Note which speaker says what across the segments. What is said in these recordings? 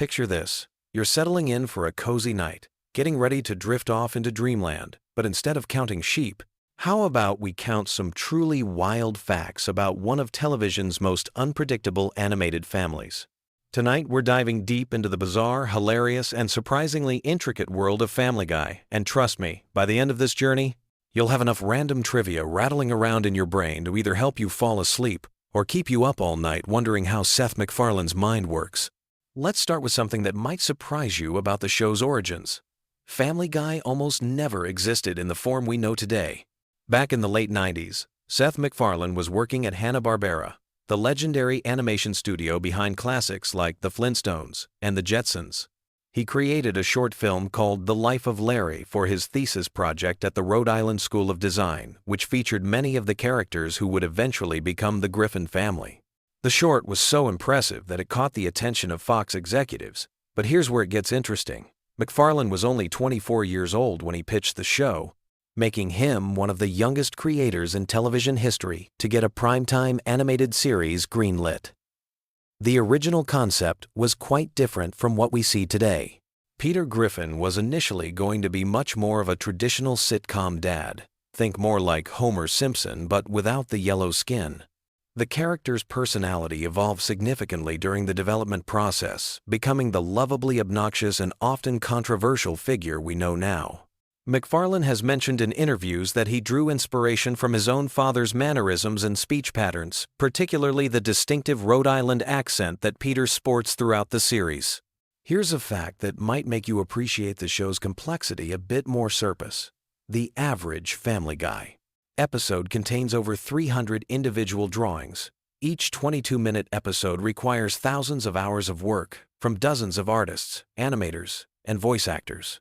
Speaker 1: Picture this. You're settling in for a cozy night, getting ready to drift off into dreamland, but instead of counting sheep, how about we count some truly wild facts about one of television's most unpredictable animated families? Tonight, we're diving deep into the bizarre, hilarious, and surprisingly intricate world of Family Guy, and trust me, by the end of this journey, you'll have enough random trivia rattling around in your brain to either help you fall asleep or keep you up all night wondering how Seth MacFarlane's mind works. Let's start with something that might surprise you about the show's origins. Family Guy almost never existed in the form we know today. Back in the late 90s, Seth MacFarlane was working at Hanna-Barbera, the legendary animation studio behind classics like The Flintstones and The Jetsons. He created a short film called The Life of Larry for his thesis project at the Rhode Island School of Design, which featured many of the characters who would eventually become the Griffin family. The short was so impressive that it caught the attention of Fox executives, but here's where it gets interesting. MacFarlane was only 24 years old when he pitched the show, making him one of the youngest creators in television history to get a primetime animated series greenlit. The original concept was quite different from what we see today. Peter Griffin was initially going to be much more of a traditional sitcom dad. Think more like Homer Simpson, but without the yellow skin. The character's personality evolved significantly during the development process, becoming the lovably obnoxious and often controversial figure we know now. MacFarlane has mentioned in interviews that he drew inspiration from his own father's mannerisms and speech patterns, particularly the distinctive Rhode Island accent that Peter sports throughout the series. Here's a fact that might make you appreciate the show's complexity a bit more surface. The average Family Guy episode contains over 300 individual drawings. Each 22-minute episode requires thousands of hours of work from dozens of artists, animators, and voice actors.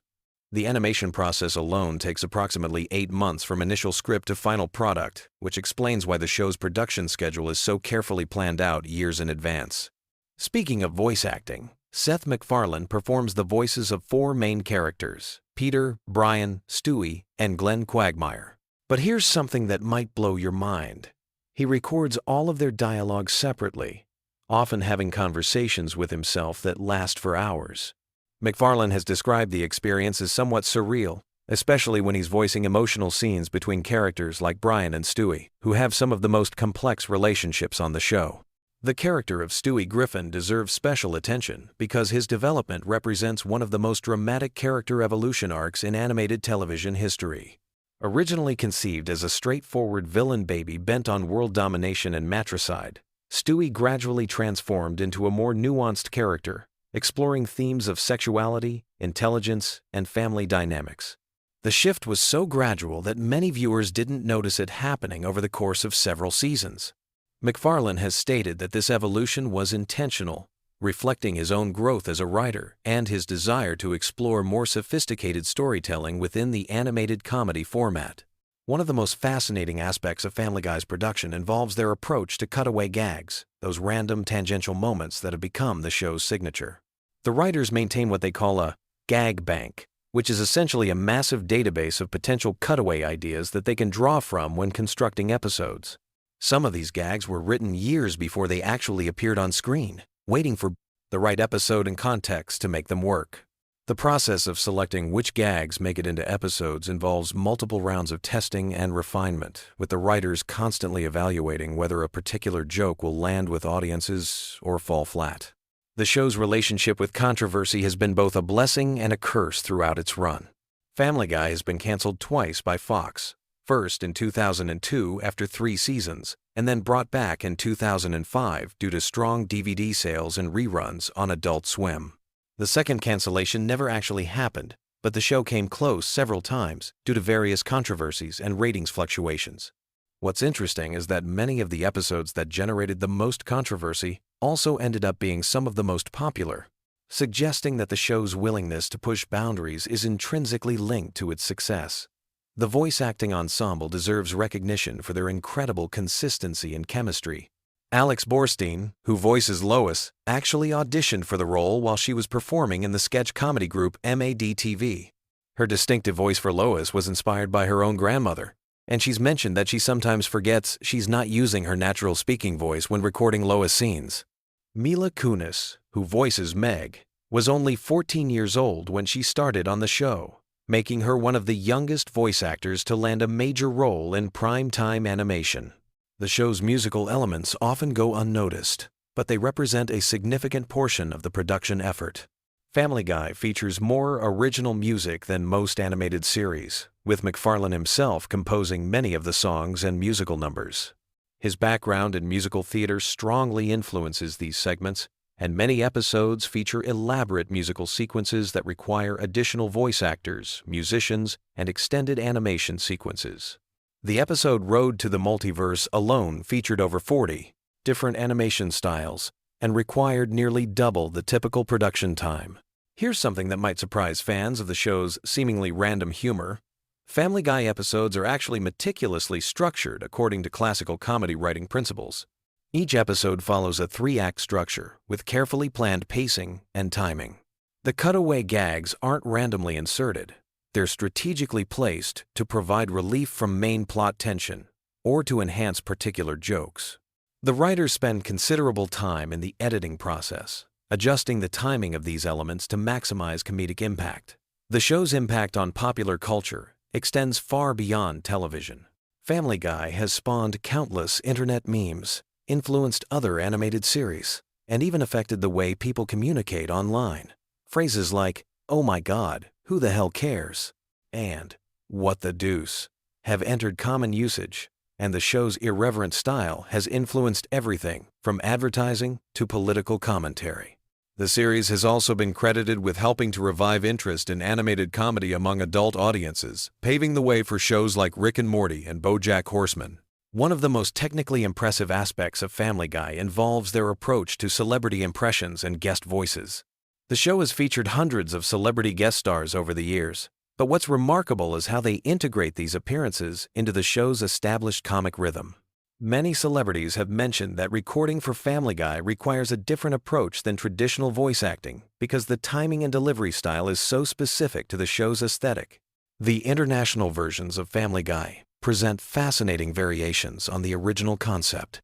Speaker 1: The animation process alone takes approximately 8 months from initial script to final product, which explains why the show's production schedule is so carefully planned out years in advance. Speaking of voice acting, Seth MacFarlane performs the voices of 4 main characters: Peter, Brian, Stewie, and Glenn Quagmire. But here's something that might blow your mind. He records all of their dialogue separately, often having conversations with himself that last for hours. MacFarlane has described the experience as somewhat surreal, especially when he's voicing emotional scenes between characters like Brian and Stewie, who have some of the most complex relationships on the show. The character of Stewie Griffin deserves special attention because his development represents one of the most dramatic character evolution arcs in animated television history. Originally conceived as a straightforward villain baby bent on world domination and matricide, Stewie gradually transformed into a more nuanced character, exploring themes of sexuality, intelligence, and family dynamics. The shift was so gradual that many viewers didn't notice it happening over the course of several seasons. MacFarlane has stated that this evolution was intentional, reflecting his own growth as a writer and his desire to explore more sophisticated storytelling within the animated comedy format. One of the most fascinating aspects of Family Guy's production involves their approach to cutaway gags, those random tangential moments that have become the show's signature. The writers maintain what they call a gag bank, which is essentially a massive database of potential cutaway ideas that they can draw from when constructing episodes. Some of these gags were written years before they actually appeared on screen, waiting for the right episode and context to make them work. The process of selecting which gags make it into episodes involves multiple rounds of testing and refinement, with the writers constantly evaluating whether a particular joke will land with audiences or fall flat. The show's relationship with controversy has been both a blessing and a curse throughout its run. Family Guy has been canceled twice by Fox, first in 2002 after 3 seasons, and then brought back in 2005 due to strong DVD sales and reruns on Adult Swim. The second cancellation never actually happened, but the show came close several times due to various controversies and ratings fluctuations. What's interesting is that many of the episodes that generated the most controversy also ended up being some of the most popular, suggesting that the show's willingness to push boundaries is intrinsically linked to its success. The voice acting ensemble deserves recognition for their incredible consistency and chemistry. Alex Borstein, who voices Lois, actually auditioned for the role while she was performing in the sketch comedy group MAD-TV. Her distinctive voice for Lois was inspired by her own grandmother, and she's mentioned that she sometimes forgets she's not using her natural speaking voice when recording Lois scenes. Mila Kunis, who voices Meg, was only 14 years old when she started on the show, making her one of the youngest voice actors to land a major role in prime-time animation. The show's musical elements often go unnoticed, but they represent a significant portion of the production effort. Family Guy features more original music than most animated series, with MacFarlane himself composing many of the songs and musical numbers. His background in musical theater strongly influences these segments, and many episodes feature elaborate musical sequences that require additional voice actors, musicians, and extended animation sequences. The episode Road to the Multiverse alone featured over 40 different animation styles and required nearly double the typical production time. Here's something that might surprise fans of the show's seemingly random humor. Family Guy episodes are actually meticulously structured according to classical comedy writing principles. Each episode follows a 3-act structure with carefully planned pacing and timing. The cutaway gags aren't randomly inserted. They're strategically placed to provide relief from main plot tension or to enhance particular jokes. The writers spend considerable time in the editing process, adjusting the timing of these elements to maximize comedic impact. The show's impact on popular culture extends far beyond television. Family Guy has spawned countless internet memes, influenced other animated series, and even affected the way people communicate online. Phrases like, "Oh my God, who the hell cares?" and "What the deuce?" have entered common usage, and the show's irreverent style has influenced everything from advertising to political commentary. The series has also been credited with helping to revive interest in animated comedy among adult audiences, paving the way for shows like Rick and Morty and BoJack Horseman. One of the most technically impressive aspects of Family Guy involves their approach to celebrity impressions and guest voices. The show has featured hundreds of celebrity guest stars over the years, but what's remarkable is how they integrate these appearances into the show's established comic rhythm. Many celebrities have mentioned that recording for Family Guy requires a different approach than traditional voice acting because the timing and delivery style is so specific to the show's aesthetic. The international versions of Family Guy present fascinating variations on the original concept.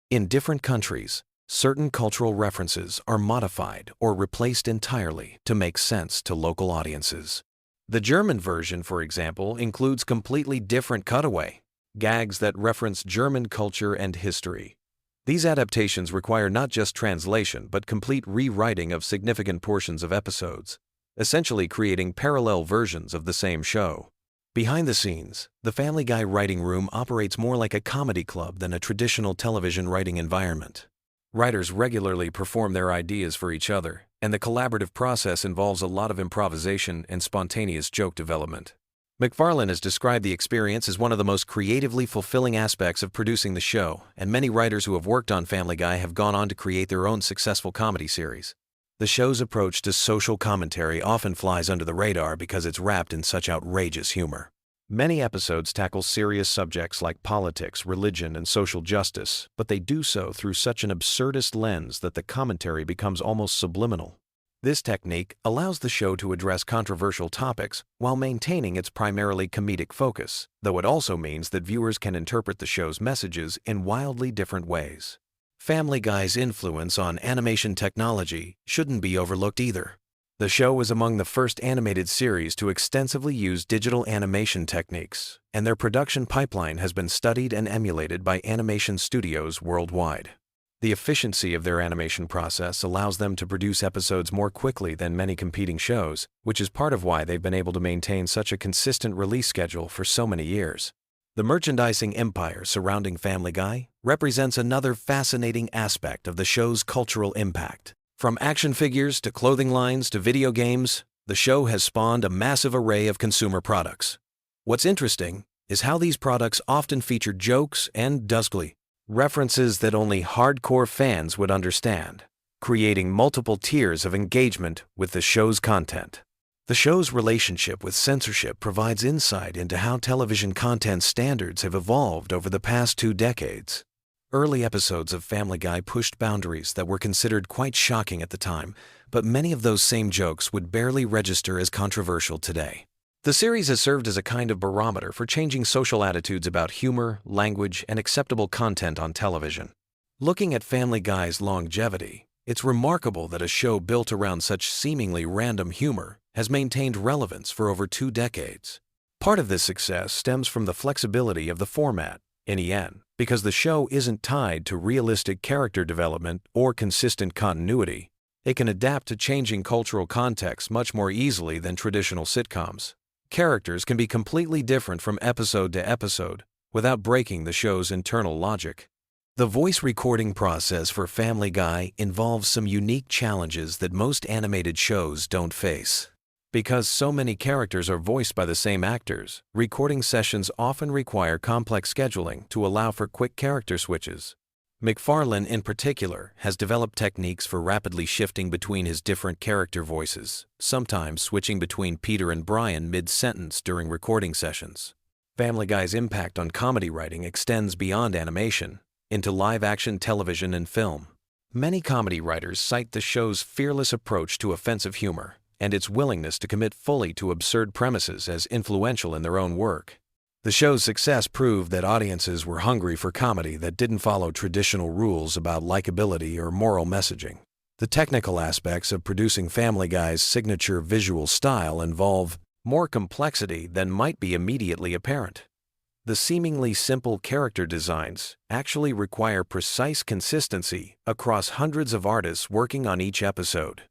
Speaker 1: In different countries, certain cultural references are modified or replaced entirely to make sense to local audiences. The German version, for example, includes completely different cutaway gags that reference German culture and history. These adaptations require not just translation but complete rewriting of significant portions of episodes, essentially creating parallel versions of the same show. Behind the scenes, the Family Guy writing room operates more like a comedy club than a traditional television writing environment. Writers regularly perform their ideas for each other, and the collaborative process involves a lot of improvisation and spontaneous joke development. MacFarlane has described the experience as one of the most creatively fulfilling aspects of producing the show, and many writers who have worked on Family Guy have gone on to create their own successful comedy series. The show's approach to social commentary often flies under the radar because it's wrapped in such outrageous humor. Many episodes tackle serious subjects like politics, religion, and social justice, but they do so through such an absurdist lens that the commentary becomes almost subliminal. This technique allows the show to address controversial topics while maintaining its primarily comedic focus, though it also means that viewers can interpret the show's messages in wildly different ways. Family Guy's influence on animation technology shouldn't be overlooked either. The show was among the first animated series to extensively use digital animation techniques, and their production pipeline has been studied and emulated by animation studios worldwide. The efficiency of their animation process allows them to produce episodes more quickly than many competing shows, which is part of why they've been able to maintain such a consistent release schedule for so many years. The merchandising empire surrounding Family Guy represents another fascinating aspect of the show's cultural impact. From action figures to clothing lines to video games, the show has spawned a massive array of consumer products. What's interesting is how these products often feature jokes and dusky references that only hardcore fans would understand, creating multiple tiers of engagement with the show's content. The show's relationship with censorship provides insight into how television content standards have evolved over the past 2 decades. Early episodes of Family Guy pushed boundaries that were considered quite shocking at the time, but many of those same jokes would barely register as controversial today. The series has served as a kind of barometer for changing social attitudes about humor, language, and acceptable content on television. Looking at Family Guy's longevity, It's remarkable that a show built around such seemingly random humor has maintained relevance for over 2 decades. Part of this success stems from the flexibility of the format, in the end, because the show isn't tied to realistic character development or consistent continuity. It can adapt to changing cultural contexts much more easily than traditional sitcoms. Characters can be completely different from episode to episode without breaking the show's internal logic. The voice recording process for Family Guy involves some unique challenges that most animated shows don't face. Because so many characters are voiced by the same actors, recording sessions often require complex scheduling to allow for quick character switches. McFarlane, in particular, has developed techniques for rapidly shifting between his different character voices, sometimes switching between Peter and Brian mid-sentence during recording sessions. Family Guy's impact on comedy writing extends beyond animation into live-action television and film. Many comedy writers cite the show's fearless approach to offensive humor and its willingness to commit fully to absurd premises as influential in their own work. The show's success proved that audiences were hungry for comedy that didn't follow traditional rules about likability or moral messaging. The technical aspects of producing Family Guy's signature visual style involve more complexity than might be immediately apparent. The seemingly simple character designs actually require precise consistency across hundreds of artists working on each episode.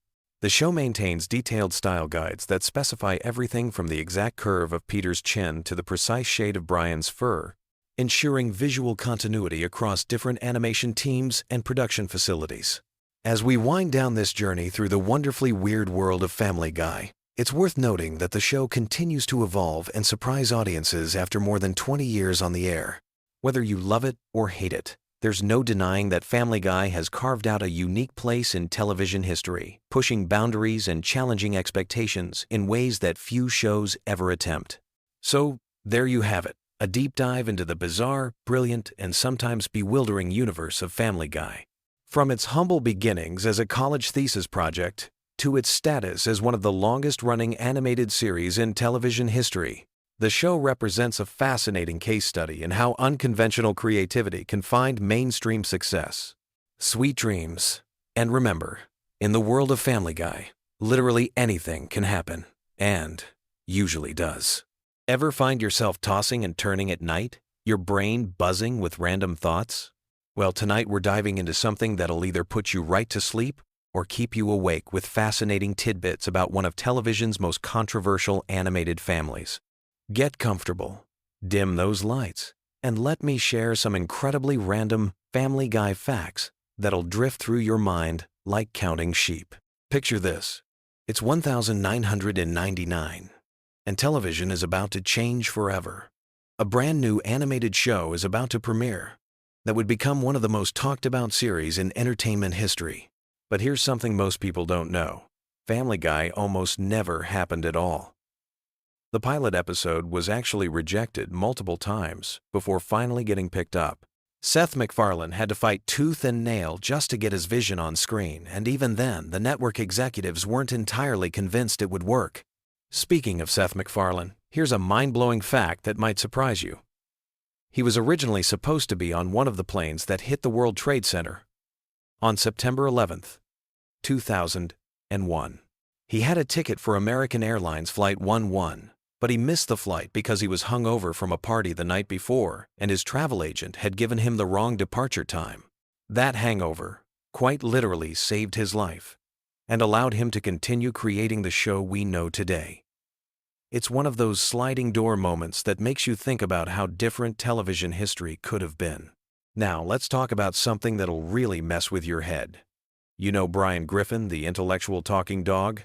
Speaker 1: The show maintains detailed style guides that specify everything from the exact curve of Peter's chin to the precise shade of Brian's fur, ensuring visual continuity across different animation teams and production facilities. As we wind down this journey through the wonderfully weird world of Family Guy, it's worth noting that the show continues to evolve and surprise audiences after more than 20 years on the air. Whether you love it or hate it, there's no denying that Family Guy has carved out a unique place in television history, pushing boundaries and challenging expectations in ways that few shows ever attempt. So, there you have it, a deep dive into the bizarre, brilliant, and sometimes bewildering universe of Family Guy. From its humble beginnings as a college thesis project to its status as one of the longest-running animated series in television history, the show represents a fascinating case study in how unconventional creativity can find mainstream success. Sweet dreams. And remember, in the world of Family Guy, literally anything can happen, and usually does. Ever find yourself tossing and turning at night, your brain buzzing with random thoughts? Well, tonight we're diving into something that'll either put you right to sleep or keep you awake with fascinating tidbits about one of television's most controversial animated families. Get comfortable, dim those lights, and let me share some incredibly random Family Guy facts that'll drift through your mind like counting sheep. Picture this. It's 1999, and television is about to change forever. A brand new animated show is about to premiere that would become one of the most talked about series in entertainment history. But here's something most people don't know. Family Guy almost never happened at all. The pilot episode was actually rejected multiple times before finally getting picked up. Seth MacFarlane had to fight tooth and nail just to get his vision on screen, and even then, the network executives weren't entirely convinced it would work. Speaking of Seth MacFarlane, here's a mind-blowing fact that might surprise you. He was originally supposed to be on one of the planes that hit the World Trade Center on September 11th, 2001. He had a ticket for American Airlines Flight 11, but he missed the flight because he was hungover from a party the night before, and his travel agent had given him the wrong departure time. That hangover quite literally saved his life and allowed him to continue creating the show we know today. It's one of those sliding door moments that makes you think about how different television history could have been. Now, let's talk about something that'll really mess with your head. You know Brian Griffin, the intellectual talking dog?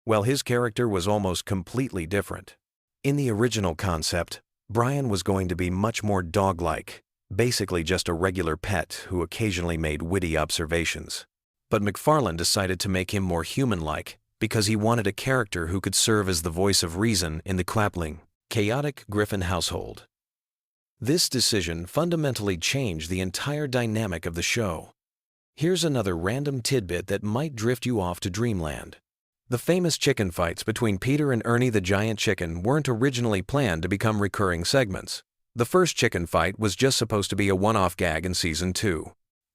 Speaker 1: Well, his character was almost completely different. In the original concept, Brian was going to be much more dog-like, basically just a regular pet who occasionally made witty observations. But MacFarlane decided to make him more human-like because he wanted a character who could serve as the voice of reason in the quappling, chaotic Griffin household. This decision fundamentally changed the entire dynamic of the show. Here's another random tidbit that might drift you off to dreamland. The famous chicken fights between Peter and Ernie the Giant Chicken weren't originally planned to become recurring segments. The first chicken fight was just supposed to be a one-off gag in Season 2.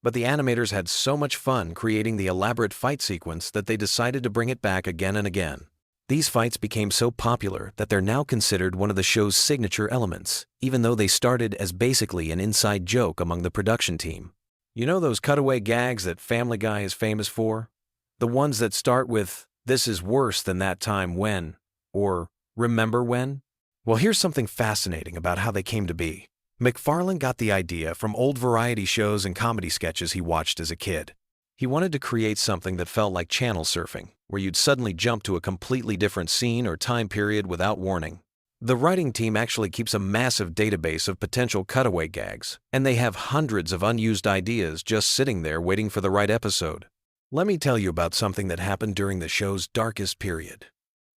Speaker 1: But the animators had so much fun creating the elaborate fight sequence that they decided to bring it back again and again. These fights became so popular that they're now considered one of the show's signature elements, even though they started as basically an inside joke among the production team. You know those cutaway gags that Family Guy is famous for? The ones that start with, "This is worse than that time when," or "Remember when?" Well, here's something fascinating about how they came to be. McFarlane got the idea from old variety shows and comedy sketches he watched as a kid. He wanted to create something that felt like channel surfing, where you'd suddenly jump to a completely different scene or time period without warning. The writing team actually keeps a massive database of potential cutaway gags, and they have hundreds of unused ideas just sitting there waiting for the right episode. Let me tell you about something that happened during the show's darkest period.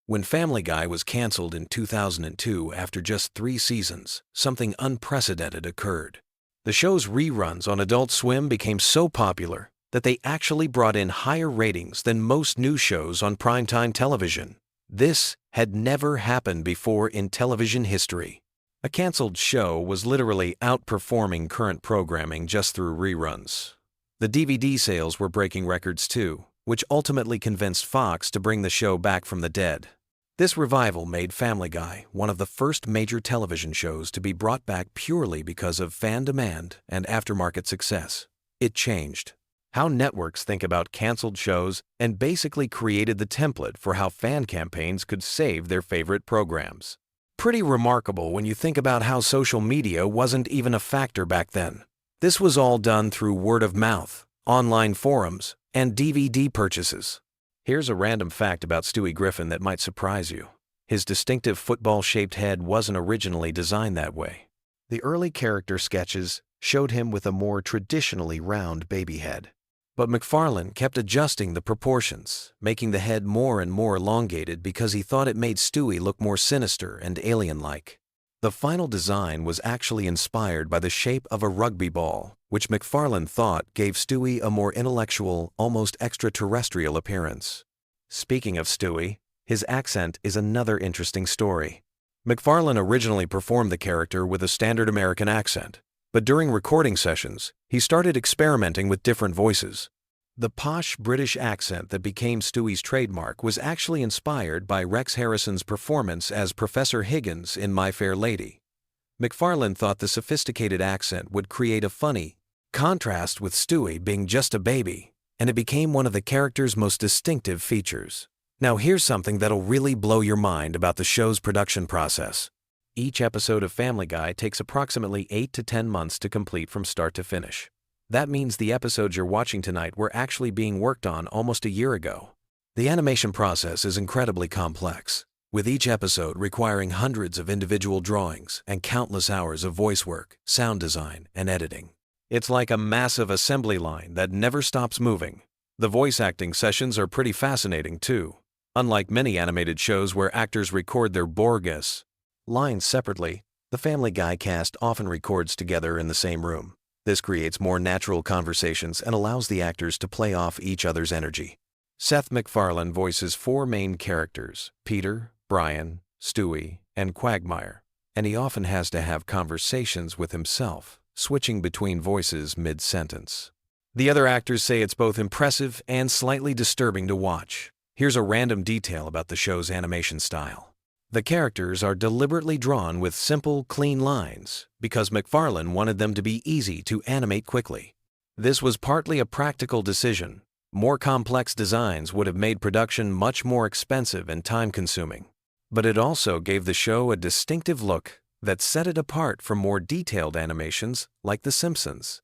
Speaker 1: When Family Guy was canceled in 2002 after just 3 seasons, something unprecedented occurred. The show's reruns on Adult Swim became so popular that they actually brought in higher ratings than most news shows on primetime television. This had never happened before in television history. A canceled show was literally outperforming current programming just through reruns. The DVD sales were breaking records too, which ultimately convinced Fox to bring the show back from the dead. This revival made Family Guy one of the first major television shows to be brought back purely because of fan demand and aftermarket success. It changed how networks think about canceled shows and basically created the template for how fan campaigns could save their favorite programs. Pretty remarkable when you think about how social media wasn't even a factor back then. This was all done through word of mouth, online forums, and DVD purchases. Here's a random fact about Stewie Griffin that might surprise you. His distinctive football-shaped head wasn't originally designed that way. The early character sketches showed him with a more traditionally round baby head. But McFarlane kept adjusting the proportions, making the head more and more elongated because he thought it made Stewie look more sinister and alien-like. The final design was actually inspired by the shape of a rugby ball, which McFarlane thought gave Stewie a more intellectual, almost extraterrestrial appearance. Speaking of Stewie, his accent is another interesting story. McFarlane originally performed the character with a standard American accent, but during recording sessions, he started experimenting with different voices. The posh British accent that became Stewie's trademark was actually inspired by Rex Harrison's performance as Professor Higgins in My Fair Lady. McFarlane thought the sophisticated accent would create a funny contrast with Stewie being just a baby, and it became one of the character's most distinctive features. Now here's something that'll really blow your mind about the show's production process. Each episode of Family Guy takes approximately 8 to 10 months to complete from start to finish. That means the episodes you're watching tonight were actually being worked on almost a year ago. The animation process is incredibly complex, with each episode requiring hundreds of individual drawings and countless hours of voice work, sound design, and editing. It's like a massive assembly line that never stops moving. The voice acting sessions are pretty fascinating too. Unlike many animated shows where actors record their Borges lines separately, the Family Guy cast often records together in the same room. This creates more natural conversations and allows the actors to play off each other's energy. Seth MacFarlane voices 4 main characters, Peter, Brian, Stewie, and Quagmire, and he often has to have conversations with himself, switching between voices mid-sentence. The other actors say it's both impressive and slightly disturbing to watch. Here's a random detail about the show's animation style. The characters are deliberately drawn with simple, clean lines because McFarlane wanted them to be easy to animate quickly. This was partly a practical decision. More complex designs would have made production much more expensive and time-consuming. But it also gave the show a distinctive look that set it apart from more detailed animations like The Simpsons.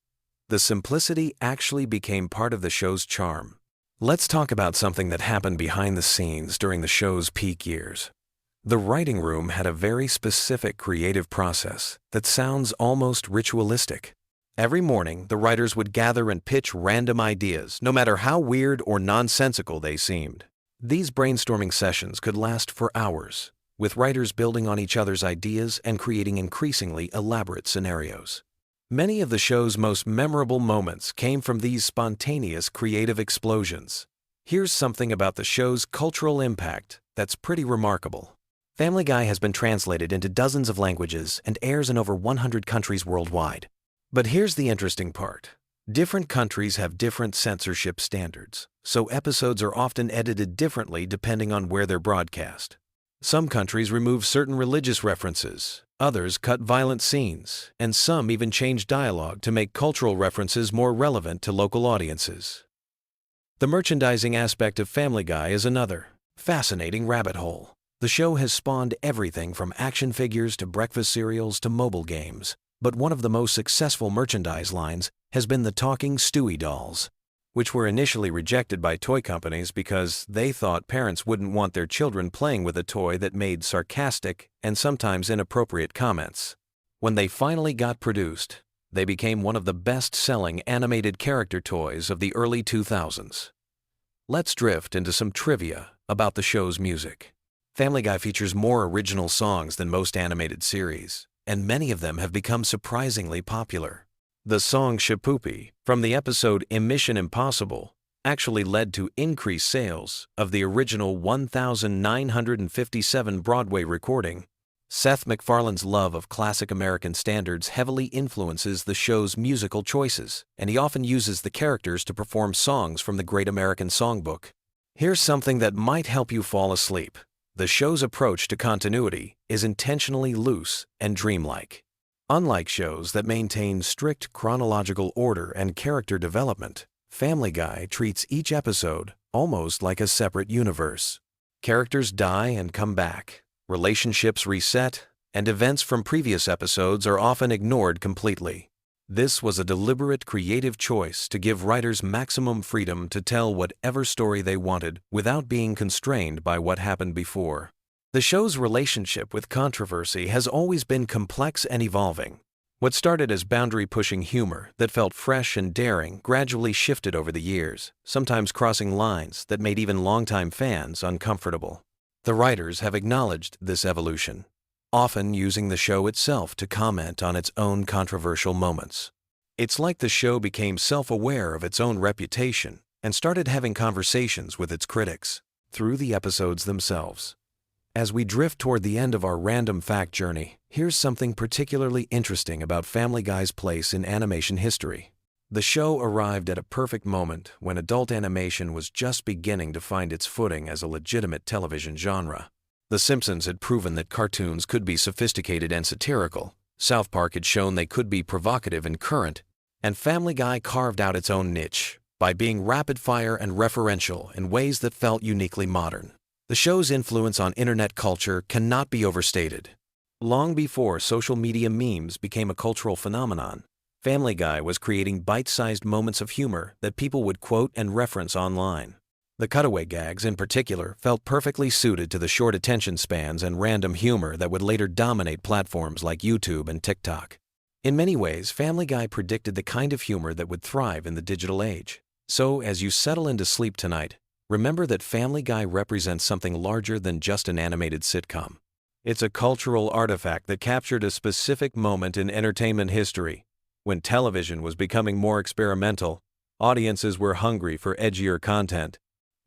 Speaker 1: The simplicity actually became part of the show's charm. Let's talk about something that happened behind the scenes during the show's peak years. The writing room had a very specific creative process that sounds almost ritualistic. Every morning, the writers would gather and pitch random ideas, no matter how weird or nonsensical they seemed. These brainstorming sessions could last for hours, with writers building on each other's ideas and creating increasingly elaborate scenarios. Many of the show's most memorable moments came from these spontaneous creative explosions. Here's something about the show's cultural impact that's pretty remarkable. Family Guy has been translated into dozens of languages and airs in over 100 countries worldwide. But here's the interesting part. Different countries have different censorship standards, so episodes are often edited differently depending on where they're broadcast. Some countries remove certain religious references, others cut violent scenes, and some even change dialogue to make cultural references more relevant to local audiences. The merchandising aspect of Family Guy is another fascinating rabbit hole. The show has spawned everything from action figures to breakfast cereals to mobile games, but one of the most successful merchandise lines has been the talking Stewie dolls, which were initially rejected by toy companies because they thought parents wouldn't want their children playing with a toy that made sarcastic and sometimes inappropriate comments. When they finally got produced, they became one of the best-selling animated character toys of the early 2000s. Let's drift into some trivia about the show's music. Family Guy features more original songs than most animated series, and many of them have become surprisingly popular. The song Shapoopy from the episode Mission Impossible actually led to increased sales of the original 1957 Broadway recording. Seth MacFarlane's love of classic American standards heavily influences the show's musical choices, and he often uses the characters to perform songs from the Great American Songbook. Here's something that might help you fall asleep. The show's approach to continuity is intentionally loose and dreamlike. Unlike shows that maintain strict chronological order and character development, Family Guy treats each episode almost like a separate universe. Characters die and come back, relationships reset, and events from previous episodes are often ignored completely. This was a deliberate creative choice to give writers maximum freedom to tell whatever story they wanted without being constrained by what happened before. The show's relationship with controversy has always been complex and evolving. What started as boundary-pushing humor that felt fresh and daring gradually shifted over the years, sometimes crossing lines that made even longtime fans uncomfortable. The writers have acknowledged this evolution, often using the show itself to comment on its own controversial moments. It's like the show became self-aware of its own reputation and started having conversations with its critics through the episodes themselves. As we drift toward the end of our random fact journey, here's something particularly interesting about Family Guy's place in animation history. The show arrived at a perfect moment when adult animation was just beginning to find its footing as a legitimate television genre. The Simpsons had proven that cartoons could be sophisticated and satirical, South Park had shown they could be provocative and current, and Family Guy carved out its own niche by being rapid-fire and referential in ways that felt uniquely modern. The show's influence on internet culture cannot be overstated. Long before social media memes became a cultural phenomenon, Family Guy was creating bite-sized moments of humor that people would quote and reference online. The cutaway gags, in particular, felt perfectly suited to the short attention spans and random humor that would later dominate platforms like YouTube and TikTok. In many ways, Family Guy predicted the kind of humor that would thrive in the digital age. So, as you settle into sleep tonight, remember that Family Guy represents something larger than just an animated sitcom. It's a cultural artifact that captured a specific moment in entertainment history. When television was becoming more experimental, audiences were hungry for edgier content,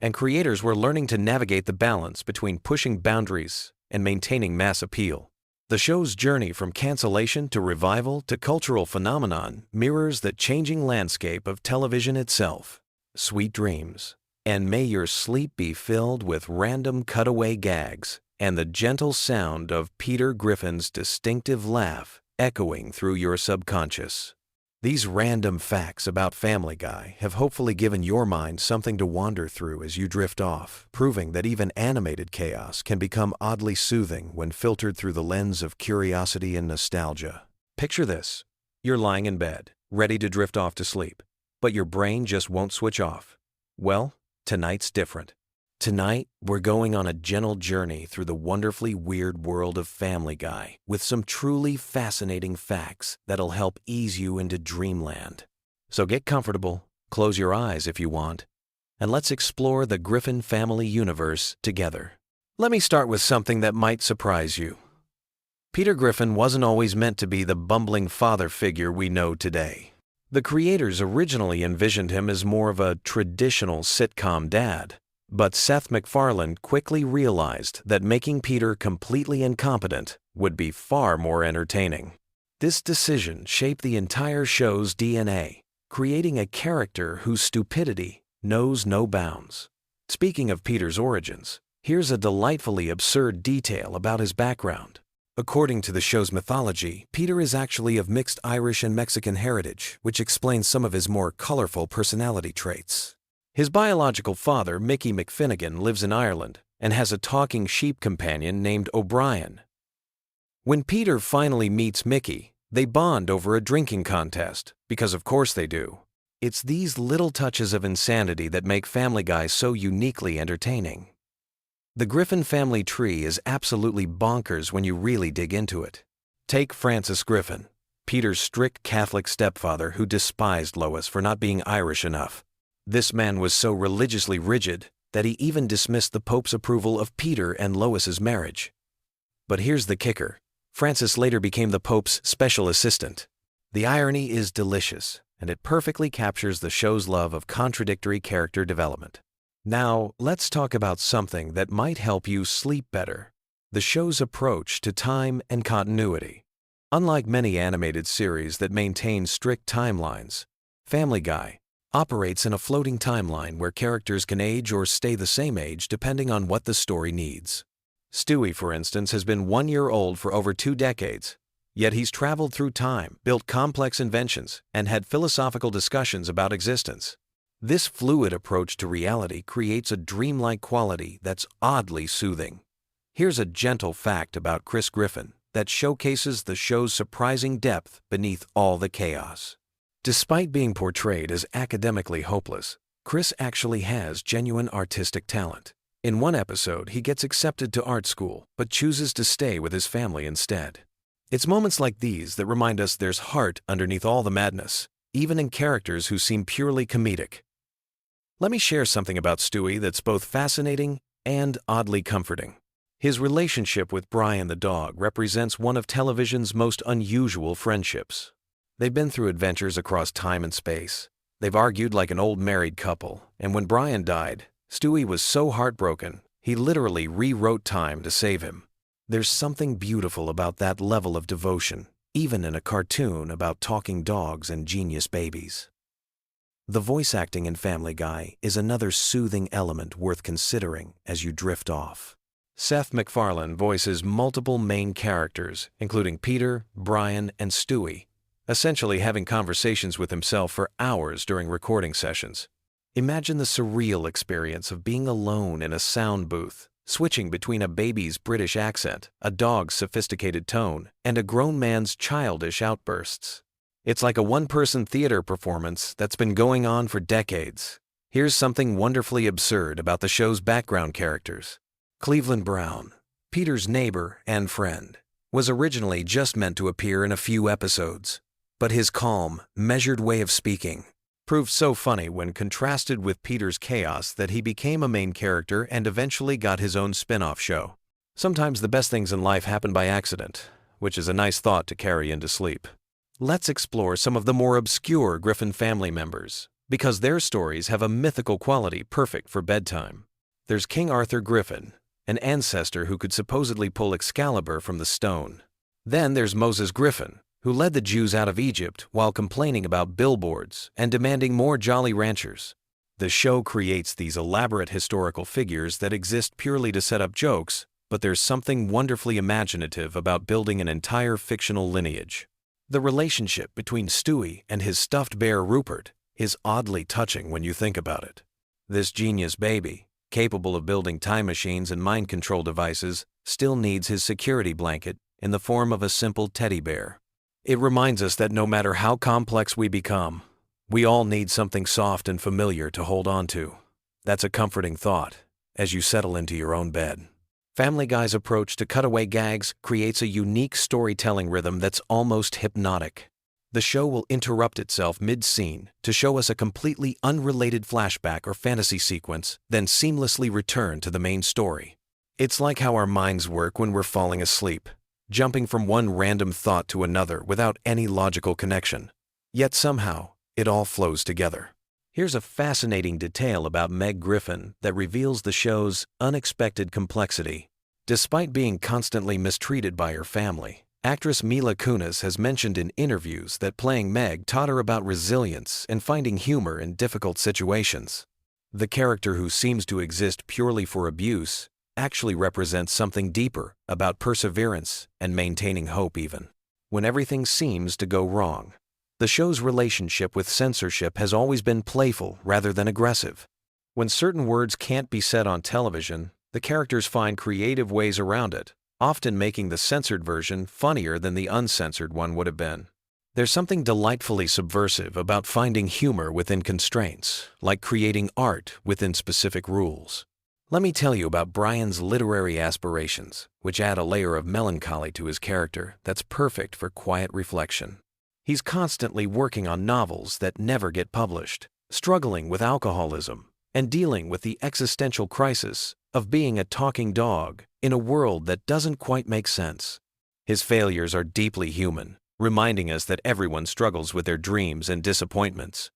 Speaker 1: and creators were learning to navigate the balance between pushing boundaries and maintaining mass appeal. The show's journey from cancellation to revival to cultural phenomenon mirrors the changing landscape of television itself. Sweet dreams. And may your sleep be filled with random cutaway gags and the gentle sound of Peter Griffin's distinctive laugh echoing through your subconscious. These random facts about Family Guy have hopefully given your mind something to wander through as you drift off, proving that even animated chaos can become oddly soothing when filtered through the lens of curiosity and nostalgia. Picture this. You're lying in bed, ready to drift off to sleep, but your brain just won't switch off. Well, tonight's different. Tonight, we're going on a gentle journey through the wonderfully weird world of Family Guy with some truly fascinating facts that'll help ease you into dreamland. So get comfortable, close your eyes if you want, and let's explore the Griffin family universe together. Let me start with something that might surprise you. Peter Griffin wasn't always meant to be the bumbling father figure we know today. The creators originally envisioned him as more of a traditional sitcom dad, but Seth MacFarlane quickly realized that making Peter completely incompetent would be far more entertaining. This decision shaped the entire show's DNA, creating a character whose stupidity knows no bounds. Speaking of Peter's origins, here's a delightfully absurd detail about his background. According to the show's mythology, Peter is actually of mixed Irish and Mexican heritage, which explains some of his more colorful personality traits. His biological father, Mickey McFinnigan, lives in Ireland and has a talking sheep companion named O'Brien. When Peter finally meets Mickey, they bond over a drinking contest, because of course they do. It's these little touches of insanity that make Family Guy so uniquely entertaining. The Griffin family tree is absolutely bonkers when you really dig into it. Take Francis Griffin, Peter's strict Catholic stepfather who despised Lois for not being Irish enough. This man was so religiously rigid that he even dismissed the Pope's approval of Peter and Lois's marriage. But here's the kicker. Francis later became the Pope's special assistant. The irony is delicious, and it perfectly captures the show's love of contradictory character development. Now, let's talk about something that might help you sleep better: the show's approach to time and continuity. Unlike many animated series that maintain strict timelines, Family Guy operates in a floating timeline where characters can age or stay the same age depending on what the story needs. Stewie, for instance, has been 1 year old for over 2 decades, yet he's traveled through time, built complex inventions, and had philosophical discussions about existence. This fluid approach to reality creates a dreamlike quality that's oddly soothing. Here's a gentle fact about Chris Griffin that showcases the show's surprising depth beneath all the chaos. Despite being portrayed as academically hopeless, Chris actually has genuine artistic talent. In one episode, he gets accepted to art school, but chooses to stay with his family instead. It's moments like these that remind us there's heart underneath all the madness, even in characters who seem purely comedic. Let me share something about Stewie that's both fascinating and oddly comforting. His relationship with Brian the dog represents one of television's most unusual friendships. They've been through adventures across time and space. They've argued like an old married couple, and when Brian died, Stewie was so heartbroken, he literally rewrote time to save him. There's something beautiful about that level of devotion, even in a cartoon about talking dogs and genius babies. The voice acting in Family Guy is another soothing element worth considering as you drift off. Seth MacFarlane voices multiple main characters, including Peter, Brian, and Stewie, essentially having conversations with himself for hours during recording sessions. Imagine the surreal experience of being alone in a sound booth, switching between a baby's British accent, a dog's sophisticated tone, and a grown man's childish outbursts. It's like a one-person theater performance that's been going on for decades. Here's something wonderfully absurd about the show's background characters. Cleveland Brown, Peter's neighbor and friend, was originally just meant to appear in a few episodes, but his calm, measured way of speaking proved so funny when contrasted with Peter's chaos that he became a main character and eventually got his own spin-off show. Sometimes the best things in life happen by accident, which is a nice thought to carry into sleep. Let's explore some of the more obscure Griffin family members, because their stories have a mythical quality perfect for bedtime. There's King Arthur Griffin, an ancestor who could supposedly pull Excalibur from the stone. Then there's Moses Griffin, who led the Jews out of Egypt while complaining about billboards and demanding more Jolly Ranchers. The show creates these elaborate historical figures that exist purely to set up jokes, but there's something wonderfully imaginative about building an entire fictional lineage. The relationship between Stewie and his stuffed bear Rupert is oddly touching when you think about it. This genius baby, capable of building time machines and mind control devices, still needs his security blanket in the form of a simple teddy bear. It reminds us that no matter how complex we become, we all need something soft and familiar to hold on to. That's a comforting thought as you settle into your own bed. Family Guy's approach to cutaway gags creates a unique storytelling rhythm that's almost hypnotic. The show will interrupt itself mid-scene to show us a completely unrelated flashback or fantasy sequence, then seamlessly return to the main story. It's like how our minds work when we're falling asleep, jumping from one random thought to another without any logical connection. Yet somehow, it all flows together. Here's a fascinating detail about Meg Griffin that reveals the show's unexpected complexity. Despite being constantly mistreated by her family, Actress Mila Kunis has mentioned in interviews that playing Meg taught her about resilience and finding humor in difficult situations. The character, who seems to exist purely for abuse, actually represents something deeper about perseverance and maintaining hope even when everything seems to go wrong. The show's relationship with censorship has always been playful rather than aggressive. When certain words can't be said on television, the characters find creative ways around it, often making the censored version funnier than the uncensored one would have been. There's something delightfully subversive about finding humor within constraints, like creating art within specific rules. Let me tell you about Brian's literary aspirations, which add a layer of melancholy to his character that's perfect for quiet reflection. He's constantly working on novels that never get published, struggling with alcoholism, and dealing with the existential crisis of being a talking dog in a world that doesn't quite make sense. His failures are deeply human, reminding us that everyone struggles with their dreams and disappointments.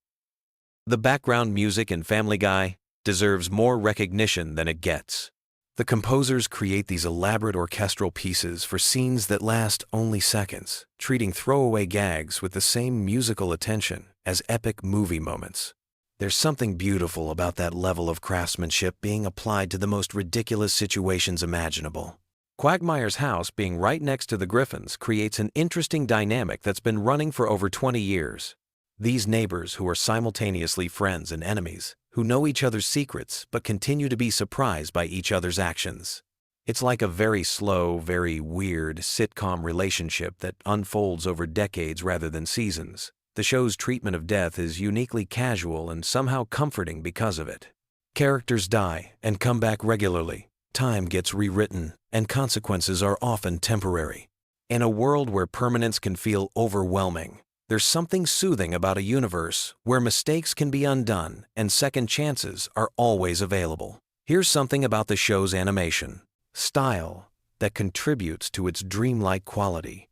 Speaker 1: The background music in Family Guy deserves more recognition than it gets. The composers create these elaborate orchestral pieces for scenes that last only seconds, treating throwaway gags with the same musical attention as epic movie moments. There's something beautiful about that level of craftsmanship being applied to the most ridiculous situations imaginable. Quagmire's house being right next to the Griffins creates an interesting dynamic that's been running for over 20 years. These neighbors, who are simultaneously friends and enemies, who know each other's secrets but continue to be surprised by each other's actions. It's like a very slow, very weird sitcom relationship that unfolds over decades rather than seasons. The show's treatment of death is uniquely casual and somehow comforting because of it. Characters die and come back regularly. Time gets rewritten, and consequences are often temporary. In a world where permanence can feel overwhelming, there's something soothing about a universe where mistakes can be undone and second chances are always available. Here's something about the show's animation style that contributes to its dreamlike quality.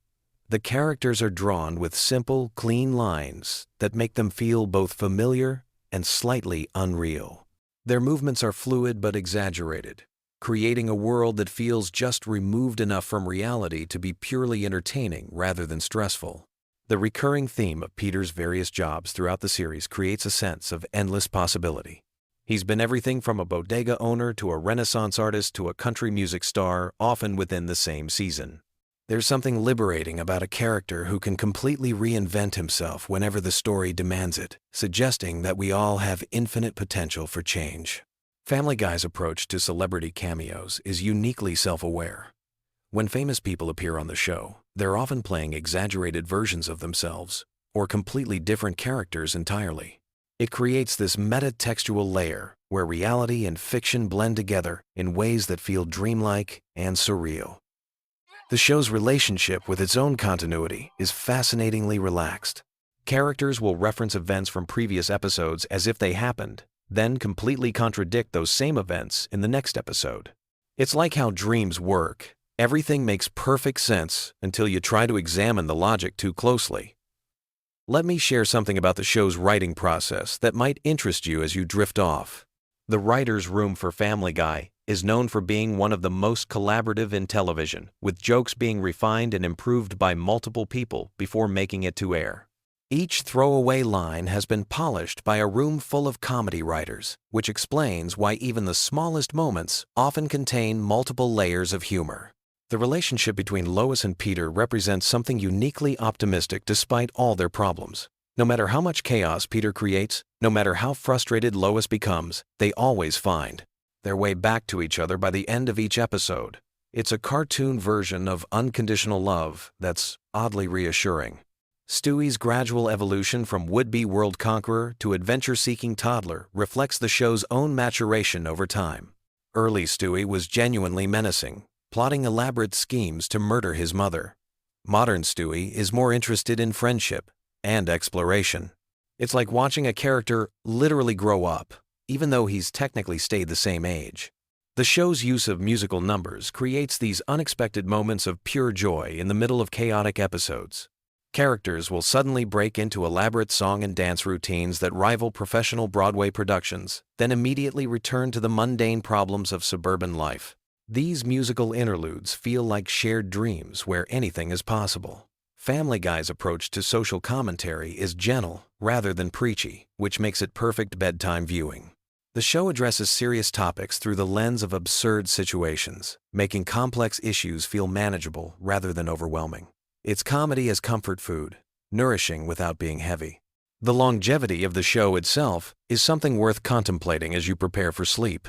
Speaker 1: The characters are drawn with simple, clean lines that make them feel both familiar and slightly unreal. Their movements are fluid but exaggerated, creating a world that feels just removed enough from reality to be purely entertaining rather than stressful. The recurring theme of Peter's various jobs throughout the series creates a sense of endless possibility. He's been everything from a bodega owner to a Renaissance artist to a country music star, often within the same season. There's something liberating about a character who can completely reinvent himself whenever the story demands it, suggesting that we all have infinite potential for change. Family Guy's approach to celebrity cameos is uniquely self-aware. When famous people appear on the show, they're often playing exaggerated versions of themselves, or completely different characters entirely. It creates this metatextual layer where reality and fiction blend together in ways that feel dreamlike and surreal. The show's relationship with its own continuity is fascinatingly relaxed. Characters will reference events from previous episodes as if they happened, then completely contradict those same events in the next episode. It's like how dreams work. Everything makes perfect sense until you try to examine the logic too closely. Let me share something about the show's writing process that might interest you as you drift off. The writer's room for Family Guy is known for being one of the most collaborative in television, with jokes being refined and improved by multiple people before making it to air. Each throwaway line has been polished by a room full of comedy writers, which explains why even the smallest moments often contain multiple layers of humor. The relationship between Lois and Peter represents something uniquely optimistic despite all their problems. No matter how much chaos Peter creates, no matter how frustrated Lois becomes, they always find their way back to each other by the end of each episode. It's a cartoon version of unconditional love that's oddly reassuring. Stewie's gradual evolution from would-be world conqueror to adventure-seeking toddler reflects the show's own maturation over time. Early Stewie was genuinely menacing, plotting elaborate schemes to murder his mother. Modern Stewie is more interested in friendship and exploration. It's like watching a character literally grow up, even though he's technically stayed the same age. The show's use of musical numbers creates these unexpected moments of pure joy in the middle of chaotic episodes. Characters will suddenly break into elaborate song and dance routines that rival professional Broadway productions, then immediately return to the mundane problems of suburban life. These musical interludes feel like shared dreams where anything is possible. Family Guy's approach to social commentary is gentle rather than preachy, which makes it perfect bedtime viewing. The show addresses serious topics through the lens of absurd situations, making complex issues feel manageable rather than overwhelming. It's comedy as comfort food, nourishing without being heavy. The longevity of the show itself is something worth contemplating as you prepare for sleep.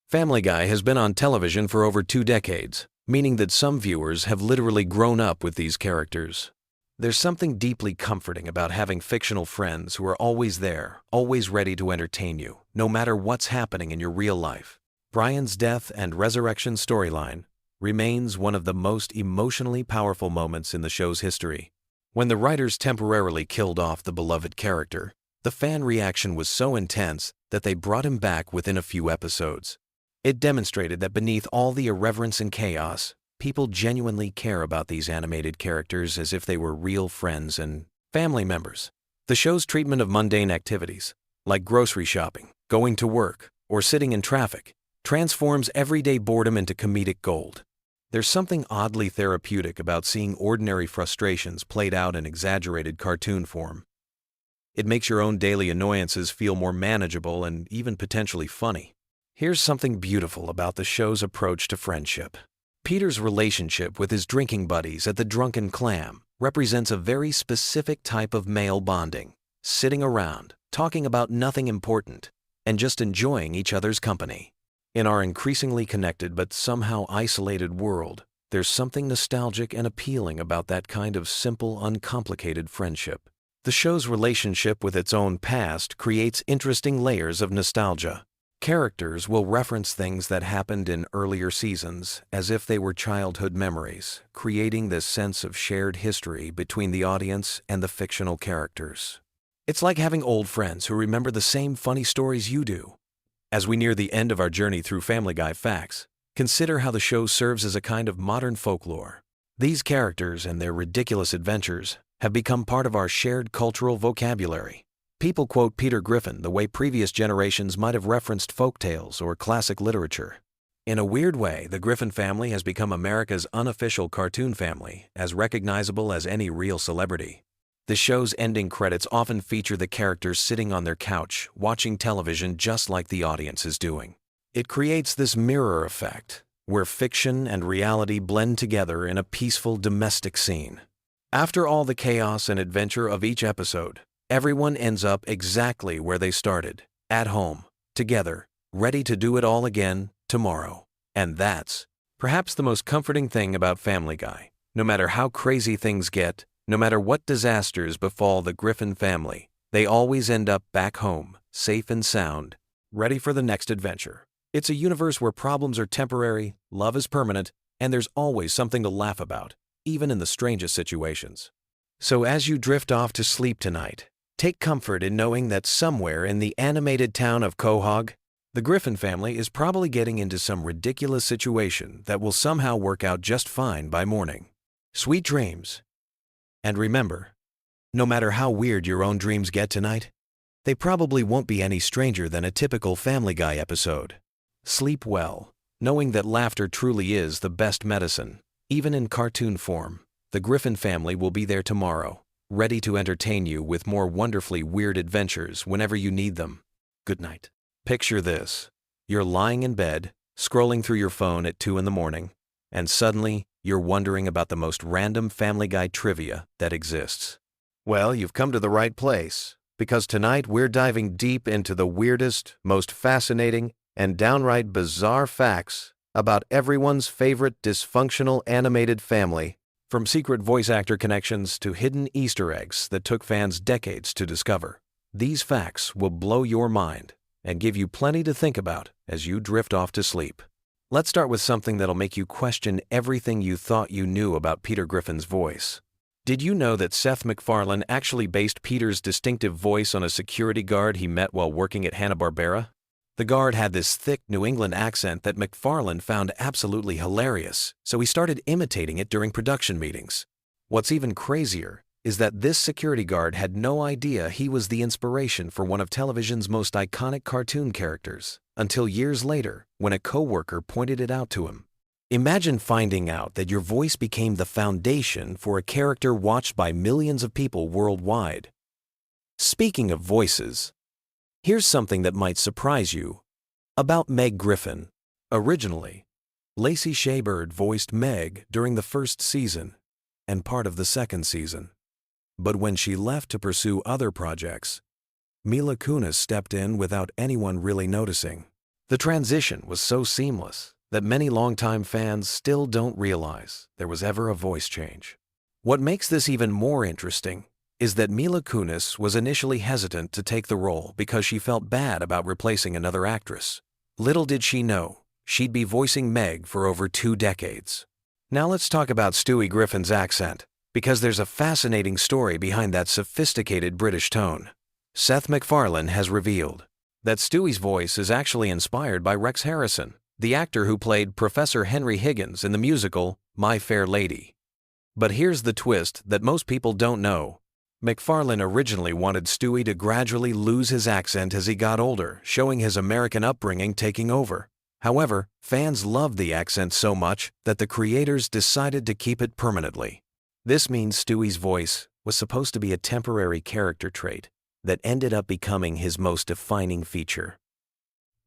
Speaker 1: Family Guy has been on television for over 2 decades, meaning that some viewers have literally grown up with these characters. There's something deeply comforting about having fictional friends who are always there, always ready to entertain you, no matter what's happening in your real life. Brian's death and resurrection storyline remains one of the most emotionally powerful moments in the show's history. When the writers temporarily killed off the beloved character, the fan reaction was so intense that they brought him back within a few episodes. It demonstrated that beneath all the irreverence and chaos, people genuinely care about these animated characters as if they were real friends and family members. The show's treatment of mundane activities, like grocery shopping, going to work, or sitting in traffic, transforms everyday boredom into comedic gold. There's something oddly therapeutic about seeing ordinary frustrations played out in exaggerated cartoon form. It makes your own daily annoyances feel more manageable and even potentially funny. Here's something beautiful about the show's approach to friendship. Peter's relationship with his drinking buddies at the Drunken Clam represents a very specific type of male bonding, sitting around, talking about nothing important, and just enjoying each other's company. In our increasingly connected but somehow isolated world, there's something nostalgic and appealing about that kind of simple, uncomplicated friendship. The show's relationship with its own past creates interesting layers of nostalgia. Characters will reference things that happened in earlier seasons as if they were childhood memories, creating this sense of shared history between the audience and the fictional characters. It's like having old friends who remember the same funny stories you do. As we near the end of our journey through Family Guy facts, consider how the show serves as a kind of modern folklore. These characters and their ridiculous adventures have become part of our shared cultural vocabulary. People quote Peter Griffin the way previous generations might have referenced folktales or classic literature. In a weird way, the Griffin family has become America's unofficial cartoon family, as recognizable as any real celebrity. The show's ending credits often feature the characters sitting on their couch, watching television just like the audience is doing. It creates this mirror effect, where fiction and reality blend together in a peaceful domestic scene. After all the chaos and adventure of each episode, everyone ends up exactly where they started, at home, together, ready to do it all again tomorrow. And that's perhaps the most comforting thing about Family Guy. No matter how crazy things get, no matter what disasters befall the Griffin family, they always end up back home, safe and sound, ready for the next adventure. It's a universe where problems are temporary, love is permanent, and there's always something to laugh about, even in the strangest situations. So as you drift off to sleep tonight, take comfort in knowing that somewhere in the animated town of Quahog, the Griffin family is probably getting into some ridiculous situation that will somehow work out just fine by morning. Sweet dreams. And remember, no matter how weird your own dreams get tonight, they probably won't be any stranger than a typical Family Guy episode. Sleep well, knowing that laughter truly is the best medicine. Even in cartoon form, the Griffin family will be there tomorrow, ready to entertain you with more wonderfully weird adventures whenever you need them. Good night. Picture this. You're lying in bed, scrolling through your phone at 2 a.m, and suddenly you're wondering about the most random Family Guy trivia that exists. Well, you've come to the right place, because tonight we're diving deep into the weirdest, most fascinating, and downright bizarre facts about everyone's favorite dysfunctional animated family, from secret voice actor connections to hidden Easter eggs that took fans decades to discover. These facts will blow your mind and give you plenty to think about as you drift off to sleep. Let's start with something that'll make you question everything you thought you knew about Peter Griffin's voice. Did you know that Seth MacFarlane actually based Peter's distinctive voice on a security guard he met while working at Hanna-Barbera? The guard had this thick New England accent that MacFarlane found absolutely hilarious, so he started imitating it during production meetings. What's even crazier is that this security guard had no idea he was the inspiration for one of television's most iconic cartoon characters, until years later when a coworker pointed it out to him. Imagine finding out that your voice became the foundation for a character watched by millions of people worldwide. Speaking of voices, here's something that might surprise you about Meg Griffin. Originally, Lacey Shaybird voiced Meg during the first season and part of the second season. But when she left to pursue other projects, Mila Kunis stepped in without anyone really noticing. The transition was so seamless that many longtime fans still don't realize there was ever a voice change. What makes this even more interesting is that Mila Kunis was initially hesitant to take the role because she felt bad about replacing another actress. Little did she know, she'd be voicing Meg for over 2 decades. Now let's talk about Stewie Griffin's accent, because there's a fascinating story behind that sophisticated British tone. Seth MacFarlane has revealed that Stewie's voice is actually inspired by Rex Harrison, the actor who played Professor Henry Higgins in the musical My Fair Lady. But here's the twist that most people don't know. MacFarlane originally wanted Stewie to gradually lose his accent as he got older, showing his American upbringing taking over. However, fans loved the accent so much that the creators decided to keep it permanently. This means Stewie's voice was supposed to be a temporary character trait that ended up becoming his most defining feature.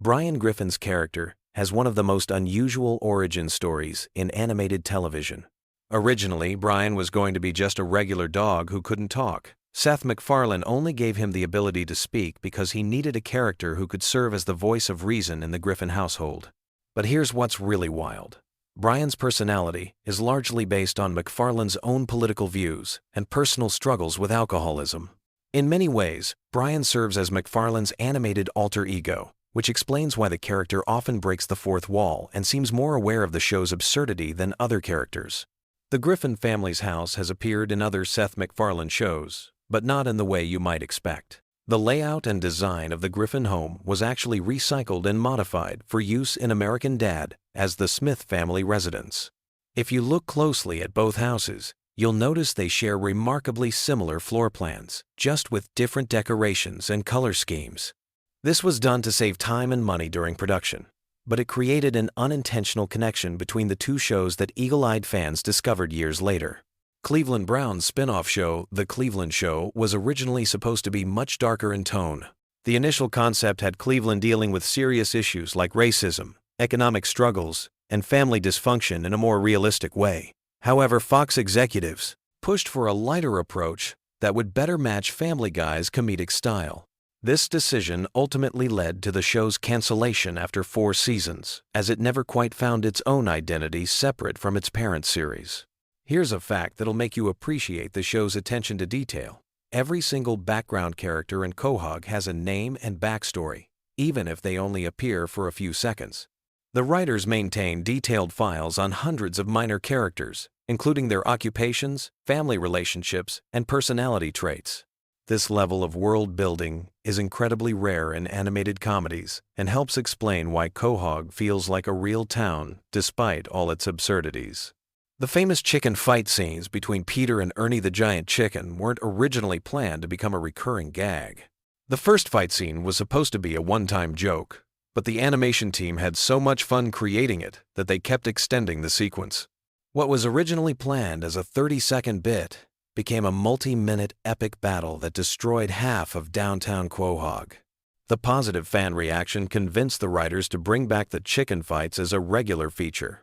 Speaker 1: Brian Griffin's character has one of the most unusual origin stories in animated television. Originally, Brian was going to be just a regular dog who couldn't talk. Seth MacFarlane only gave him the ability to speak because he needed a character who could serve as the voice of reason in the Griffin household. But here's what's really wild. Brian's personality is largely based on MacFarlane's own political views and personal struggles with alcoholism. In many ways, Brian serves as MacFarlane's animated alter ego, which explains why the character often breaks the fourth wall and seems more aware of the show's absurdity than other characters. The Griffin family's house has appeared in other Seth MacFarlane shows, but not in the way you might expect. The layout and design of the Griffin home was actually recycled and modified for use in American Dad as the Smith family residence. If you look closely at both houses, you'll notice they share remarkably similar floor plans, just with different decorations and color schemes. This was done to save time and money during production, but it created an unintentional connection between the two shows that eagle-eyed fans discovered years later. Cleveland Brown's spin-off show, The Cleveland Show, was originally supposed to be much darker in tone. The initial concept had Cleveland dealing with serious issues like racism, economic struggles, and family dysfunction in a more realistic way. However, Fox executives pushed for a lighter approach that would better match Family Guy's comedic style. This decision ultimately led to the show's cancellation after 4 seasons, as it never quite found its own identity separate from its parent series. Here's a fact that'll make you appreciate the show's attention to detail. Every single background character in Quahog has a name and backstory, even if they only appear for a few seconds. The writers maintain detailed files on hundreds of minor characters, including their occupations, family relationships, and personality traits. This level of world building is incredibly rare in animated comedies and helps explain why Quahog feels like a real town despite all its absurdities. The famous chicken fight scenes between Peter and Ernie the Giant Chicken weren't originally planned to become a recurring gag. The first fight scene was supposed to be a one-time joke, but the animation team had so much fun creating it that they kept extending the sequence. What was originally planned as a 30-second bit became a multi-minute epic battle that destroyed half of downtown Quahog. The positive fan reaction convinced the writers to bring back the chicken fights as a regular feature.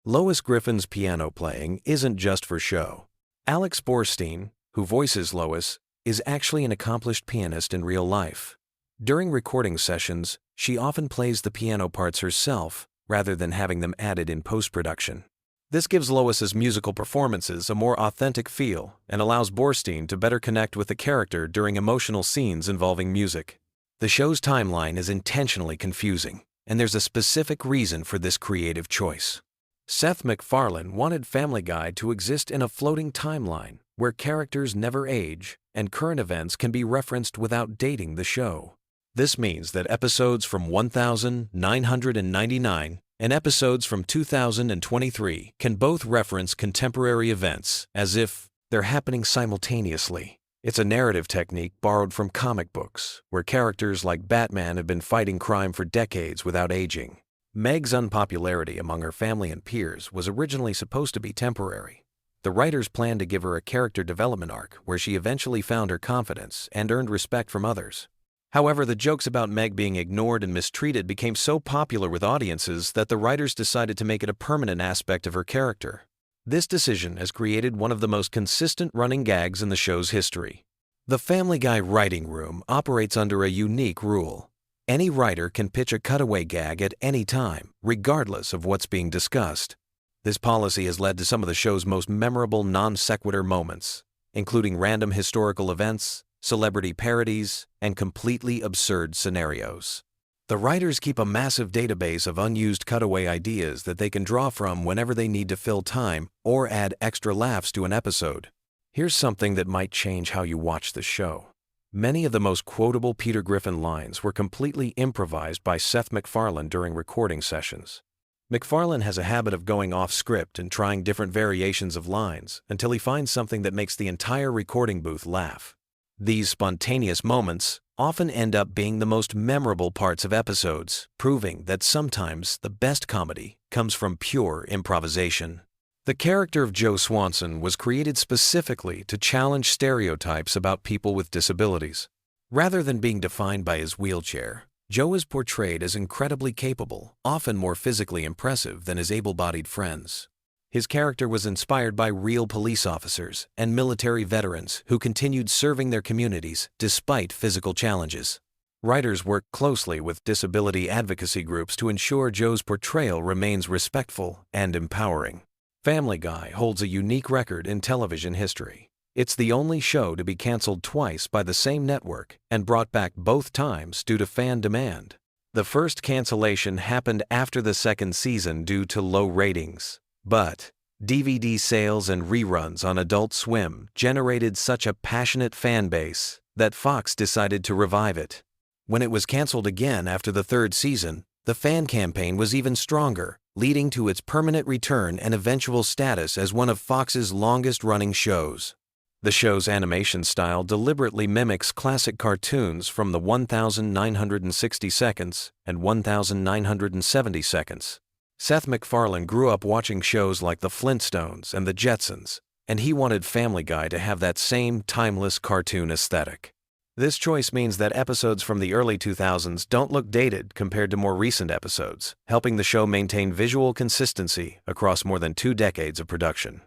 Speaker 1: Lois Griffin's piano playing isn't just for show. Alex Borstein, who voices Lois, is actually an accomplished pianist in real life. During recording sessions, she often plays the piano parts herself rather than having them added in post-production. This gives Lois's musical performances a more authentic feel and allows Borstein to better connect with the character during emotional scenes involving music. The show's timeline is intentionally confusing, and there's a specific reason for this creative choice. Seth MacFarlane wanted Family Guy to exist in a floating timeline where characters never age and current events can be referenced without dating the show. This means that episodes from 1999 and episodes from 2023 can both reference contemporary events as if They're happening simultaneously. It's a narrative technique borrowed from comic books, where characters like Batman have been fighting crime for decades without aging. Meg's unpopularity among her family and peers was originally supposed to be temporary. The writers planned to give her a character development arc where she eventually found her confidence and earned respect from others. However, the jokes about Meg being ignored and mistreated became so popular with audiences that the writers decided to make it a permanent aspect of her character. This decision has created one of the most consistent running gags in the show's history. The Family Guy writing room operates under a unique rule. Any writer can pitch a cutaway gag at any time, regardless of what's being discussed. This policy has led to some of the show's most memorable non-sequitur moments, including random historical events, celebrity parodies, and completely absurd scenarios. The writers keep a massive database of unused cutaway ideas that they can draw from whenever they need to fill time or add extra laughs to an episode. Here's something that might change how you watch the show. Many of the most quotable Peter Griffin lines were completely improvised by Seth MacFarlane during recording sessions. MacFarlane has a habit of going off script and trying different variations of lines until he finds something that makes the entire recording booth laugh. These spontaneous moments often end up being the most memorable parts of episodes, proving that sometimes the best comedy comes from pure improvisation. The character of Joe Swanson was created specifically to challenge stereotypes about people with disabilities. Rather than being defined by his wheelchair, Joe is portrayed as incredibly capable, often more physically impressive than his able-bodied friends. His character was inspired by real police officers and military veterans who continued serving their communities despite physical challenges. Writers worked closely with disability advocacy groups to ensure Joe's portrayal remains respectful and empowering. Family Guy holds a unique record in television history. It's the only show to be canceled twice by the same network and brought back both times due to fan demand. The first cancellation happened after the second season due to low ratings. But DVD sales and reruns on Adult Swim generated such a passionate fan base that Fox decided to revive it. When it was canceled again after the third season, the fan campaign was even stronger, leading to its permanent return and eventual status as one of Fox's longest-running shows. The show's animation style deliberately mimics classic cartoons from the 1960 seconds and 1970 seconds. Seth MacFarlane grew up watching shows like The Flintstones and The Jetsons, and he wanted Family Guy to have that same timeless cartoon aesthetic. This choice means that episodes from the early 2000s don't look dated compared to more recent episodes, helping the show maintain visual consistency across more than 2 decades of production.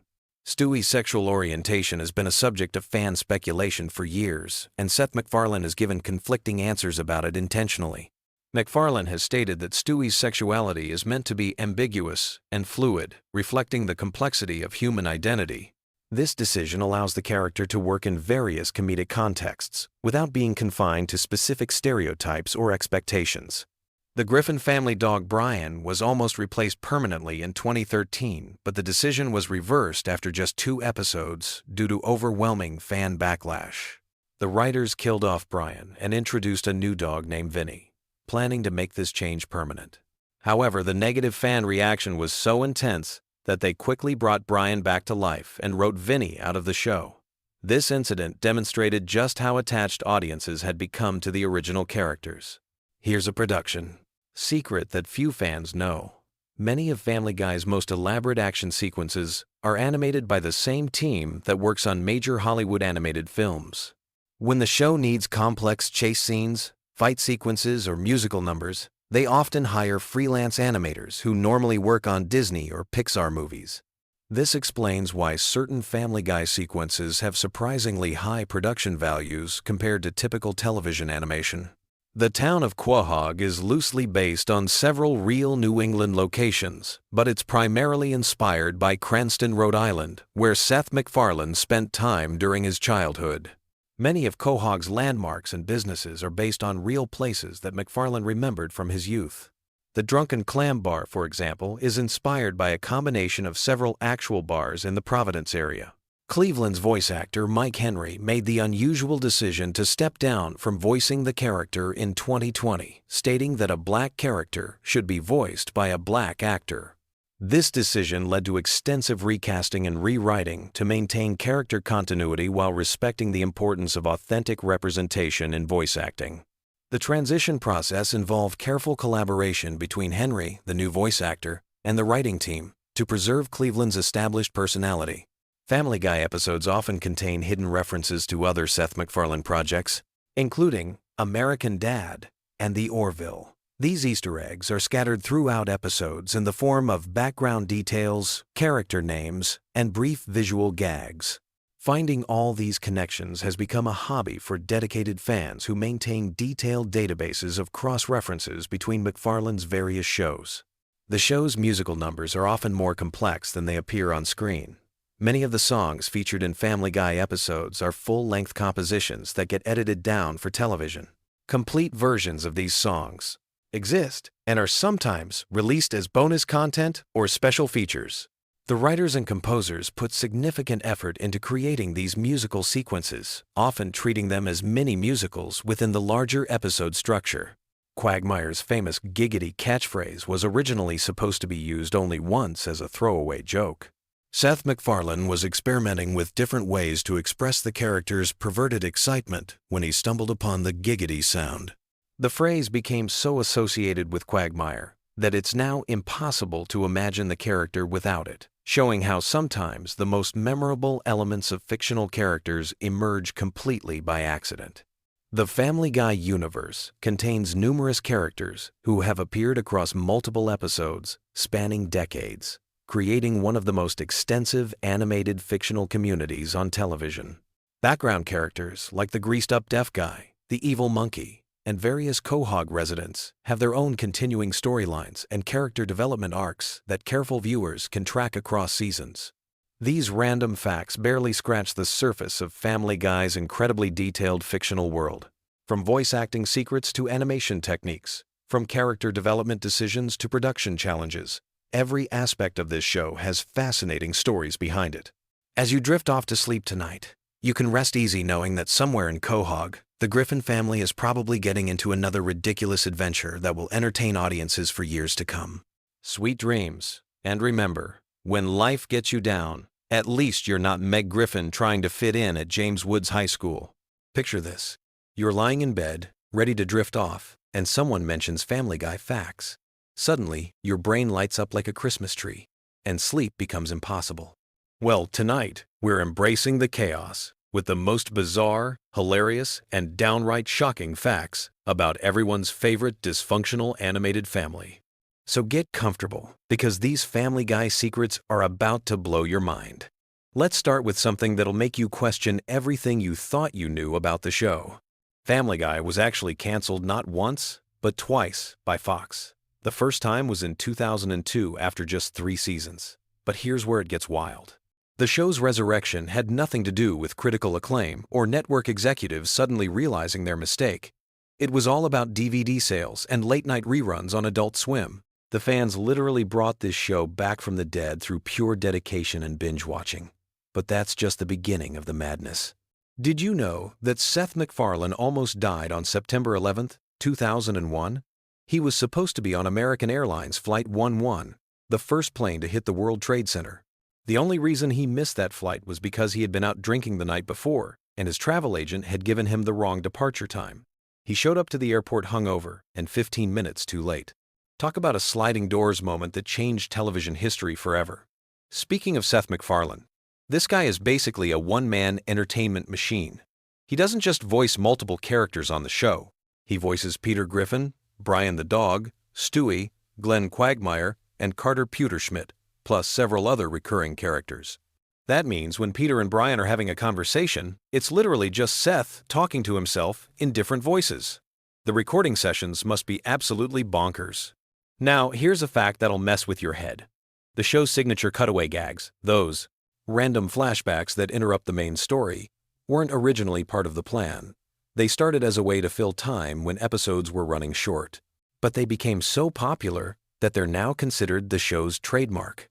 Speaker 1: Stewie's sexual orientation has been a subject of fan speculation for years, and Seth MacFarlane has given conflicting answers about it intentionally. MacFarlane has stated that Stewie's sexuality is meant to be ambiguous and fluid, reflecting the complexity of human identity. This decision allows the character to work in various comedic contexts, without being confined to specific stereotypes or expectations. The Griffin family dog Brian was almost replaced permanently in 2013, but the decision was reversed after just 2 episodes due to overwhelming fan backlash. The writers killed off Brian and introduced a new dog named Vinny, planning to make this change permanent. However, the negative fan reaction was so intense that they quickly brought Brian back to life and wrote Vinny out of the show. This incident demonstrated just how attached audiences had become to the original characters. Here's a production secret that few fans know. Many of Family Guy's most elaborate action sequences are animated by the same team that works on major Hollywood animated films. When the show needs complex chase scenes, fight sequences, or musical numbers, they often hire freelance animators who normally work on Disney or Pixar movies. This explains why certain Family Guy sequences have surprisingly high production values compared to typical television animation. The town of Quahog is loosely based on several real New England locations, but it's primarily inspired by Cranston, Rhode Island, where Seth MacFarlane spent time during his childhood. Many of Quahog's landmarks and businesses are based on real places that MacFarlane remembered from his youth. The Drunken Clam Bar, for example, is inspired by a combination of several actual bars in the Providence area. Cleveland's voice actor Mike Henry made the unusual decision to step down from voicing the character in 2020, stating that a black character should be voiced by a black actor. This decision led to extensive recasting and rewriting to maintain character continuity while respecting the importance of authentic representation in voice acting. The transition process involved careful collaboration between Henry, the new voice actor, and the writing team to preserve Cleveland's established personality. Family Guy episodes often contain hidden references to other Seth MacFarlane projects, including American Dad and The Orville. These Easter eggs are scattered throughout episodes in the form of background details, character names, and brief visual gags. Finding all these connections has become a hobby for dedicated fans who maintain detailed databases of cross-references between MacFarlane's various shows. The show's musical numbers are often more complex than they appear on screen. Many of the songs featured in Family Guy episodes are full-length compositions that get edited down for television. Complete versions of these songs exist and are sometimes released as bonus content or special features. The writers and composers put significant effort into creating these musical sequences, often treating them as mini-musicals within the larger episode structure. Quagmire's famous giggity catchphrase was originally supposed to be used only once as a throwaway joke. Seth MacFarlane was experimenting with different ways to express the character's perverted excitement when he stumbled upon the giggity sound. The phrase became so associated with Quagmire that it's now impossible to imagine the character without it, showing how sometimes the most memorable elements of fictional characters emerge completely by accident. The Family Guy universe contains numerous characters who have appeared across multiple episodes spanning decades, creating one of the most extensive animated fictional communities on television. Background characters like the greased-up deaf guy, the evil monkey, and various Quahog residents have their own continuing storylines and character development arcs that careful viewers can track across seasons. These random facts barely scratch the surface of Family Guy's incredibly detailed fictional world. From voice acting secrets to animation techniques, from character development decisions to production challenges, every aspect of this show has fascinating stories behind it. As you drift off to sleep tonight, you can rest easy knowing that somewhere in Quahog, the Griffin family is probably getting into another ridiculous adventure that will entertain audiences for years to come. Sweet dreams, and remember, when life gets you down, at least you're not Meg Griffin trying to fit in at James Woods High School. Picture this. You're lying in bed, ready to drift off, and someone mentions Family Guy facts. Suddenly, your brain lights up like a Christmas tree, and sleep becomes impossible. Well, tonight, we're embracing the chaos with the most bizarre, hilarious, and downright shocking facts about everyone's favorite dysfunctional animated family. So get comfortable, because these Family Guy secrets are about to blow your mind. Let's start with something that'll make you question everything you thought you knew about the show. Family Guy was actually canceled not once, but twice by Fox. The first time was in 2002 after just 3 seasons. But here's where it gets wild. The show's resurrection had nothing to do with critical acclaim or network executives suddenly realizing their mistake. It was all about DVD sales and late-night reruns on Adult Swim. The fans literally brought this show back from the dead through pure dedication and binge-watching. But that's just the beginning of the madness. Did you know that Seth MacFarlane almost died on September 11, 2001? He was supposed to be on American Airlines Flight 11, the first plane to hit the World Trade Center. The only reason he missed that flight was because he had been out drinking the night before, and his travel agent had given him the wrong departure time. He showed up to the airport hungover and 15 minutes too late. Talk about a sliding doors moment that changed television history forever. Speaking of Seth MacFarlane, this guy is basically a one-man entertainment machine. He doesn't just voice multiple characters on the show. He voices Peter Griffin, Brian the dog, Stewie, Glenn Quagmire, and Carter Pewterschmidt, plus several other recurring characters. That means when Peter and Brian are having a conversation, it's literally just Seth talking to himself in different voices. The recording sessions must be absolutely bonkers. Now, here's a fact that'll mess with your head. The show's signature cutaway gags, those random flashbacks that interrupt the main story, weren't originally part of the plan. They started as a way to fill time when episodes were running short. But they became so popular that they're now considered the show's trademark.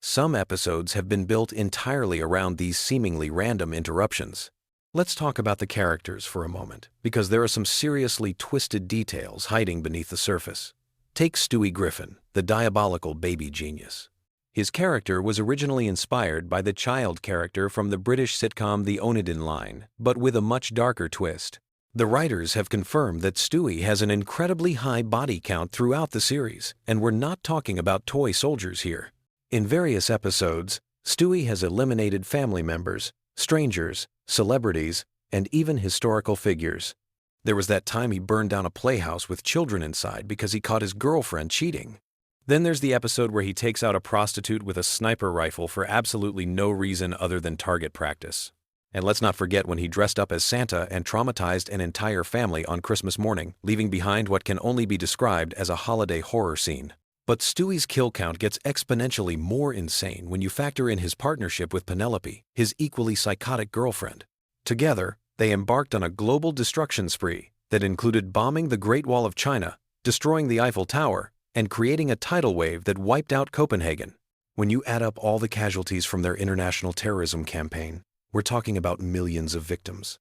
Speaker 1: Some episodes have been built entirely around these seemingly random interruptions. Let's talk about the characters for a moment, because there are some seriously twisted details hiding beneath the surface. Take Stewie Griffin, the diabolical baby genius. His character was originally inspired by the child character from the British sitcom The Onedin Line, but with a much darker twist. The writers have confirmed that Stewie has an incredibly high body count throughout the series, and we're not talking about toy soldiers here. In various episodes, Stewie has eliminated family members, strangers, celebrities, and even historical figures. There was that time he burned down a playhouse with children inside because he caught his girlfriend cheating. Then there's the episode where he takes out a prostitute with a sniper rifle for absolutely no reason other than target practice. And let's not forget when he dressed up as Santa and traumatized an entire family on Christmas morning, leaving behind what can only be described as a holiday horror scene. But Stewie's kill count gets exponentially more insane when you factor in his partnership with Penelope, his equally psychotic girlfriend. Together, they embarked on a global destruction spree that included bombing the Great Wall of China, destroying the Eiffel Tower, and creating a tidal wave that wiped out Copenhagen. When you add up all the casualties from their international terrorism campaign, we're talking about millions of victims.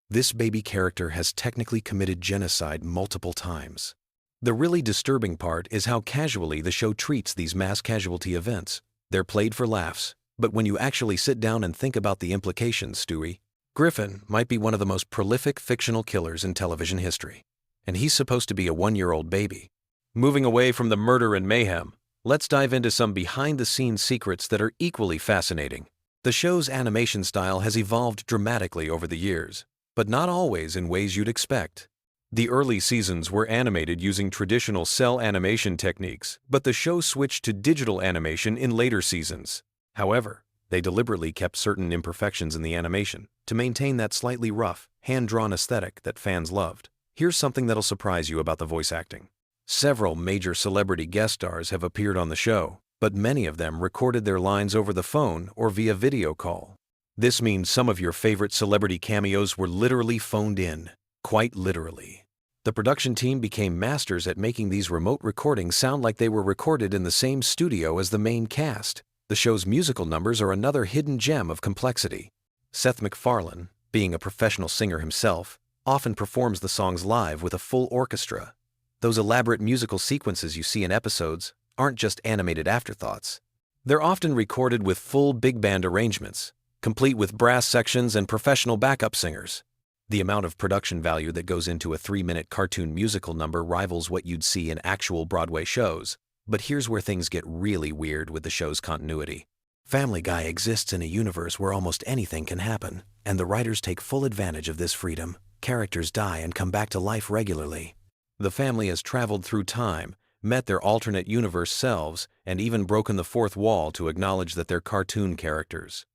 Speaker 1: This baby character has technically committed genocide multiple times. The really disturbing part is how casually the show treats these mass casualty events. They're played for laughs, but when you actually sit down and think about the implications, Stewie, Griffin might be one of the most prolific fictional killers in television history. And he's supposed to be a 1-year-old baby. Moving away from the murder and mayhem, let's dive into some behind-the-scenes secrets that are equally fascinating. The show's animation style has evolved dramatically over the years, but not always in ways you'd expect. The early seasons were animated using traditional cell animation techniques, but the show switched to digital animation in later seasons. However, they deliberately kept certain imperfections in the animation to maintain that slightly rough, hand-drawn aesthetic that fans loved. Here's something that'll surprise you about the voice acting. Several major celebrity guest stars have appeared on the show, but many of them recorded their lines over the phone or via video call. This means some of your favorite celebrity cameos were literally phoned in, quite literally. The production team became masters at making these remote recordings sound like they were recorded in the same studio as the main cast. The show's musical numbers are another hidden gem of complexity. Seth MacFarlane, being a professional singer himself, often performs the songs live with a full orchestra. Those elaborate musical sequences you see in episodes aren't just animated afterthoughts. They're often recorded with full big band arrangements, complete with brass sections and professional backup singers. The amount of production value that goes into a 3-minute cartoon musical number rivals what you'd see in actual Broadway shows. But here's where things get really weird with the show's continuity. Family Guy exists in a universe where almost anything can happen, and the writers take full advantage of this freedom. Characters die and come back to life regularly. The family has traveled through time, met their alternate universe selves, and even broken the fourth wall to acknowledge that they're cartoon characters.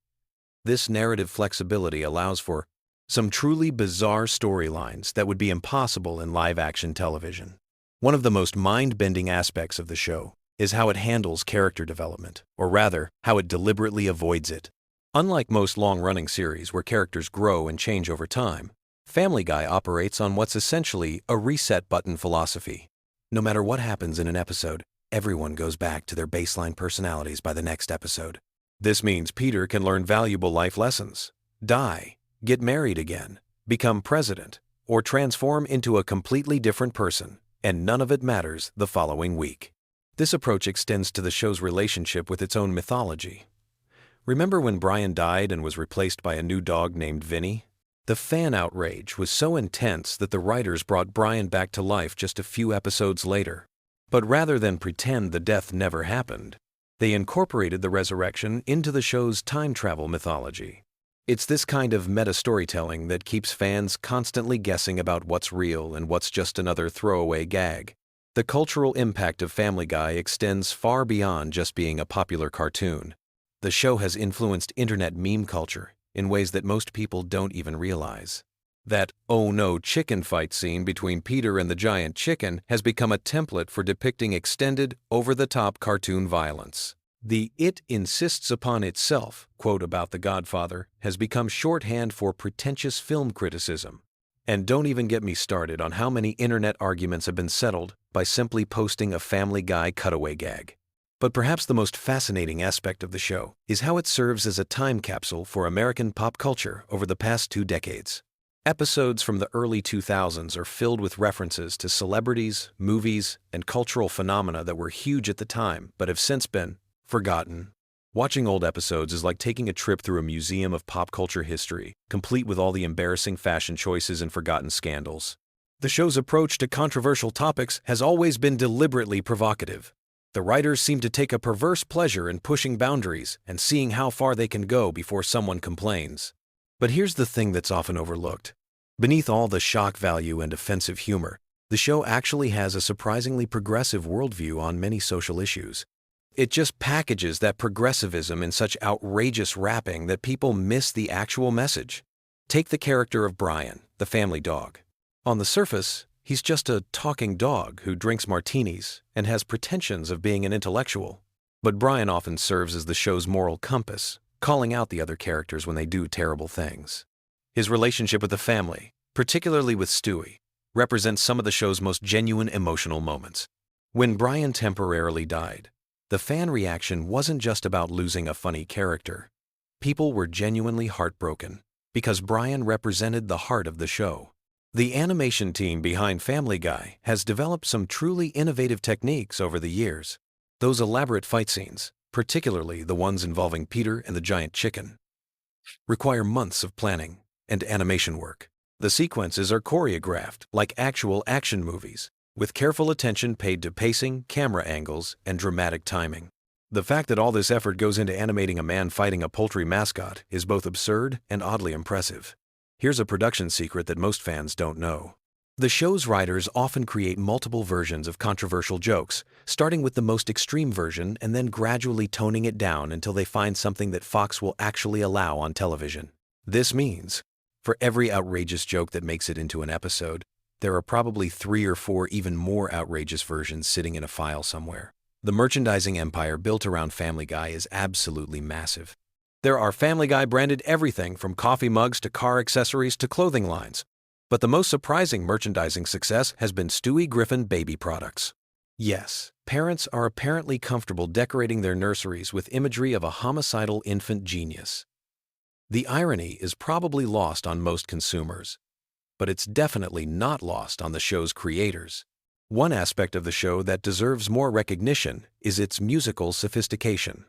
Speaker 1: This narrative flexibility allows for some truly bizarre storylines that would be impossible in live-action television. One of the most mind-bending aspects of the show is how it handles character development, or rather, how it deliberately avoids it. Unlike most long-running series where characters grow and change over time, Family Guy operates on what's essentially a reset button philosophy. No matter what happens in an episode, everyone goes back to their baseline personalities by the next episode. This means Peter can learn valuable life lessons, die, get married again, become president, or transform into a completely different person, and none of it matters the following week. This approach extends to the show's relationship with its own mythology. Remember when Brian died and was replaced by a new dog named Vinny? The fan outrage was so intense that the writers brought Brian back to life just a few episodes later. But rather than pretend the death never happened, they incorporated the resurrection into the show's time travel mythology. It's this kind of meta-storytelling that keeps fans constantly guessing about what's real and what's just another throwaway gag. The cultural impact of Family Guy extends far beyond just being a popular cartoon. The show has influenced internet meme culture in ways that most people don't even realize. That "oh no" chicken fight scene between Peter and the giant chicken has become a template for depicting extended, over-the-top cartoon violence. The "it insists upon itself" quote about The Godfather has become shorthand for pretentious film criticism. And don't even get me started on how many internet arguments have been settled by simply posting a Family Guy cutaway gag. But perhaps the most fascinating aspect of the show is how it serves as a time capsule for American pop culture over the past 2 decades. Episodes from the early 2000s are filled with references to celebrities, movies, and cultural phenomena that were huge at the time but have since been Forgotten. Watching old episodes is like taking a trip through a museum of pop culture history, complete with all the embarrassing fashion choices and forgotten scandals. The show's approach to controversial topics has always been deliberately provocative. The writers seem to take a perverse pleasure in pushing boundaries and seeing how far they can go before someone complains. But here's the thing that's often overlooked. Beneath all the shock value and offensive humor, the show actually has a surprisingly progressive worldview on many social issues. It just packages that progressivism in such outrageous wrapping that people miss the actual message. Take the character of Brian, the family dog. On the surface, he's just a talking dog who drinks martinis and has pretensions of being an intellectual. But Brian often serves as the show's moral compass, calling out the other characters when they do terrible things. His relationship with the family, particularly with Stewie, represents some of the show's most genuine emotional moments. When Brian temporarily died, the fan reaction wasn't just about losing a funny character. People were genuinely heartbroken because Brian represented the heart of the show. The animation team behind Family Guy has developed some truly innovative techniques over the years. Those elaborate fight scenes, particularly the ones involving Peter and the giant chicken, require months of planning and animation work. The sequences are choreographed like actual action movies, with careful attention paid to pacing, camera angles, and dramatic timing. The fact that all this effort goes into animating a man fighting a poultry mascot is both absurd and oddly impressive. Here's a production secret that most fans don't know. The show's writers often create multiple versions of controversial jokes, starting with the most extreme version and then gradually toning it down until they find something that Fox will actually allow on television. This means, for every outrageous joke that makes it into an episode, there are probably 3 or 4 even more outrageous versions sitting in a file somewhere. The merchandising empire built around Family Guy is absolutely massive. There are Family Guy branded everything from coffee mugs to car accessories to clothing lines. But the most surprising merchandising success has been Stewie Griffin baby products. Yes, parents are apparently comfortable decorating their nurseries with imagery of a homicidal infant genius. The irony is probably lost on most consumers, but it's definitely not lost on the show's creators. One aspect of the show that deserves more recognition is its musical sophistication.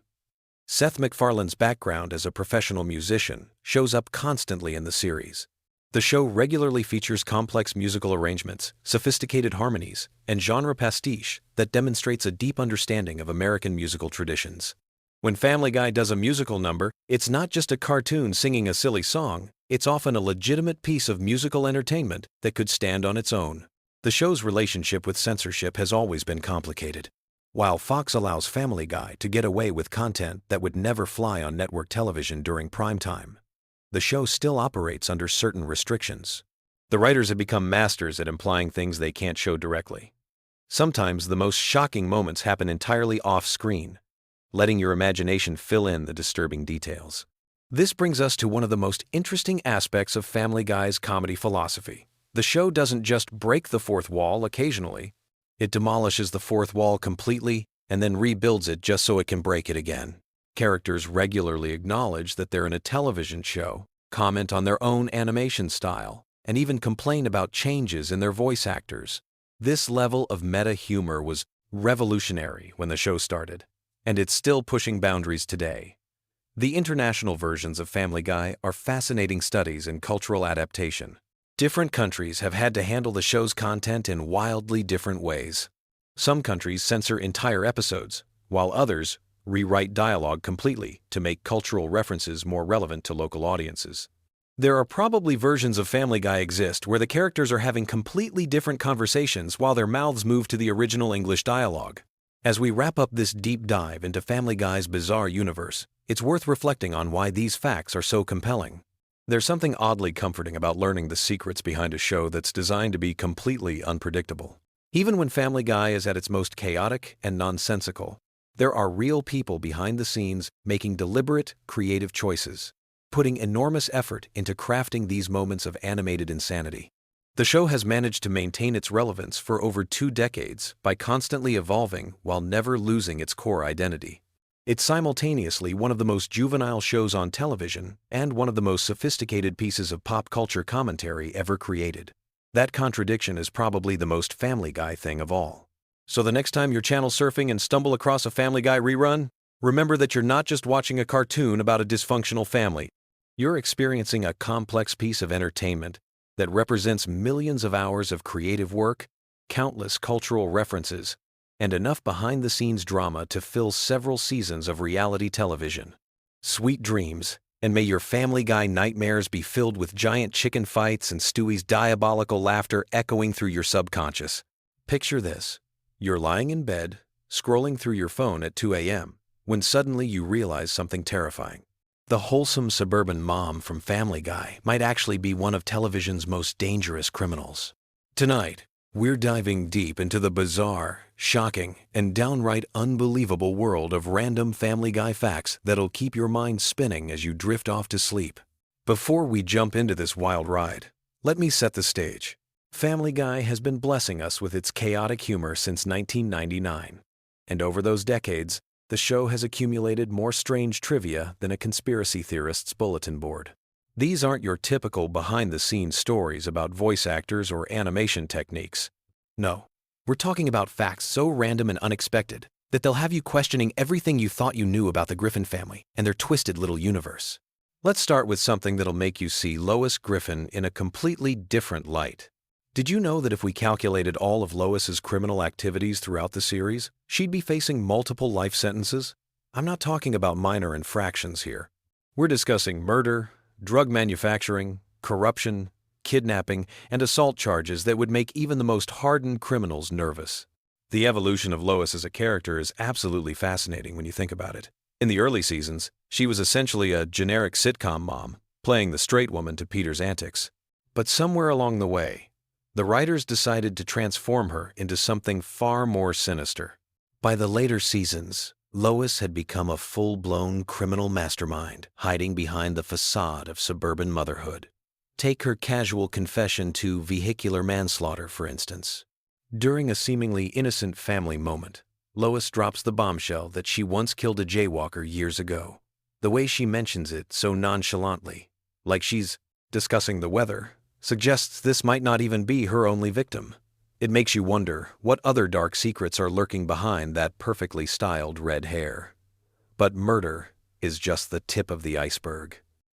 Speaker 1: Seth MacFarlane's background as a professional musician shows up constantly in the series. The show regularly features complex musical arrangements, sophisticated harmonies, and genre pastiche that demonstrates a deep understanding of American musical traditions. When Family Guy does a musical number, it's not just a cartoon singing a silly song, it's often a legitimate piece of musical entertainment that could stand on its own. The show's relationship with censorship has always been complicated. While Fox allows Family Guy to get away with content that would never fly on network television during prime time, the show still operates under certain restrictions. The writers have become masters at implying things they can't show directly. Sometimes the most shocking moments happen entirely off-screen, letting your imagination fill in the disturbing details. This brings us to one of the most interesting aspects of Family Guy's comedy philosophy. The show doesn't just break the fourth wall occasionally, it demolishes the fourth wall completely and then rebuilds it just so it can break it again. Characters regularly acknowledge that they're in a television show, comment on their own animation style, and even complain about changes in their voice actors. This level of meta humor was revolutionary when the show started, and it's still pushing boundaries today. The international versions of Family Guy are fascinating studies in cultural adaptation. Different countries have had to handle the show's content in wildly different ways. Some countries censor entire episodes, while others rewrite dialogue completely to make cultural references more relevant to local audiences. There are probably versions of Family Guy exist where the characters are having completely different conversations while their mouths move to the original English dialogue. As we wrap up this deep dive into Family Guy's bizarre universe, it's worth reflecting on why these facts are so compelling. There's something oddly comforting about learning the secrets behind a show that's designed to be completely unpredictable. Even when Family Guy is at its most chaotic and nonsensical, there are real people behind the scenes making deliberate, creative choices, putting enormous effort into crafting these moments of animated insanity. The show has managed to maintain its relevance for over 2 decades by constantly evolving while never losing its core identity. It's simultaneously one of the most juvenile shows on television and one of the most sophisticated pieces of pop culture commentary ever created. That contradiction is probably the most Family Guy thing of all. So the next time you're channel surfing and stumble across a Family Guy rerun, Remember that you're not just watching a cartoon about a dysfunctional family. You're experiencing a complex piece of entertainment that represents millions of hours of creative work, countless cultural references, and enough behind-the-scenes drama to fill several seasons of reality television. Sweet dreams, and may your Family Guy nightmares be filled with giant chicken fights and Stewie's diabolical laughter echoing through your subconscious. Picture this. You're lying in bed, scrolling through your phone at 2 a.m., when suddenly you realize something terrifying. The wholesome suburban mom from Family Guy might actually be one of television's most dangerous criminals. Tonight, we're diving deep into the bizarre, shocking, and downright unbelievable world of random Family Guy facts that'll keep your mind spinning as you drift off to sleep. Before we jump into this wild ride, let me set the stage. Family Guy has been blessing us with its chaotic humor since 1999. And over those decades, the show has accumulated more strange trivia than a conspiracy theorist's bulletin board. These aren't your typical behind-the-scenes stories about voice actors or animation techniques. No, we're talking about facts so random and unexpected that they'll have you questioning everything you thought you knew about the Griffin family and their twisted little universe. Let's start with something that'll make you see Lois Griffin in a completely different light. Did you know that if we calculated all of Lois's criminal activities throughout the series, she'd be facing multiple life sentences? I'm not talking about minor infractions here. We're discussing murder, drug manufacturing, corruption, kidnapping, and assault charges that would make even the most hardened criminals nervous. The evolution of Lois as a character is absolutely fascinating when you think about it. In the early seasons, she was essentially a generic sitcom mom, playing the straight woman to Peter's antics. But somewhere along the way, the writers decided to transform her into something far more sinister. By the later seasons, Lois had become a full-blown criminal mastermind, hiding behind the facade of suburban motherhood. Take her casual confession to vehicular manslaughter, for instance. During a seemingly innocent family moment, Lois drops the bombshell that she once killed a jaywalker years ago. The way she mentions it so nonchalantly, like she's discussing the weather, suggests this might not even be her only victim. It makes you wonder what other dark secrets are lurking behind that perfectly styled red hair. But murder is just the tip of the iceberg.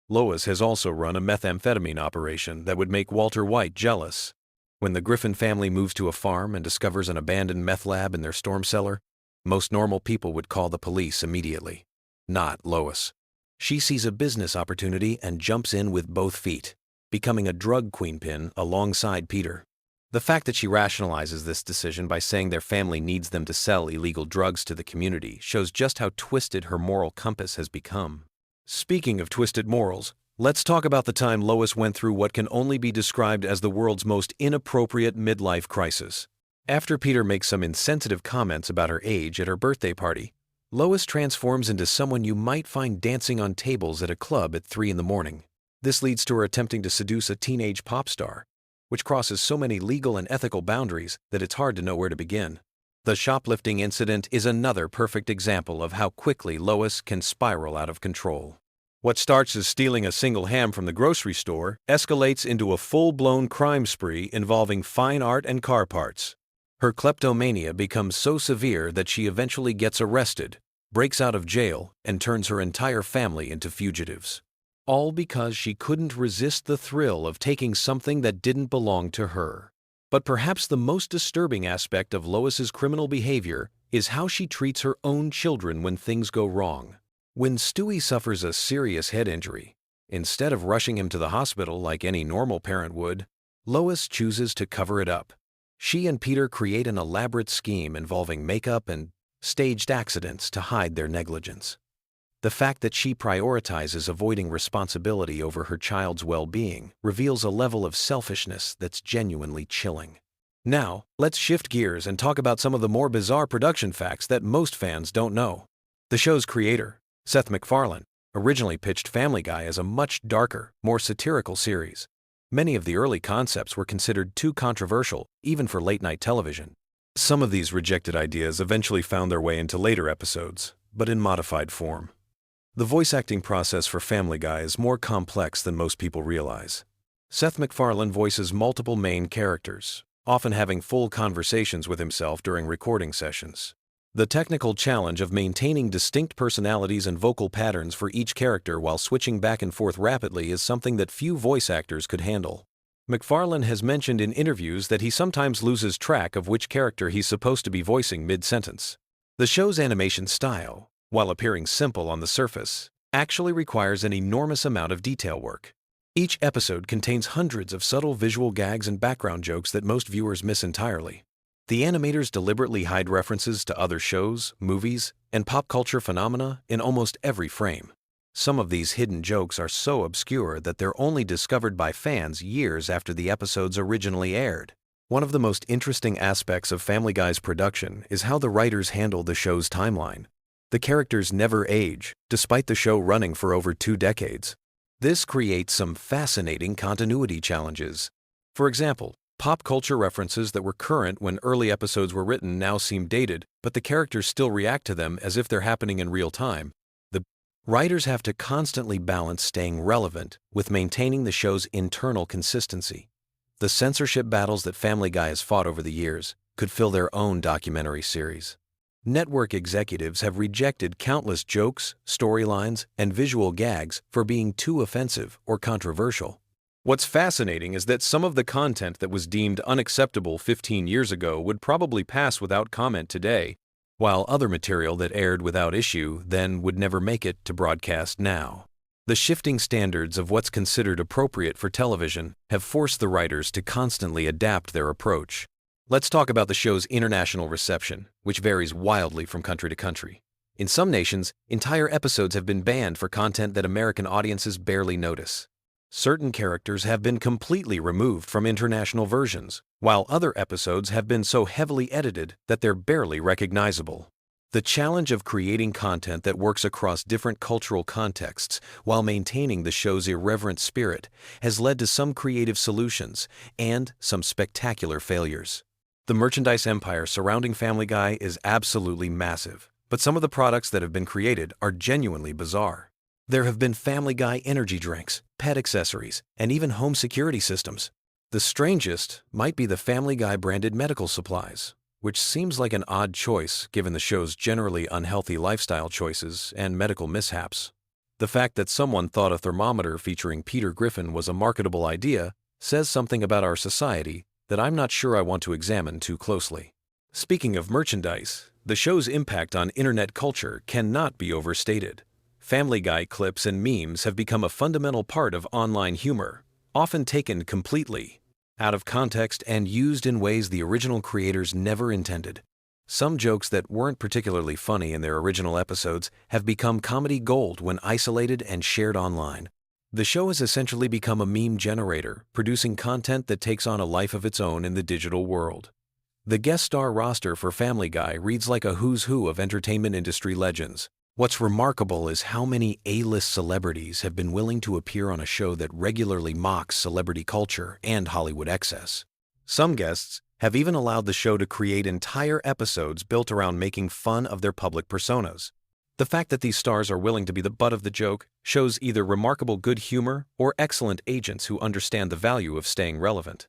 Speaker 1: Lois has also run a methamphetamine operation that would make Walter White jealous. When the Griffin family moves to a farm and discovers an abandoned meth lab in their storm cellar, most normal people would call the police immediately. Not Lois. She sees a business opportunity and jumps in with both feet, becoming a drug queenpin alongside Peter. The fact that she rationalizes this decision by saying their family needs them to sell illegal drugs to the community shows just how twisted her moral compass has become. Speaking of twisted morals, let's talk about the time Lois went through what can only be described as the world's most inappropriate midlife crisis. After Peter makes some insensitive comments about her age at her birthday party, Lois transforms into someone you might find dancing on tables at a club at 3 a.m. This leads to her attempting to seduce a teenage pop star, which crosses so many legal and ethical boundaries that it's hard to know where to begin. The shoplifting incident is another perfect example of how quickly Lois can spiral out of control. What starts as stealing a single ham from the grocery store escalates into a full-blown crime spree involving fine art and car parts. Her kleptomania becomes so severe that she eventually gets arrested, breaks out of jail, and turns her entire family into fugitives. All because she couldn't resist the thrill of taking something that didn't belong to her. But perhaps the most disturbing aspect of Lois's criminal behavior is how she treats her own children when things go wrong. When Stewie suffers a serious head injury, instead of rushing him to the hospital like any normal parent would, Lois chooses to cover it up. She and Peter create an elaborate scheme involving makeup and staged accidents to hide their negligence. The fact that she prioritizes avoiding responsibility over her child's well-being reveals a level of selfishness that's genuinely chilling. Now, let's shift gears and talk about some of the more bizarre production facts that most fans don't know. The show's creator, Seth MacFarlane, originally pitched Family Guy as a much darker, more satirical series. Many of the early concepts were considered too controversial, even for late-night television. Some of these rejected ideas eventually found their way into later episodes, but in modified form. The voice acting process for Family Guy is more complex than most people realize. Seth MacFarlane voices multiple main characters, often having full conversations with himself during recording sessions. The technical challenge of maintaining distinct personalities and vocal patterns for each character while switching back and forth rapidly is something that few voice actors could handle. MacFarlane has mentioned in interviews that he sometimes loses track of which character he's supposed to be voicing mid-sentence. The show's animation style, while appearing simple on the surface, actually requires an enormous amount of detail work. Each episode contains hundreds of subtle visual gags and background jokes that most viewers miss entirely. The animators deliberately hide references to other shows, movies, and pop culture phenomena in almost every frame. Some of these hidden jokes are so obscure that they're only discovered by fans years after the episodes originally aired. One of the most interesting aspects of Family Guy's production is how the writers handle the show's timeline. The characters never age, despite the show running for over 2 decades. This creates some fascinating continuity challenges. For example, pop culture references that were current when early episodes were written now seem dated, but the characters still react to them as if they're happening in real time. The writers have to constantly balance staying relevant with maintaining the show's internal consistency. The censorship battles that Family Guy has fought over the years could fill their own documentary series. Network executives have rejected countless jokes, storylines, and visual gags for being too offensive or controversial. What's fascinating is that some of the content that was deemed unacceptable 15 years ago would probably pass without comment today, while other material that aired without issue then would never make it to broadcast now. The shifting standards of what's considered appropriate for television have forced the writers to constantly adapt their approach. Let's talk about the show's international reception, which varies wildly from country to country. In some nations, entire episodes have been banned for content that American audiences barely notice. Certain characters have been completely removed from international versions, while other episodes have been so heavily edited that they're barely recognizable. The challenge of creating content that works across different cultural contexts while maintaining the show's irreverent spirit has led to some creative solutions and some spectacular failures. The merchandise empire surrounding Family Guy is absolutely massive, but some of the products that have been created are genuinely bizarre. There have been Family Guy energy drinks, pet accessories, and even home security systems. The strangest might be the Family Guy branded medical supplies, which seems like an odd choice given the show's generally unhealthy lifestyle choices and medical mishaps. The fact that someone thought a thermometer featuring Peter Griffin was a marketable idea says something about our society that I'm not sure I want to examine too closely. Speaking of merchandise, the show's impact on internet culture cannot be overstated. Family Guy clips and memes have become a fundamental part of online humor, often taken completely out of context and used in ways the original creators never intended. Some jokes that weren't particularly funny in their original episodes have become comedy gold when isolated and shared online. The show has essentially become a meme generator, producing content that takes on a life of its own in the digital world. The guest star roster for Family Guy reads like a who's who of entertainment industry legends. What's remarkable is how many A-list celebrities have been willing to appear on a show that regularly mocks celebrity culture and Hollywood excess. Some guests have even allowed the show to create entire episodes built around making fun of their public personas. The fact that these stars are willing to be the butt of the joke shows either remarkable good humor or excellent agents who understand the value of staying relevant.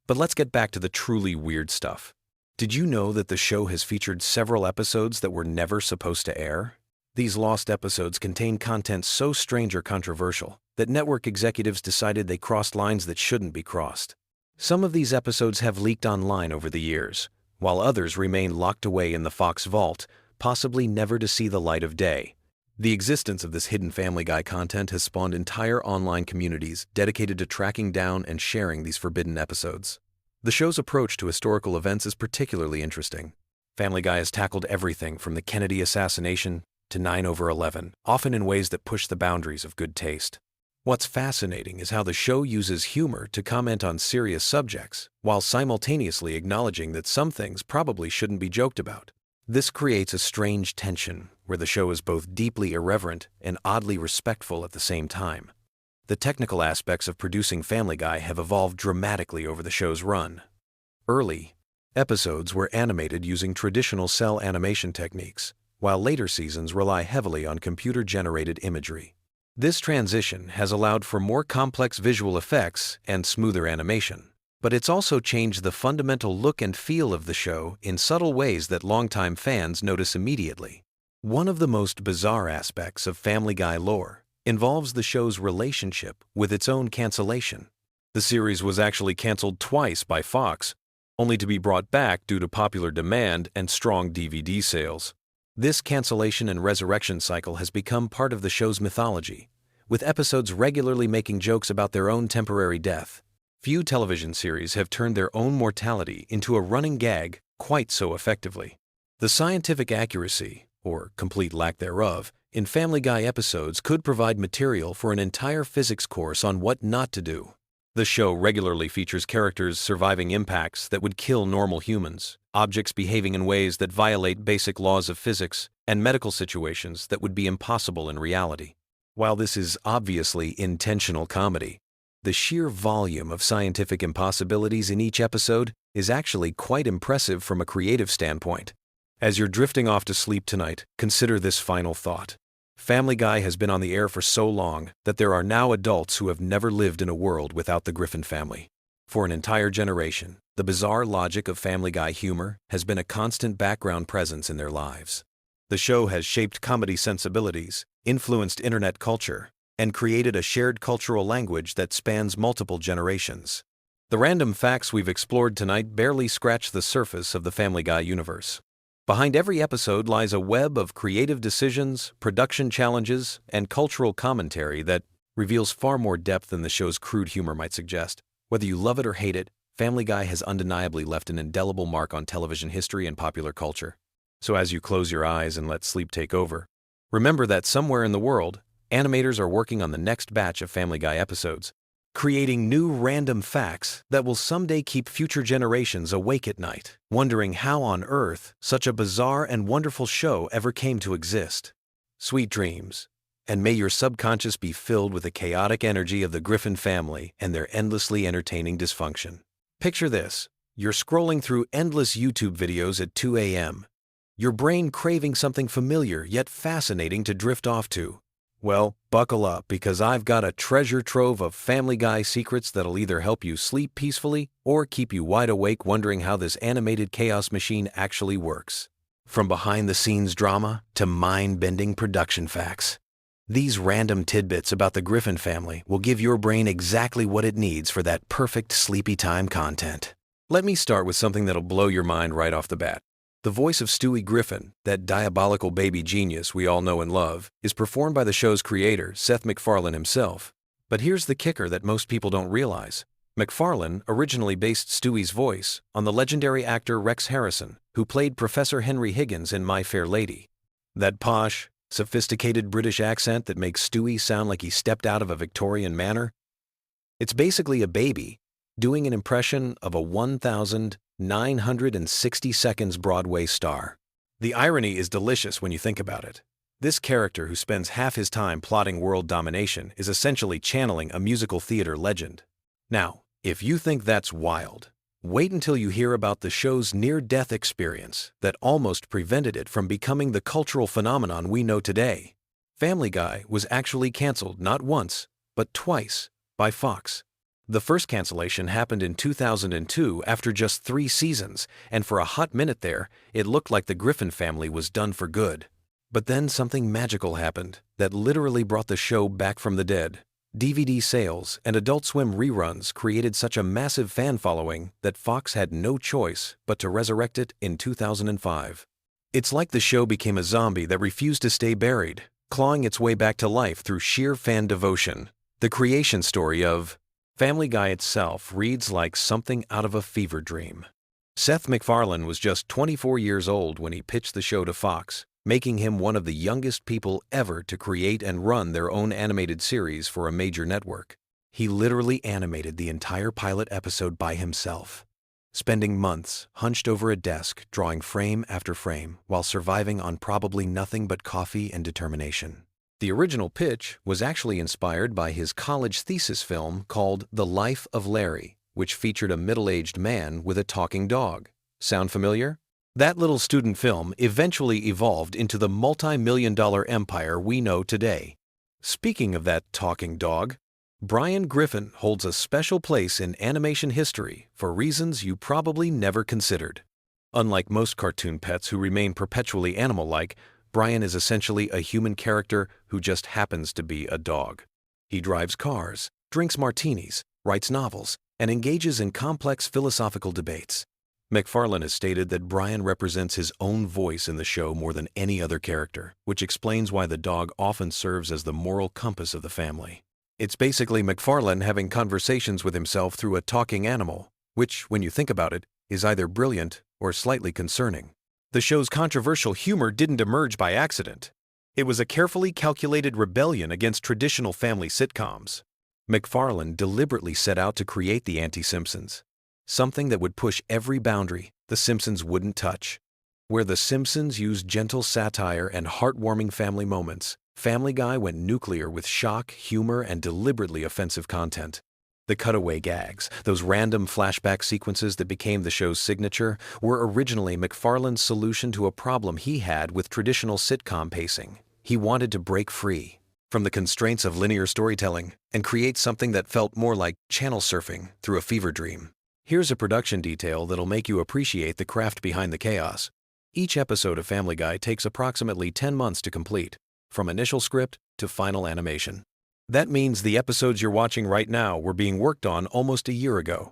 Speaker 1: But let's get back to the truly weird stuff. Did you know that the show has featured several episodes that were never supposed to air? These lost episodes contain content so strange or controversial that network executives decided they crossed lines that shouldn't be crossed. Some of these episodes have leaked online over the years, while others remain locked away in the Fox vault, possibly never to see the light of day. The existence of this hidden Family Guy content has spawned entire online communities dedicated to tracking down and sharing these forbidden episodes. The show's approach to historical events is particularly interesting. Family Guy has tackled everything from the Kennedy assassination to 9/11, often in ways that push the boundaries of good taste. What's fascinating is how the show uses humor to comment on serious subjects, while simultaneously acknowledging that some things probably shouldn't be joked about. This creates a strange tension, where the show is both deeply irreverent and oddly respectful at the same time. The technical aspects of producing Family Guy have evolved dramatically over the show's run. Early episodes were animated using traditional cell animation techniques, while later seasons rely heavily on computer-generated imagery. This transition has allowed for more complex visual effects and smoother animation. but it's also changed the fundamental look and feel of the show in subtle ways that longtime fans notice immediately. One of the most bizarre aspects of Family Guy lore involves the show's relationship with its own cancellation. The series was actually canceled twice by Fox, only to be brought back due to popular demand and strong DVD sales. This cancellation and resurrection cycle has become part of the show's mythology, with episodes regularly making jokes about their own temporary death. Few television series have turned their own mortality into a running gag quite so effectively. The scientific accuracy, or complete lack thereof, in Family Guy episodes could provide material for an entire physics course on what not to do. The show regularly features characters surviving impacts that would kill normal humans, objects behaving in ways that violate basic laws of physics, and medical situations that would be impossible in reality. While this is obviously intentional comedy, the sheer volume of scientific impossibilities in each episode is actually quite impressive from a creative standpoint. As you're drifting off to sleep tonight, consider this final thought. Family Guy has been on the air for so long that there are now adults who have never lived in a world without the Griffin family. For an entire generation, the bizarre logic of Family Guy humor has been a constant background presence in their lives. The show has shaped comedy sensibilities, influenced internet culture, and created a shared cultural language that spans multiple generations. The random facts we've explored tonight barely scratch the surface of the Family Guy universe. Behind every episode lies a web of creative decisions, production challenges, and cultural commentary that reveals far more depth than the show's crude humor might suggest. Whether you love it or hate it, Family Guy has undeniably left an indelible mark on television history and popular culture. So as you close your eyes and let sleep take over, remember that somewhere in the world, animators are working on the next batch of Family Guy episodes, creating new random facts that will someday keep future generations awake at night, wondering how on earth such a bizarre and wonderful show ever came to exist. Sweet dreams, and may your subconscious be filled with the chaotic energy of the Griffin family and their endlessly entertaining dysfunction. Picture this: you're scrolling through endless YouTube videos at 2 a.m., your brain craving something familiar yet fascinating to drift off to. Well, buckle up, because I've got a treasure trove of Family Guy secrets that'll either help you sleep peacefully or keep you wide awake wondering how this animated chaos machine actually works. From behind-the-scenes drama to mind-bending production facts, these random tidbits about the Griffin family will give your brain exactly what it needs for that perfect sleepy time content. Let me start with something that'll blow your mind right off the bat. The voice of Stewie Griffin, that diabolical baby genius we all know and love, is performed by the show's creator, Seth MacFarlane himself. But here's the kicker that most people don't realize. MacFarlane originally based Stewie's voice on the legendary actor Rex Harrison, who played Professor Henry Higgins in My Fair Lady. That posh, sophisticated British accent that makes Stewie sound like he stepped out of a Victorian manor. It's basically a baby doing an impression of a 1,960 seconds Broadway star. The irony is delicious when you think about it. This character, who spends half his time plotting world domination, is essentially channeling a musical theater legend. Now, if you think that's wild, wait until you hear about the show's near-death experience that almost prevented it from becoming the cultural phenomenon we know today. Family Guy was actually canceled not once, but twice by Fox. The first cancellation happened in 2002 after just 3 seasons, and for a hot minute there, it looked like the Griffin family was done for good. But then something magical happened that literally brought the show back from the dead. DVD sales and Adult Swim reruns created such a massive fan following that Fox had no choice but to resurrect it in 2005. It's like the show became a zombie that refused to stay buried, clawing its way back to life through sheer fan devotion. The creation story of Family Guy itself reads like something out of a fever dream. Seth MacFarlane was just 24 years old when he pitched the show to Fox, making him one of the youngest people ever to create and run their own animated series for a major network. He literally animated the entire pilot episode by himself, spending months hunched over a desk drawing frame after frame while surviving on probably nothing but coffee and determination. The original pitch was actually inspired by his college thesis film called The Life of Larry, which featured a middle-aged man with a talking dog. Sound familiar? That little student film eventually evolved into the multi-million-dollar empire we know today. Speaking of that talking dog, Brian Griffin holds a special place in animation history for reasons you probably never considered. Unlike most cartoon pets who remain perpetually animal-like, Brian is essentially a human character who just happens to be a dog. He drives cars, drinks martinis, writes novels, and engages in complex philosophical debates. McFarlane has stated that Brian represents his own voice in the show more than any other character, which explains why the dog often serves as the moral compass of the family. It's basically McFarlane having conversations with himself through a talking animal, which, when you think about it, is either brilliant or slightly concerning. The show's controversial humor didn't emerge by accident. It was a carefully calculated rebellion against traditional family sitcoms. McFarlane deliberately set out to create the anti-Simpsons, something that would push every boundary the Simpsons wouldn't touch. Where the Simpsons used gentle satire and heartwarming family moments, Family Guy went nuclear with shock, humor, and deliberately offensive content. The cutaway gags, those random flashback sequences that became the show's signature, were originally McFarlane's solution to a problem he had with traditional sitcom pacing. He wanted to break free from the constraints of linear storytelling and create something that felt more like channel surfing through a fever dream. Here's a production detail that'll make you appreciate the craft behind the chaos. Each episode of Family Guy takes approximately 10 months to complete, from initial script to final animation. That means the episodes you're watching right now were being worked on almost a year ago.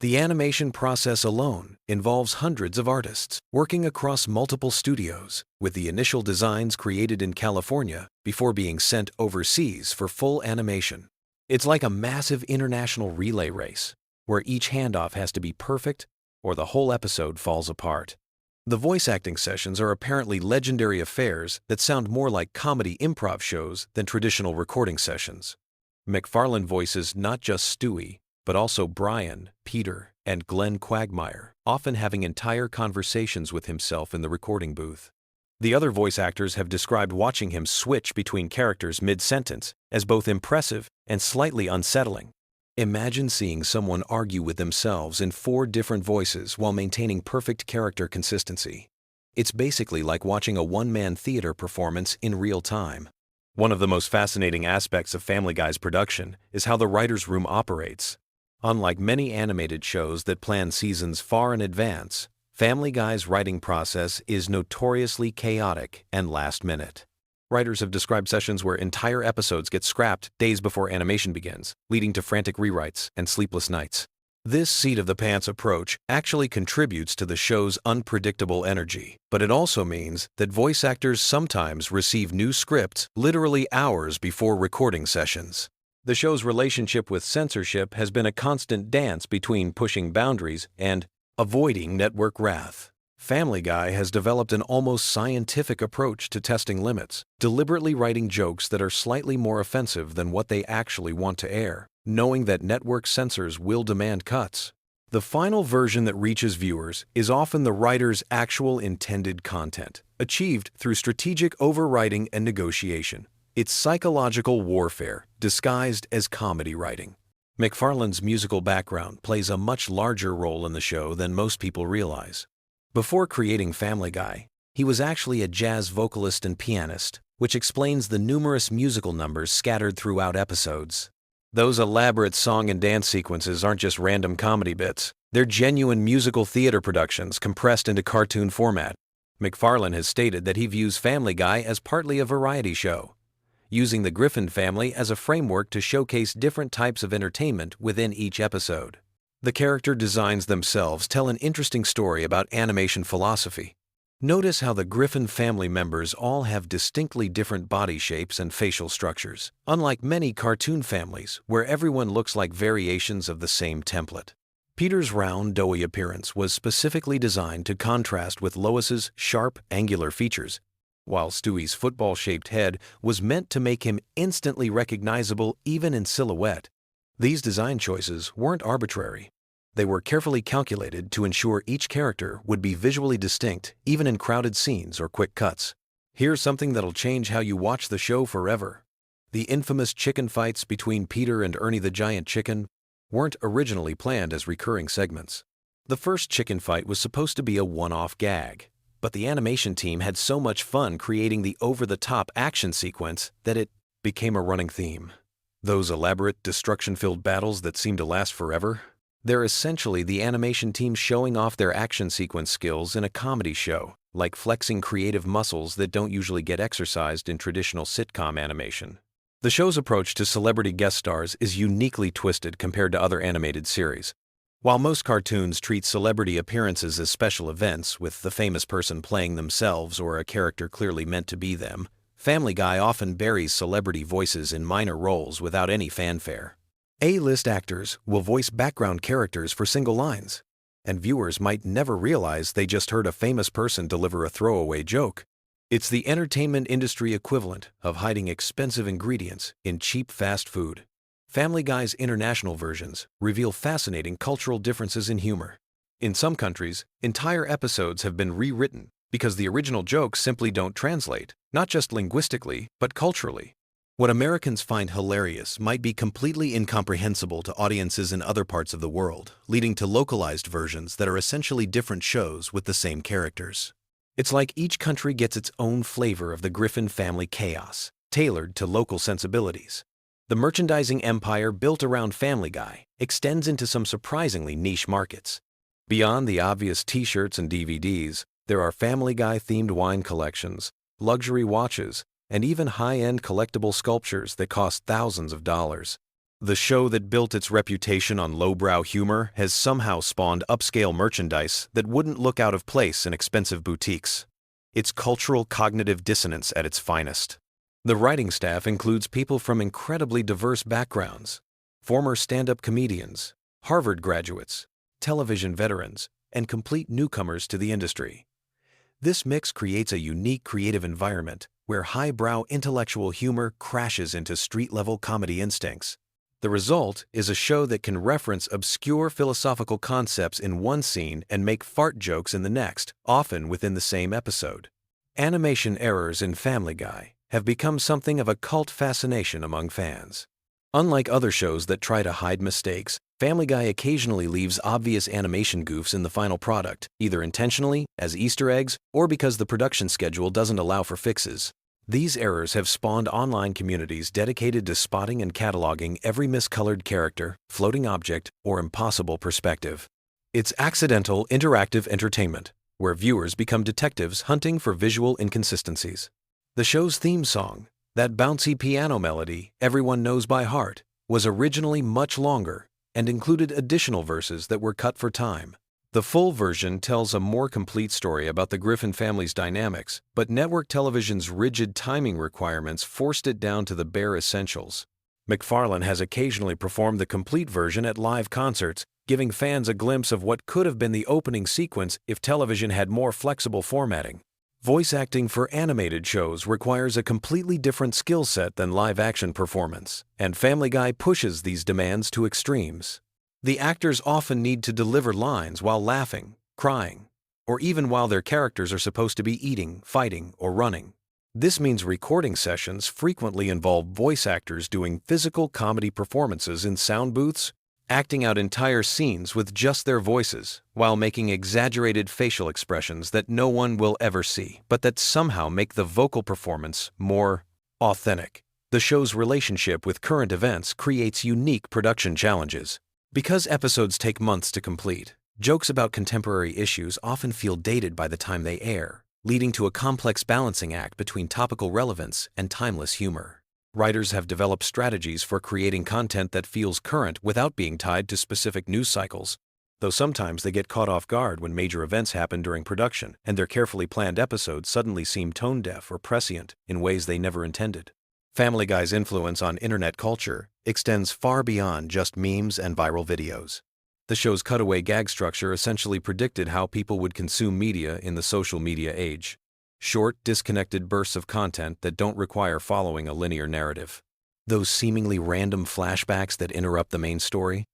Speaker 1: The animation process alone involves hundreds of artists working across multiple studios, with the initial designs created in California before being sent overseas for full animation. It's like a massive international relay race, where each handoff has to be perfect or the whole episode falls apart. The voice acting sessions are apparently legendary affairs that sound more like comedy improv shows than traditional recording sessions. McFarlane voices not just Stewie, but also Brian, Peter, and Glenn Quagmire, often having entire conversations with himself in the recording booth. The other voice actors have described watching him switch between characters mid-sentence as both impressive and slightly unsettling. Imagine seeing someone argue with themselves in 4 different voices while maintaining perfect character consistency. It's basically like watching a one-man theater performance in real time. One of the most fascinating aspects of Family Guy's production is how the writer's room operates. Unlike many animated shows that plan seasons far in advance, Family Guy's writing process is notoriously chaotic and last-minute. Writers have described sessions where entire episodes get scrapped days before animation begins, leading to frantic rewrites and sleepless nights. This seat-of-the-pants approach actually contributes to the show's unpredictable energy, but it also means that voice actors sometimes receive new scripts literally hours before recording sessions. The show's relationship with censorship has been a constant dance between pushing boundaries and avoiding network wrath. Family Guy has developed an almost scientific approach to testing limits, deliberately writing jokes that are slightly more offensive than what they actually want to air, knowing that network censors will demand cuts. The final version that reaches viewers is often the writer's actual intended content, achieved through strategic overwriting and negotiation. It's psychological warfare, disguised as comedy writing. McFarlane's musical background plays a much larger role in the show than most people realize. Before creating Family Guy, he was actually a jazz vocalist and pianist, which explains the numerous musical numbers scattered throughout episodes. Those elaborate song and dance sequences aren't just random comedy bits. They're genuine musical theater productions compressed into cartoon format. McFarlane has stated that he views Family Guy as partly a variety show, using the Griffin family as a framework to showcase different types of entertainment within each episode. The character designs themselves tell an interesting story about animation philosophy. Notice how the Griffin family members all have distinctly different body shapes and facial structures, unlike many cartoon families where everyone looks like variations of the same template. Peter's round, doughy appearance was specifically designed to contrast with Lois's sharp, angular features, while Stewie's football-shaped head was meant to make him instantly recognizable even in silhouette. These design choices weren't arbitrary. They were carefully calculated to ensure each character would be visually distinct even in crowded scenes or quick cuts. Here's something that'll change how you watch the show forever. The infamous chicken fights between Peter and Ernie the Giant Chicken weren't originally planned as recurring segments. The first chicken fight was supposed to be a one-off gag, but the animation team had so much fun creating the over-the-top action sequence that it became a running theme. Those elaborate, destruction-filled battles that seem to last forever? They're essentially the animation team showing off their action sequence skills in a comedy show, like flexing creative muscles that don't usually get exercised in traditional sitcom animation. The show's approach to celebrity guest stars is uniquely twisted compared to other animated series. While most cartoons treat celebrity appearances as special events, with the famous person playing themselves or a character clearly meant to be them, Family Guy often buries celebrity voices in minor roles without any fanfare. A-list actors will voice background characters for single lines, and viewers might never realize they just heard a famous person deliver a throwaway joke. It's the entertainment industry equivalent of hiding expensive ingredients in cheap fast food. Family Guy's international versions reveal fascinating cultural differences in humor. In some countries, entire episodes have been rewritten because the original jokes simply don't translate, not just linguistically, but culturally. What Americans find hilarious might be completely incomprehensible to audiences in other parts of the world, leading to localized versions that are essentially different shows with the same characters. It's like each country gets its own flavor of the Griffin family chaos, tailored to local sensibilities. The merchandising empire built around Family Guy extends into some surprisingly niche markets. Beyond the obvious t-shirts and DVDs, there are Family Guy-themed wine collections, luxury watches, and even high-end collectible sculptures that cost thousands of dollars. The show that built its reputation on lowbrow humor has somehow spawned upscale merchandise that wouldn't look out of place in expensive boutiques. It's cultural cognitive dissonance at its finest. The writing staff includes people from incredibly diverse backgrounds: former stand-up comedians, Harvard graduates, television veterans, and complete newcomers to the industry. This mix creates a unique creative environment where highbrow intellectual humor crashes into street-level comedy instincts. The result is a show that can reference obscure philosophical concepts in one scene and make fart jokes in the next, often within the same episode. Animation errors in Family Guy have become something of a cult fascination among fans. Unlike other shows that try to hide mistakes, Family Guy occasionally leaves obvious animation goofs in the final product, either intentionally, as Easter eggs, or because the production schedule doesn't allow for fixes. These errors have spawned online communities dedicated to spotting and cataloging every miscolored character, floating object, or impossible perspective. It's accidental, interactive entertainment, where viewers become detectives hunting for visual inconsistencies. The show's theme song, that bouncy piano melody everyone knows by heart, was originally much longer and included additional verses that were cut for time. The full version tells a more complete story about the Griffin family's dynamics, but network television's rigid timing requirements forced it down to the bare essentials. MacFarlane has occasionally performed the complete version at live concerts, giving fans a glimpse of what could have been the opening sequence if television had more flexible formatting. Voice acting for animated shows requires a completely different skill set than live-action performance, and Family Guy pushes these demands to extremes. The actors often need to deliver lines while laughing, crying, or even while their characters are supposed to be eating, fighting, or running. This means recording sessions frequently involve voice actors doing physical comedy performances in sound booths, acting out entire scenes with just their voices, while making exaggerated facial expressions that no one will ever see, but that somehow make the vocal performance more authentic. The show's relationship with current events creates unique production challenges. Because episodes take months to complete, jokes about contemporary issues often feel dated by the time they air, leading to a complex balancing act between topical relevance and timeless humor. Writers have developed strategies for creating content that feels current without being tied to specific news cycles, though sometimes they get caught off guard when major events happen during production and their carefully planned episodes suddenly seem tone-deaf or prescient in ways they never intended. Family Guy's influence on internet culture extends far beyond just memes and viral videos. The show's cutaway gag structure essentially predicted how people would consume media in the social media age. Short, disconnected bursts of content that don't require following a linear narrative. Those seemingly random flashbacks that interrupt the main story?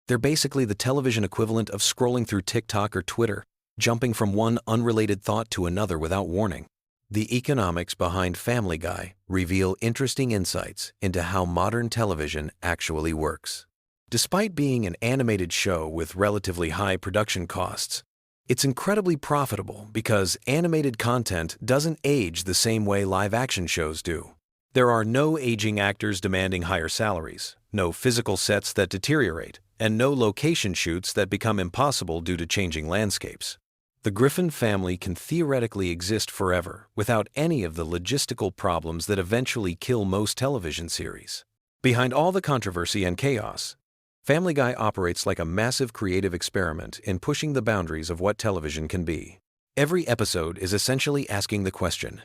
Speaker 1: They're basically the television equivalent of scrolling through TikTok or Twitter, jumping from one unrelated thought to another without warning. The economics behind Family Guy reveal interesting insights into how modern television actually works. Despite being an animated show with relatively high production costs, it's incredibly profitable because animated content doesn't age the same way live-action shows do. There are no aging actors demanding higher salaries, no physical sets that deteriorate, and no location shoots that become impossible due to changing landscapes. The Griffin family can theoretically exist forever without any of the logistical problems that eventually kill most television series. Behind all the controversy and chaos, Family Guy operates like a massive creative experiment in pushing the boundaries of what television can be. Every episode is essentially asking the question,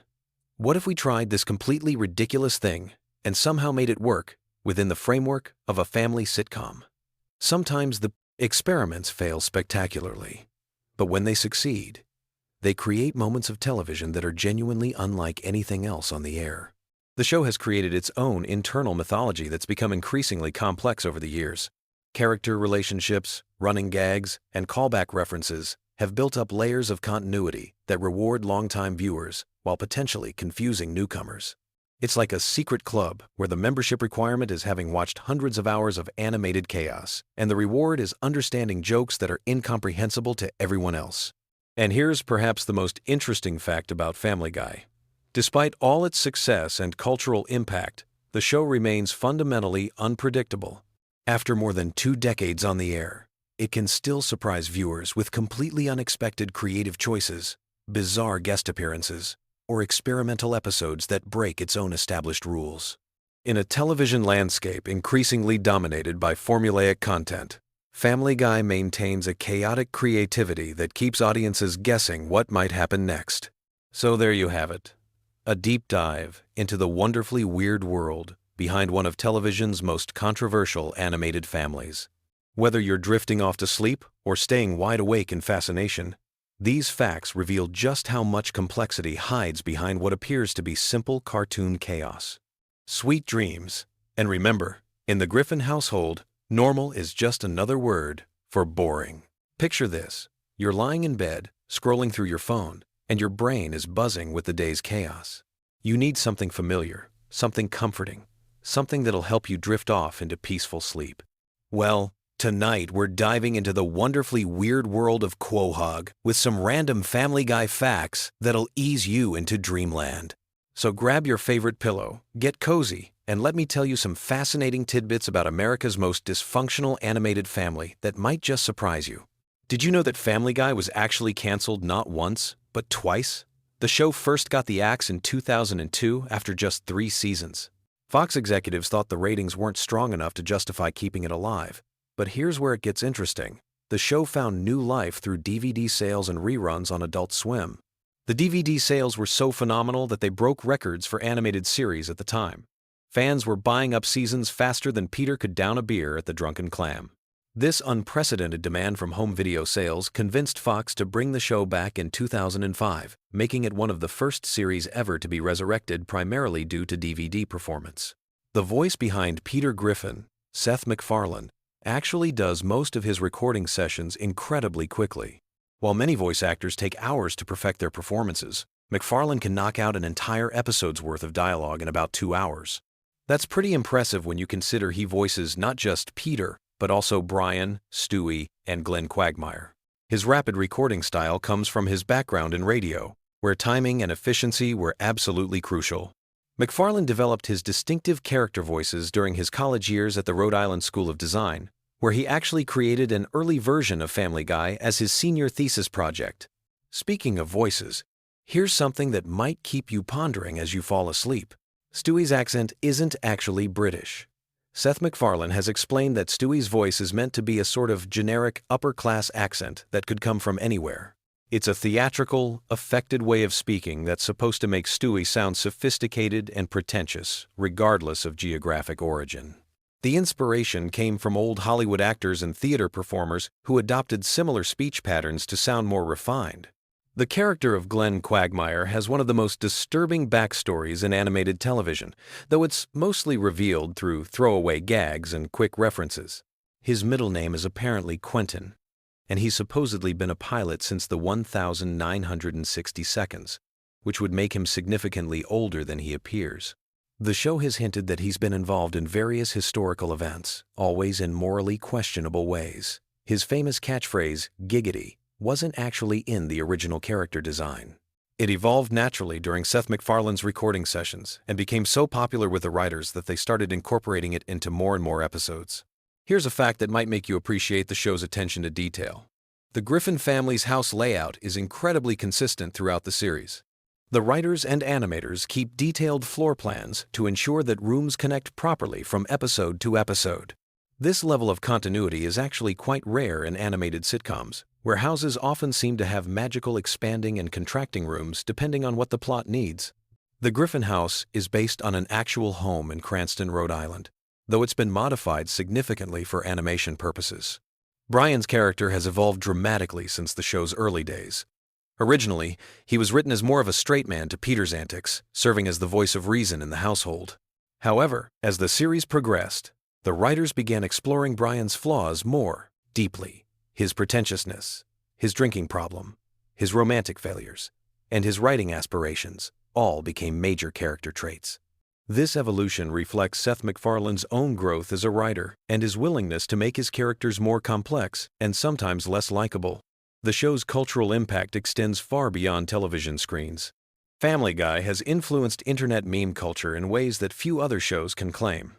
Speaker 1: what if we tried this completely ridiculous thing and somehow made it work within the framework of a family sitcom? Sometimes the experiments fail spectacularly, but when they succeed, they create moments of television that are genuinely unlike anything else on the air. The show has created its own internal mythology that's become increasingly complex over the years. Character relationships, running gags, and callback references have built up layers of continuity that reward longtime viewers while potentially confusing newcomers. It's like a secret club where the membership requirement is having watched hundreds of hours of animated chaos, and the reward is understanding jokes that are incomprehensible to everyone else. And here's perhaps the most interesting fact about Family Guy. Despite all its success and cultural impact, the show remains fundamentally unpredictable. After more than 2 decades on the air, it can still surprise viewers with completely unexpected creative choices, bizarre guest appearances, or experimental episodes that break its own established rules. In a television landscape increasingly dominated by formulaic content, Family Guy maintains a chaotic creativity that keeps audiences guessing what might happen next. So there you have it, a deep dive into the wonderfully weird world behind one of television's most controversial animated families. Whether you're drifting off to sleep or staying wide awake in fascination, these facts reveal just how much complexity hides behind what appears to be simple cartoon chaos. Sweet dreams, and remember, in the Griffin household, normal is just another word for boring. Picture this, you're lying in bed, scrolling through your phone, and your brain is buzzing with the day's chaos. You need something familiar, something comforting, something that'll help you drift off into peaceful sleep. Well, tonight we're diving into the wonderfully weird world of Quahog with some random Family Guy facts that'll ease you into dreamland. So grab your favorite pillow, get cozy, and let me tell you some fascinating tidbits about America's most dysfunctional animated family that might just surprise you. Did you know that Family Guy was actually canceled not once, but twice? The show first got the axe in 2002 after just 3 seasons. Fox executives thought the ratings weren't strong enough to justify keeping it alive. But here's where it gets interesting. The show found new life through DVD sales and reruns on Adult Swim. The DVD sales were so phenomenal that they broke records for animated series at the time. Fans were buying up seasons faster than Peter could down a beer at the Drunken Clam. This unprecedented demand from home video sales convinced Fox to bring the show back in 2005, making it one of the first series ever to be resurrected primarily due to DVD performance. The voice behind Peter Griffin, Seth MacFarlane, actually does most of his recording sessions incredibly quickly. While many voice actors take hours to perfect their performances, MacFarlane can knock out an entire episode's worth of dialogue in about 2 hours. That's pretty impressive when you consider he voices not just Peter, but also Brian, Stewie, and Glenn Quagmire. His rapid recording style comes from his background in radio, where timing and efficiency were absolutely crucial. MacFarlane developed his distinctive character voices during his college years at the Rhode Island School of Design, where he actually created an early version of Family Guy as his senior thesis project. Speaking of voices, here's something that might keep you pondering as you fall asleep. Stewie's accent isn't actually British. Seth MacFarlane has explained that Stewie's voice is meant to be a sort of generic upper-class accent that could come from anywhere. It's a theatrical, affected way of speaking that's supposed to make Stewie sound sophisticated and pretentious, regardless of geographic origin. The inspiration came from old Hollywood actors and theater performers who adopted similar speech patterns to sound more refined. The character of Glenn Quagmire has one of the most disturbing backstories in animated television, though it's mostly revealed through throwaway gags and quick references. His middle name is apparently Quentin, and he's supposedly been a pilot since the 1960 seconds, which would make him significantly older than he appears. The show has hinted that he's been involved in various historical events, always in morally questionable ways. His famous catchphrase, "giggity," wasn't actually in the original character design. It evolved naturally during Seth MacFarlane's recording sessions and became so popular with the writers that they started incorporating it into more and more episodes. Here's a fact that might make you appreciate the show's attention to detail. The Griffin family's house layout is incredibly consistent throughout the series. The writers and animators keep detailed floor plans to ensure that rooms connect properly from episode to episode. This level of continuity is actually quite rare in animated sitcoms, where houses often seem to have magical expanding and contracting rooms depending on what the plot needs. The Griffin house is based on an actual home in Cranston, Rhode Island, though it's been modified significantly for animation purposes. Brian's character has evolved dramatically since the show's early days. Originally, he was written as more of a straight man to Peter's antics, serving as the voice of reason in the household. However, as the series progressed, the writers began exploring Brian's flaws more deeply. His pretentiousness, his drinking problem, his romantic failures, and his writing aspirations all became major character traits. This evolution reflects Seth MacFarlane's own growth as a writer and his willingness to make his characters more complex and sometimes less likable. The show's cultural impact extends far beyond television screens. Family Guy has influenced internet meme culture in ways that few other shows can claim.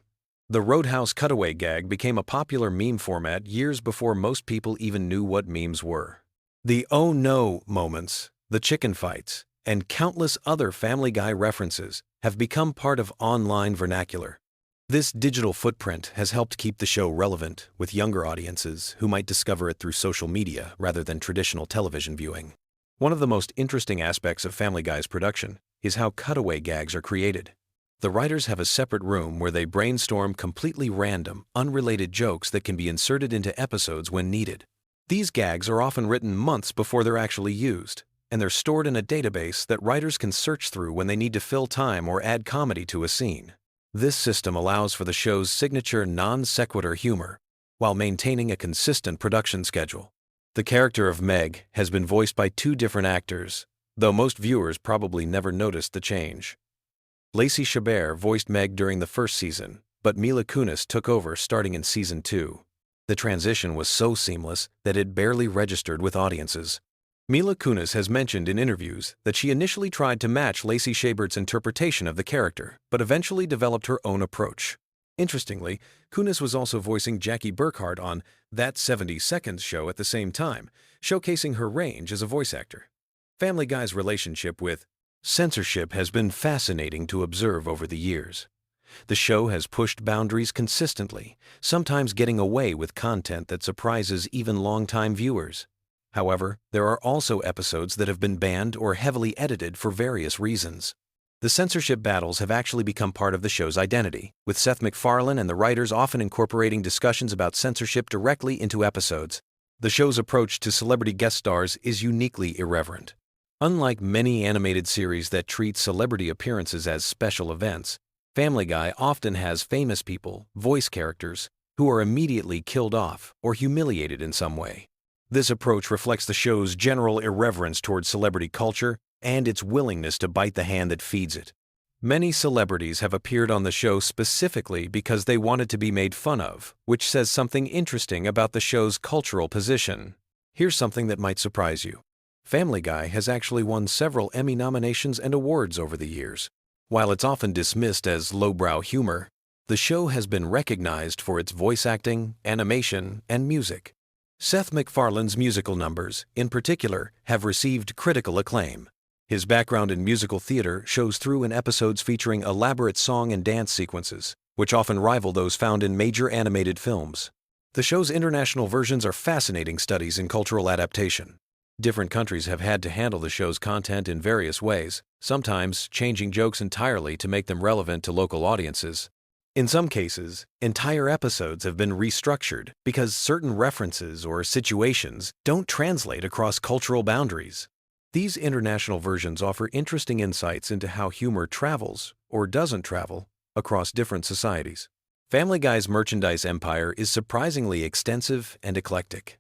Speaker 1: The Roadhouse cutaway gag became a popular meme format years before most people even knew what memes were. The "oh no" moments, the chicken fights, and countless other Family Guy references have become part of online vernacular. This digital footprint has helped keep the show relevant with younger audiences who might discover it through social media rather than traditional television viewing. One of the most interesting aspects of Family Guy's production is how cutaway gags are created. The writers have a separate room where they brainstorm completely random, unrelated jokes that can be inserted into episodes when needed. These gags are often written months before they're actually used, and they're stored in a database that writers can search through when they need to fill time or add comedy to a scene. This system allows for the show's signature non-sequitur humor, while maintaining a consistent production schedule. The character of Meg has been voiced by 2 different actors, though most viewers probably never noticed the change. Lacey Chabert voiced Meg during the first season, but Mila Kunis took over starting in season 2. The transition was so seamless that it barely registered with audiences. Mila Kunis has mentioned in interviews that she initially tried to match Lacey Chabert's interpretation of the character, but eventually developed her own approach. Interestingly, Kunis was also voicing Jackie Burkhardt on That 70 Seconds show at the same time, showcasing her range as a voice actor. Family Guy's relationship with censorship has been fascinating to observe over the years. The show has pushed boundaries consistently, sometimes getting away with content that surprises even longtime viewers. However, there are also episodes that have been banned or heavily edited for various reasons. The censorship battles have actually become part of the show's identity, with Seth MacFarlane and the writers often incorporating discussions about censorship directly into episodes. The show's approach to celebrity guest stars is uniquely irreverent. Unlike many animated series that treat celebrity appearances as special events, Family Guy often has famous people, voice characters, who are immediately killed off or humiliated in some way. This approach reflects the show's general irreverence towards celebrity culture and its willingness to bite the hand that feeds it. Many celebrities have appeared on the show specifically because they wanted to be made fun of, which says something interesting about the show's cultural position. Here's something that might surprise you. Family Guy has actually won several Emmy nominations and awards over the years. While it's often dismissed as lowbrow humor, the show has been recognized for its voice acting, animation, and music. Seth MacFarlane's musical numbers, in particular, have received critical acclaim. His background in musical theater shows through in episodes featuring elaborate song and dance sequences, which often rival those found in major animated films. The show's international versions are fascinating studies in cultural adaptation. Different countries have had to handle the show's content in various ways, sometimes changing jokes entirely to make them relevant to local audiences. In some cases, entire episodes have been restructured because certain references or situations don't translate across cultural boundaries. These international versions offer interesting insights into how humor travels, or doesn't travel, across different societies. Family Guy's merchandise empire is surprisingly extensive and eclectic.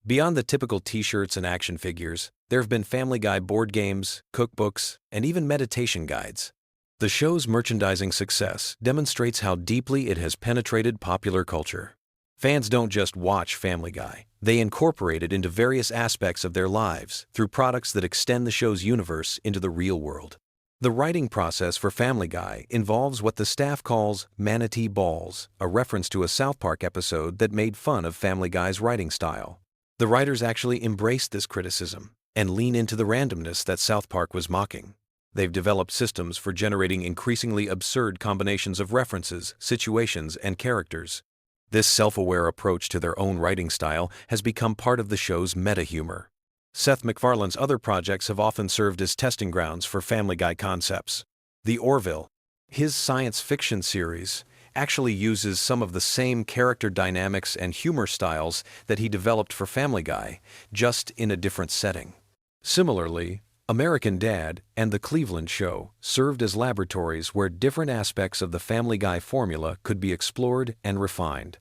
Speaker 1: Beyond the typical t-shirts and action figures, there have been Family Guy board games, cookbooks, and even meditation guides. The show's merchandising success demonstrates how deeply it has penetrated popular culture. Fans don't just watch Family Guy, They incorporate it into various aspects of their lives through products that extend the show's universe into the real world. The writing process for Family Guy involves what the staff calls manatee balls, a reference to a South Park episode that made fun of Family Guy's writing style. The writers actually embraced this criticism and lean into the randomness that South Park was mocking. They've developed systems for generating increasingly absurd combinations of references, situations, and characters. This self-aware approach to their own writing style has become part of the show's meta-humor. Seth MacFarlane's other projects have often served as testing grounds for Family Guy concepts. The Orville, his science fiction series, actually uses some of the same character dynamics and humor styles that he developed for Family Guy, just in a different setting. Similarly, American Dad and The Cleveland Show served as laboratories where different aspects of the Family Guy formula could be explored and refined.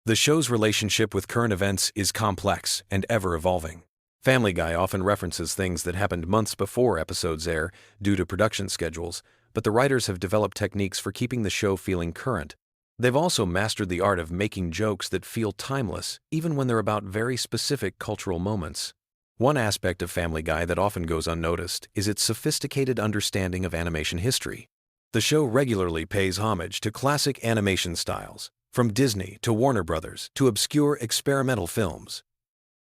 Speaker 1: The show's relationship with current events is complex and ever-evolving. Family Guy often references things that happened months before episodes air due to production schedules, but the writers have developed techniques for keeping the show feeling current. They've also mastered the art of making jokes that feel timeless, even when they're about very specific cultural moments. One aspect of Family Guy that often goes unnoticed is its sophisticated understanding of animation history. The show regularly pays homage to classic animation styles, from Disney to Warner Brothers to obscure experimental films.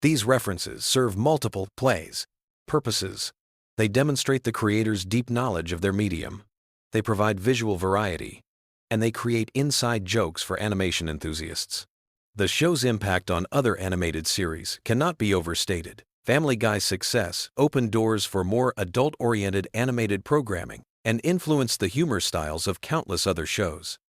Speaker 1: These references serve multiple purposes. They demonstrate the creator's deep knowledge of their medium. They provide visual variety, and they create inside jokes for animation enthusiasts. The show's impact on other animated series cannot be overstated. Family Guy's success opened doors for more adult-oriented animated programming and influenced the humor styles of countless other shows.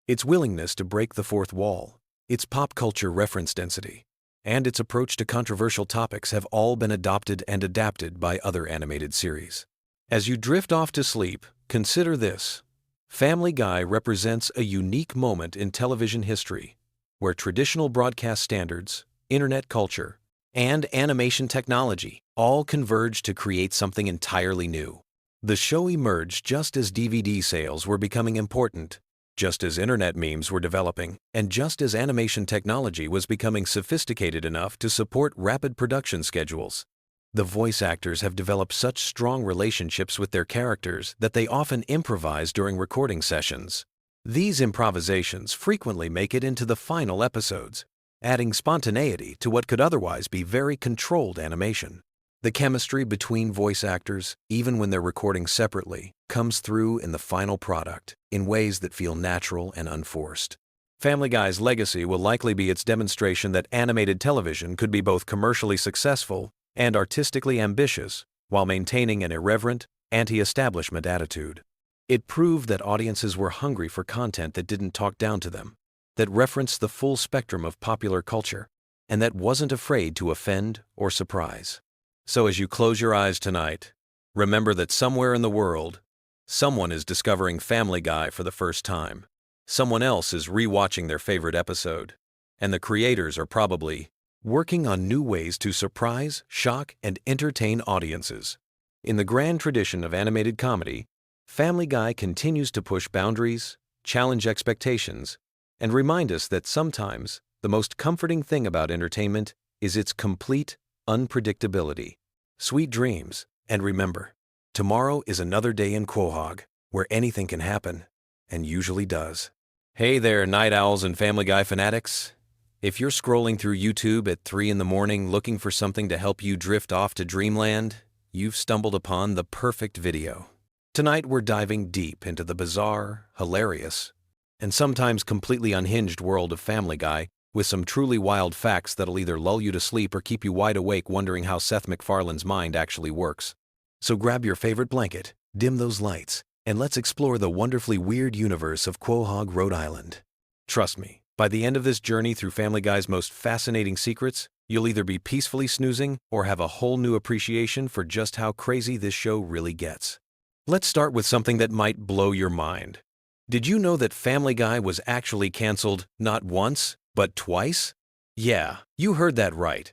Speaker 1: Its willingness to break the fourth wall, its pop culture reference density, and its approach to controversial topics have all been adopted and adapted by other animated series. As you drift off to sleep, consider this. Family Guy represents a unique moment in television history, where traditional broadcast standards, internet culture, and animation technology all converge to create something entirely new. The show emerged just as DVD sales were becoming important, just as internet memes were developing, and just as animation technology was becoming sophisticated enough to support rapid production schedules. The voice actors have developed such strong relationships with their characters that they often improvise during recording sessions. These improvisations frequently make it into the final episodes, adding spontaneity to what could otherwise be very controlled animation. The chemistry between voice actors, even when they're recording separately, comes through in the final product in ways that feel natural and unforced. Family Guy's legacy will likely be its demonstration that animated television could be both commercially successful and artistically ambitious while maintaining an irreverent, anti-establishment attitude. It proved that audiences were hungry for content that didn't talk down to them, that referenced the full spectrum of popular culture, and that wasn't afraid to offend or surprise. So as you close your eyes tonight, remember that somewhere in the world, someone is discovering Family Guy for the first time. Someone else is rewatching their favorite episode, and the creators are probably working on new ways to surprise, shock, and entertain audiences. In the grand tradition of animated comedy, Family Guy continues to push boundaries, challenge expectations, and remind us that sometimes the most comforting thing about entertainment is its complete unpredictability. Sweet dreams, and remember, tomorrow is another day in Quahog, where anything can happen, and usually does. Hey there, night owls and Family Guy fanatics. If you're scrolling through YouTube at 3 in the morning looking for something to help you drift off to dreamland, you've stumbled upon the perfect video. Tonight we're diving deep into the bizarre, hilarious, and sometimes completely unhinged world of Family Guy with some truly wild facts that'll either lull you to sleep or keep you wide awake wondering how Seth MacFarlane's mind actually works. So grab your favorite blanket, dim those lights, and let's explore the wonderfully weird universe of Quahog, Rhode Island. Trust me, by the end of this journey through Family Guy's most fascinating secrets, you'll either be peacefully snoozing or have a whole new appreciation for just how crazy this show really gets. Let's start with something that might blow your mind. Did you know that Family Guy was actually canceled not once, but twice? Yeah, you heard that right.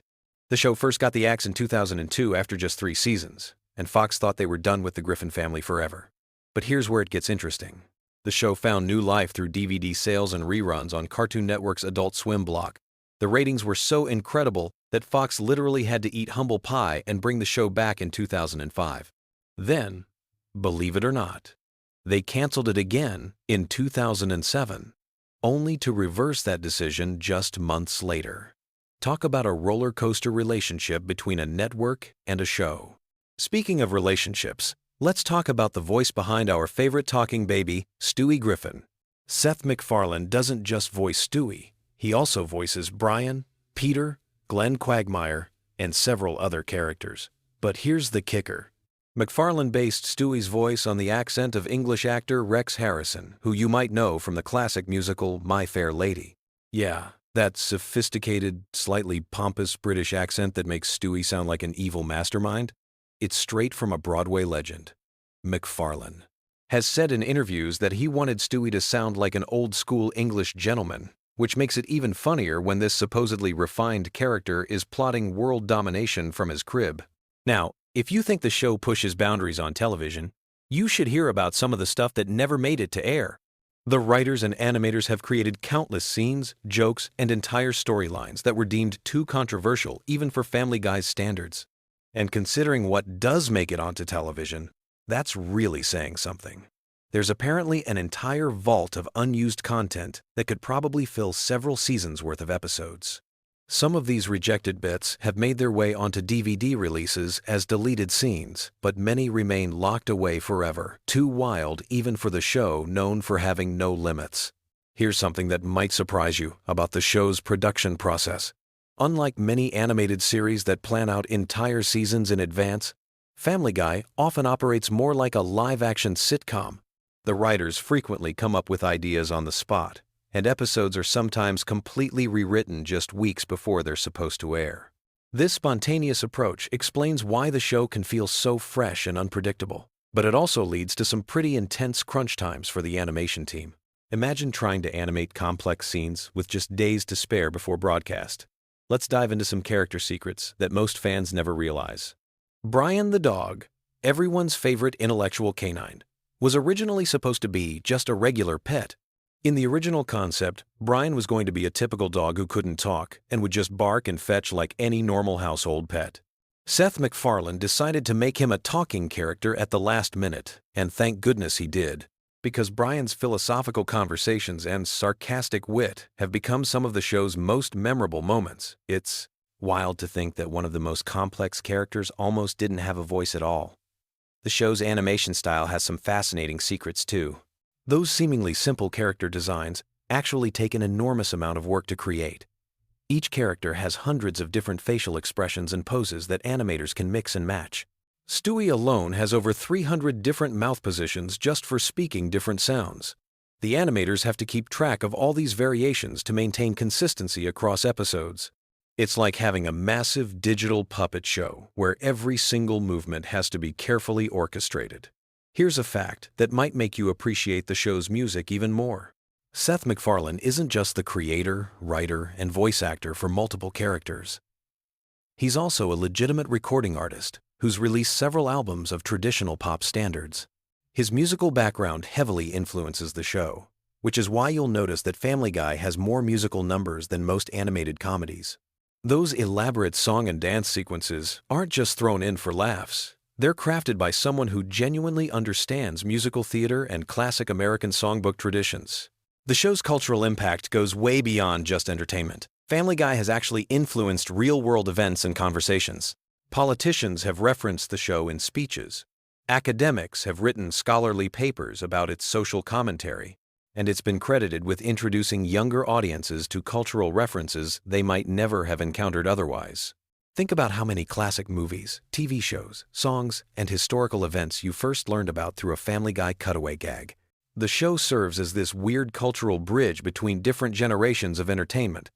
Speaker 1: The show first got the axe in 2002 after just 3 seasons, and Fox thought they were done with the Griffin family forever. But here's where it gets interesting. The show found new life through DVD sales and reruns on Cartoon Network's Adult Swim block. The ratings were so incredible that Fox literally had to eat humble pie and bring the show back in 2005. Then, believe it or not, they canceled it again in 2007, only to reverse that decision just months later. Talk about a roller coaster relationship between a network and a show. Speaking of relationships, let's talk about the voice behind our favorite talking baby, Stewie Griffin. Seth MacFarlane doesn't just voice Stewie, he also voices Brian, Peter, Glenn Quagmire, and several other characters. But here's the kicker. MacFarlane based Stewie's voice on the accent of English actor Rex Harrison, who you might know from the classic musical My Fair Lady. Yeah, that sophisticated, slightly pompous British accent that makes Stewie sound like an evil mastermind. It's straight from a Broadway legend. MacFarlane has said in interviews that he wanted Stewie to sound like an old-school English gentleman, which makes it even funnier when this supposedly refined character is plotting world domination from his crib. Now, if you think the show pushes boundaries on television, you should hear about some of the stuff that never made it to air. The writers and animators have created countless scenes, jokes, and entire storylines that were deemed too controversial even for Family Guy's standards. And considering what does make it onto television, that's really saying something. There's apparently an entire vault of unused content that could probably fill several seasons worth of episodes. Some of these rejected bits have made their way onto DVD releases as deleted scenes, but many remain locked away forever, too wild even for the show known for having no limits. Here's something that might surprise you about the show's production process. Unlike many animated series that plan out entire seasons in advance, Family Guy often operates more like a live-action sitcom. The writers frequently come up with ideas on the spot, and episodes are sometimes completely rewritten just weeks before they're supposed to air. This spontaneous approach explains why the show can feel so fresh and unpredictable, but it also leads to some pretty intense crunch times for the animation team. Imagine trying to animate complex scenes with just days to spare before broadcast. Let's dive into some character secrets that most fans never realize. Brian the dog, everyone's favorite intellectual canine, was originally supposed to be just a regular pet. In the original concept, Brian was going to be a typical dog who couldn't talk and would just bark and fetch like any normal household pet. Seth MacFarlane decided to make him a talking character at the last minute, and thank goodness he did, because Brian's philosophical conversations and sarcastic wit have become some of the show's most memorable moments. It's wild to think that one of the most complex characters almost didn't have a voice at all. The show's animation style has some fascinating secrets too. Those seemingly simple character designs actually take an enormous amount of work to create. Each character has hundreds of different facial expressions and poses that animators can mix and match. Stewie alone has over 300 different mouth positions just for speaking different sounds. The animators have to keep track of all these variations to maintain consistency across episodes. It's like having a massive digital puppet show where every single movement has to be carefully orchestrated. Here's a fact that might make you appreciate the show's music even more. Seth MacFarlane isn't just the creator, writer, and voice actor for multiple characters. He's also a legitimate recording artist who's released several albums of traditional pop standards. His musical background heavily influences the show, which is why you'll notice that Family Guy has more musical numbers than most animated comedies. Those elaborate song and dance sequences aren't just thrown in for laughs. They're crafted by someone who genuinely understands musical theater and classic American songbook traditions. The show's cultural impact goes way beyond just entertainment. Family Guy has actually influenced real-world events and conversations. Politicians have referenced the show in speeches. Academics have written scholarly papers about its social commentary, and it's been credited with introducing younger audiences to cultural references they might never have encountered otherwise. Think about how many classic movies, TV shows, songs, and historical events you first learned about through a Family Guy cutaway gag. The show serves as this weird cultural bridge between different generations of entertainment.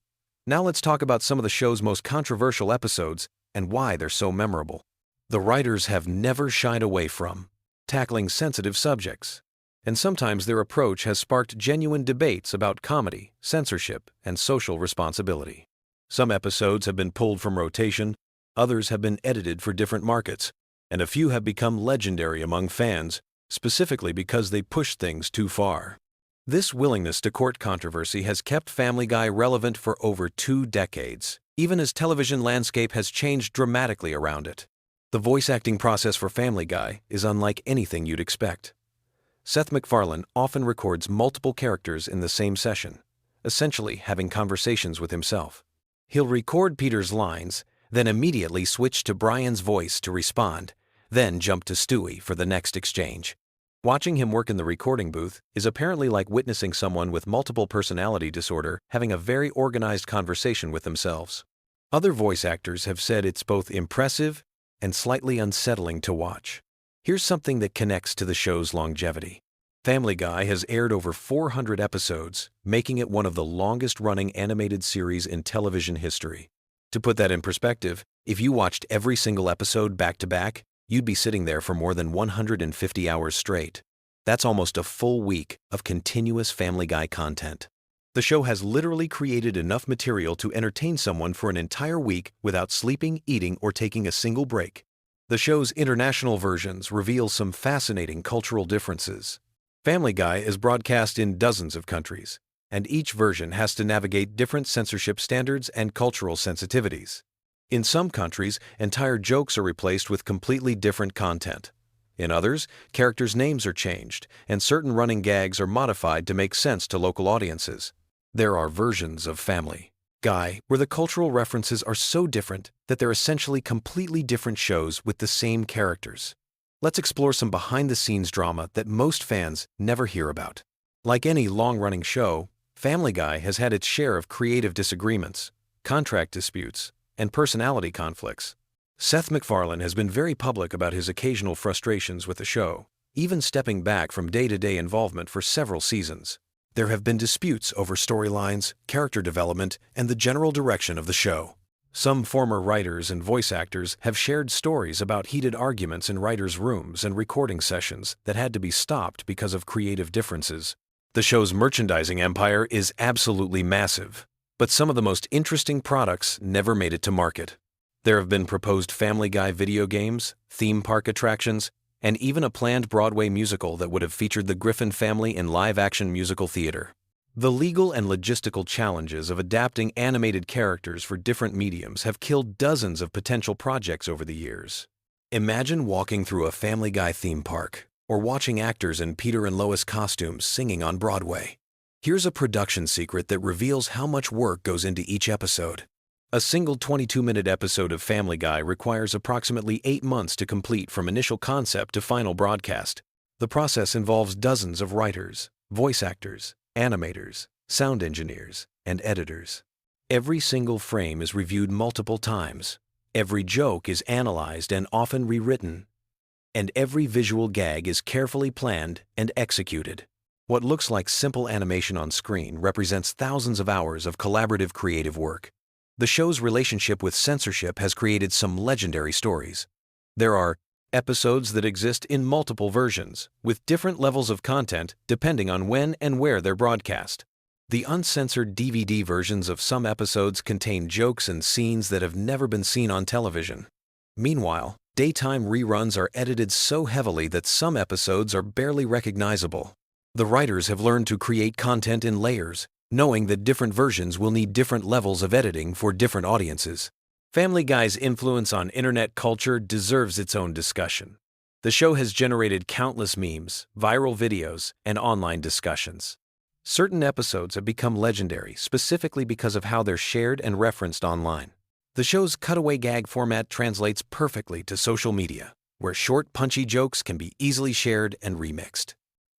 Speaker 1: Now let's talk about some of the show's most controversial episodes and why they're so memorable. The writers have never shied away from tackling sensitive subjects, and sometimes their approach has sparked genuine debates about comedy, censorship, and social responsibility. Some episodes have been pulled from rotation, others have been edited for different markets, and a few have become legendary among fans, specifically because they pushed things too far. This willingness to court controversy has kept Family Guy relevant for over 2 decades, even as television landscape has changed dramatically around it. The voice acting process for Family Guy is unlike anything you'd expect. Seth MacFarlane often records multiple characters in the same session, essentially having conversations with himself. He'll record Peter's lines, then immediately switch to Brian's voice to respond, then jump to Stewie for the next exchange. Watching him work in the recording booth is apparently like witnessing someone with multiple personality disorder having a very organized conversation with themselves. Other voice actors have said it's both impressive and slightly unsettling to watch. Here's something that connects to the show's longevity. Family Guy has aired over 400 episodes, making it one of the longest-running animated series in television history. To put that in perspective, if you watched every single episode back-to-back, you'd be sitting there for more than 150 hours straight. That's almost a full week of continuous Family Guy content. The show has literally created enough material to entertain someone for an entire week without sleeping, eating, or taking a single break. The show's international versions reveal some fascinating cultural differences. Family Guy is broadcast in dozens of countries, and each version has to navigate different censorship standards and cultural sensitivities. In some countries, entire jokes are replaced with completely different content. In others, characters' names are changed, and certain running gags are modified to make sense to local audiences. There are versions of Family Guy where the cultural references are so different that they're essentially completely different shows with the same characters. Let's explore some behind-the-scenes drama that most fans never hear about. Like any long-running show, Family Guy has had its share of creative disagreements, contract disputes, and personality conflicts. Seth MacFarlane has been very public about his occasional frustrations with the show, even stepping back from day-to-day involvement for several seasons. There have been disputes over storylines, character development, and the general direction of the show. Some former writers and voice actors have shared stories about heated arguments in writers' rooms and recording sessions that had to be stopped because of creative differences. The show's merchandising empire is absolutely massive, but some of the most interesting products never made it to market. There have been proposed Family Guy video games, theme park attractions, and even a planned Broadway musical that would have featured the Griffin family in live-action musical theater. The legal and logistical challenges of adapting animated characters for different mediums have killed dozens of potential projects over the years. Imagine walking through a Family Guy theme park, or watching actors in Peter and Lois costumes singing on Broadway. Here's a production secret that reveals how much work goes into each episode. A single 22-minute episode of Family Guy requires approximately 8 months to complete from initial concept to final broadcast. The process involves dozens of writers, voice actors, animators, sound engineers, and editors. Every single frame is reviewed multiple times. Every joke is analyzed and often rewritten. And every visual gag is carefully planned and executed. What looks like simple animation on screen represents thousands of hours of collaborative creative work. The show's relationship with censorship has created some legendary stories. There are episodes that exist in multiple versions, with different levels of content depending on when and where they're broadcast. The uncensored DVD versions of some episodes contain jokes and scenes that have never been seen on television. Meanwhile, daytime reruns are edited so heavily that some episodes are barely recognizable. The writers have learned to create content in layers, knowing that different versions will need different levels of editing for different audiences. Family Guy's influence on internet culture deserves its own discussion. The show has generated countless memes, viral videos, and online discussions. Certain episodes have become legendary specifically because of how they're shared and referenced online. The show's cutaway gag format translates perfectly to social media, where short, punchy jokes can be easily shared and remixed.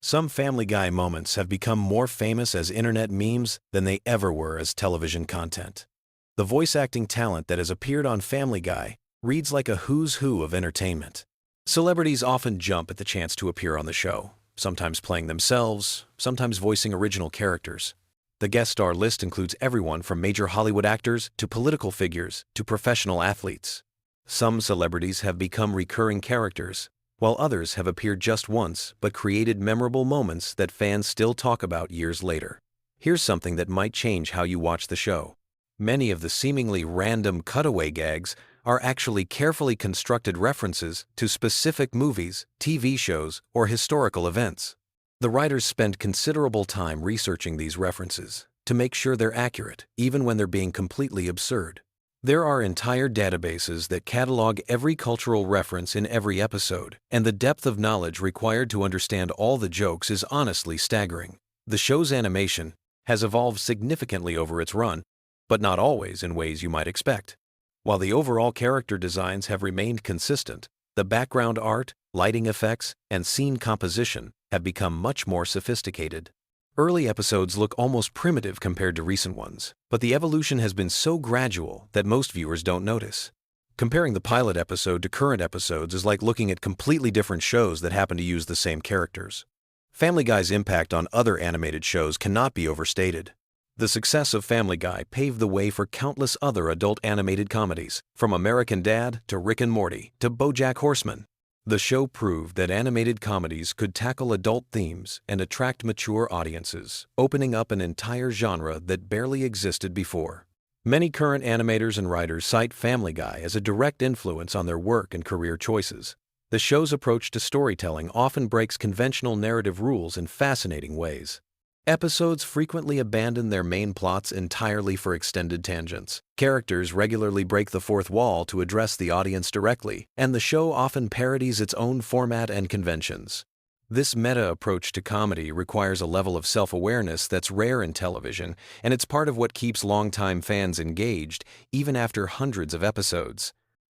Speaker 1: Some Family Guy moments have become more famous as internet memes than they ever were as television content. The voice acting talent that has appeared on Family Guy reads like a who's who of entertainment. Celebrities often jump at the chance to appear on the show, sometimes playing themselves, sometimes voicing original characters. The guest star list includes everyone from major Hollywood actors to political figures to professional athletes. Some celebrities have become recurring characters, while others have appeared just once but created memorable moments that fans still talk about years later. Here's something that might change how you watch the show. Many of the seemingly random cutaway gags are actually carefully constructed references to specific movies, TV shows, or historical events. The writers spend considerable time researching these references to make sure they're accurate, even when they're being completely absurd. There are entire databases that catalog every cultural reference in every episode, and the depth of knowledge required to understand all the jokes is honestly staggering. The show's animation has evolved significantly over its run, but not always in ways you might expect. While the overall character designs have remained consistent, the background art, lighting effects, and scene composition have become much more sophisticated. Early episodes look almost primitive compared to recent ones, but the evolution has been so gradual that most viewers don't notice. Comparing the pilot episode to current episodes is like looking at completely different shows that happen to use the same characters. Family Guy's impact on other animated shows cannot be overstated. The success of Family Guy paved the way for countless other adult animated comedies, from American Dad to Rick and Morty to BoJack Horseman. The show proved that animated comedies could tackle adult themes and attract mature audiences, opening up an entire genre that barely existed before. Many current animators and writers cite Family Guy as a direct influence on their work and career choices. The show's approach to storytelling often breaks conventional narrative rules in fascinating ways. Episodes frequently abandon their main plots entirely for extended tangents. Characters regularly break the fourth wall to address the audience directly, and the show often parodies its own format and conventions. This meta approach to comedy requires a level of self-awareness that's rare in television, and it's part of what keeps longtime fans engaged, even after hundreds of episodes.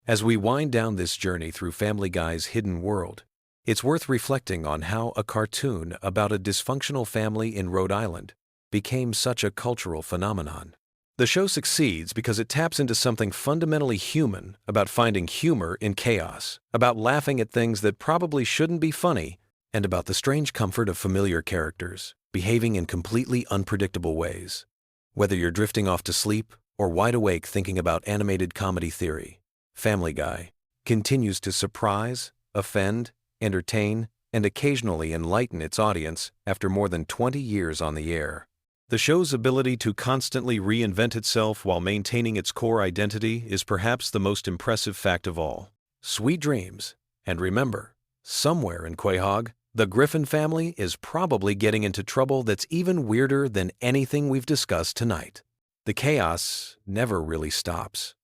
Speaker 1: As we wind down this journey through Family Guy's hidden world, it's worth reflecting on how a cartoon about a dysfunctional family in Rhode Island became such a cultural phenomenon. The show succeeds because it taps into something fundamentally human about finding humor in chaos, about laughing at things that probably shouldn't be funny, and about the strange comfort of familiar characters behaving in completely unpredictable ways. Whether you're drifting off to sleep or wide awake thinking about animated comedy theory, Family Guy continues to surprise, offend, entertain, and occasionally enlighten its audience after more than 20 years on the air. The show's ability to constantly reinvent itself while maintaining its core identity is perhaps the most impressive fact of all. Sweet dreams, and remember, somewhere in Quahog, the Griffin family is probably getting into trouble that's even weirder than anything we've discussed tonight. The chaos never really stops.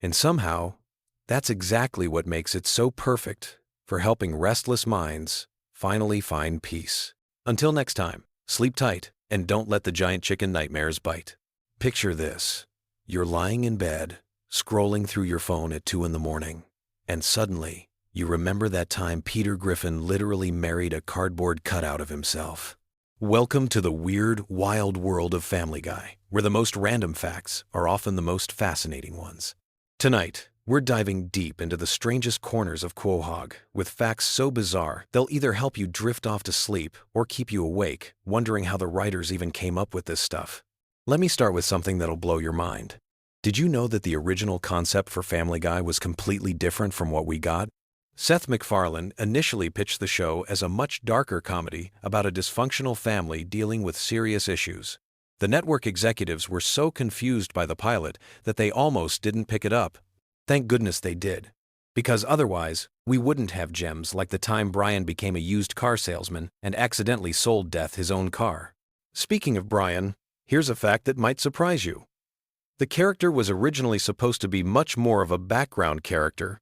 Speaker 1: And somehow, that's exactly what makes it so perfect for helping restless minds finally find peace. Until next time, sleep tight and don't let the giant chicken nightmares bite. Picture this. You're lying in bed, scrolling through your phone at 2 in the morning, and suddenly you remember that time Peter Griffin literally married a cardboard cutout of himself. Welcome to the weird, wild world of Family Guy, where the most random facts are often the most fascinating ones. Tonight, we're diving deep into the strangest corners of Quahog, with facts so bizarre they'll either help you drift off to sleep or keep you awake, wondering how the writers even came up with this stuff. Let me start with something that'll blow your mind. Did you know that the original concept for Family Guy was completely different from what we got? Seth MacFarlane initially pitched the show as a much darker comedy about a dysfunctional family dealing with serious issues. The network executives were so confused by the pilot that they almost didn't pick it up. Thank goodness they did, because otherwise, we wouldn't have gems like the time Brian became a used car salesman and accidentally sold Death his own car. Speaking of Brian, here's a fact that might surprise you. The character was originally supposed to be much more of a background character,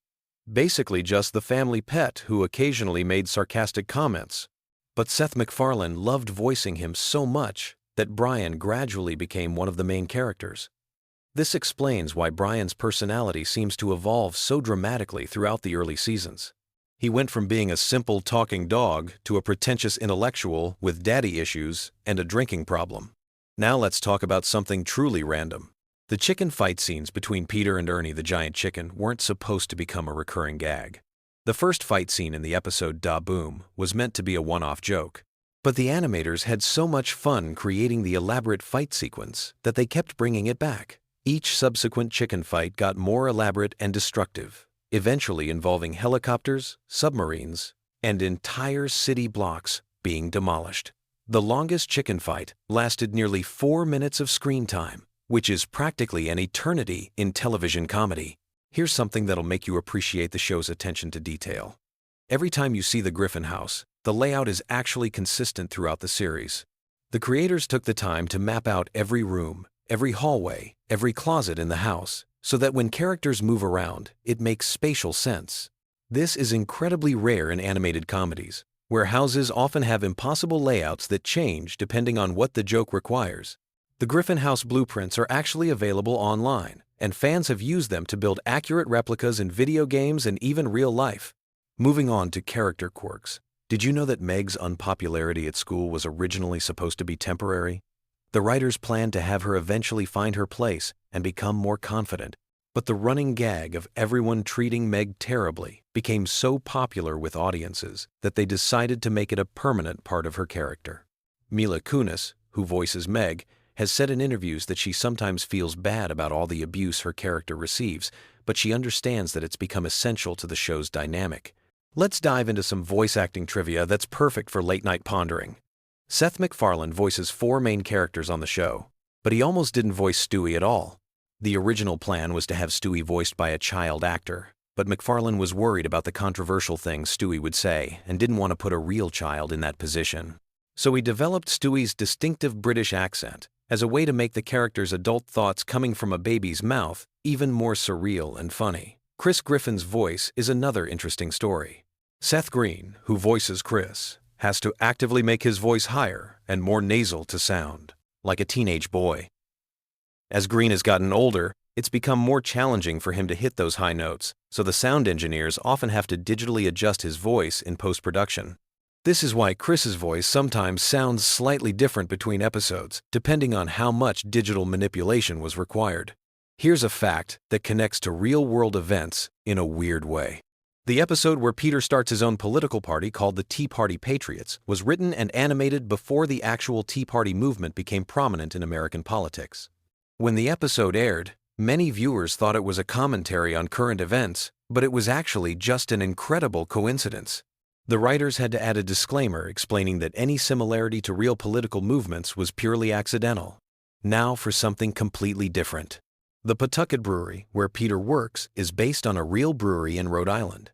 Speaker 1: basically just the family pet who occasionally made sarcastic comments. But Seth MacFarlane loved voicing him so much that Brian gradually became one of the main characters. This explains why Brian's personality seems to evolve so dramatically throughout the early seasons. He went from being a simple talking dog to a pretentious intellectual with daddy issues and a drinking problem. Now let's talk about something truly random. The chicken fight scenes between Peter and Ernie the giant chicken weren't supposed to become a recurring gag. The first fight scene in the episode Da Boom was meant to be a one-off joke. But the animators had so much fun creating the elaborate fight sequence that they kept bringing it back. Each subsequent chicken fight got more elaborate and destructive, eventually involving helicopters, submarines, and entire city blocks being demolished. The longest chicken fight lasted nearly 4 minutes of screen time, which is practically an eternity in television comedy. Here's something that'll make you appreciate the show's attention to detail. Every time you see the Griffin house, the layout is actually consistent throughout the series. The creators took the time to map out every room, every hallway, every closet in the house, so that when characters move around, it makes spatial sense. This is incredibly rare in animated comedies, where houses often have impossible layouts that change depending on what the joke requires. The Griffin house blueprints are actually available online, and fans have used them to build accurate replicas in video games and even real life. Moving on to character quirks. Did you know that Meg's unpopularity at school was originally supposed to be temporary? The writers planned to have her eventually find her place and become more confident. But the running gag of everyone treating Meg terribly became so popular with audiences that they decided to make it a permanent part of her character. Mila Kunis, who voices Meg, has said in interviews that she sometimes feels bad about all the abuse her character receives, but she understands that it's become essential to the show's dynamic. Let's dive into some voice acting trivia that's perfect for late-night pondering. Seth MacFarlane voices 4 main characters on the show, but he almost didn't voice Stewie at all. The original plan was to have Stewie voiced by a child actor, but MacFarlane was worried about the controversial things Stewie would say and didn't want to put a real child in that position. So he developed Stewie's distinctive British accent as a way to make the character's adult thoughts coming from a baby's mouth even more surreal and funny. Chris Griffin's voice is another interesting story. Seth Green, who voices Chris, has to actively make his voice higher and more nasal to sound, like a teenage boy. As Green has gotten older, it's become more challenging for him to hit those high notes, so the sound engineers often have to digitally adjust his voice in post-production. This is why Chris's voice sometimes sounds slightly different between episodes, depending on how much digital manipulation was required. Here's a fact that connects to real-world events in a weird way. The episode where Peter starts his own political party called the Tea Party Patriots was written and animated before the actual Tea Party movement became prominent in American politics. When the episode aired, many viewers thought it was a commentary on current events, but it was actually just an incredible coincidence. The writers had to add a disclaimer explaining that any similarity to real political movements was purely accidental. Now for something completely different. The Pawtucket Brewery, where Peter works, is based on a real brewery in Rhode Island.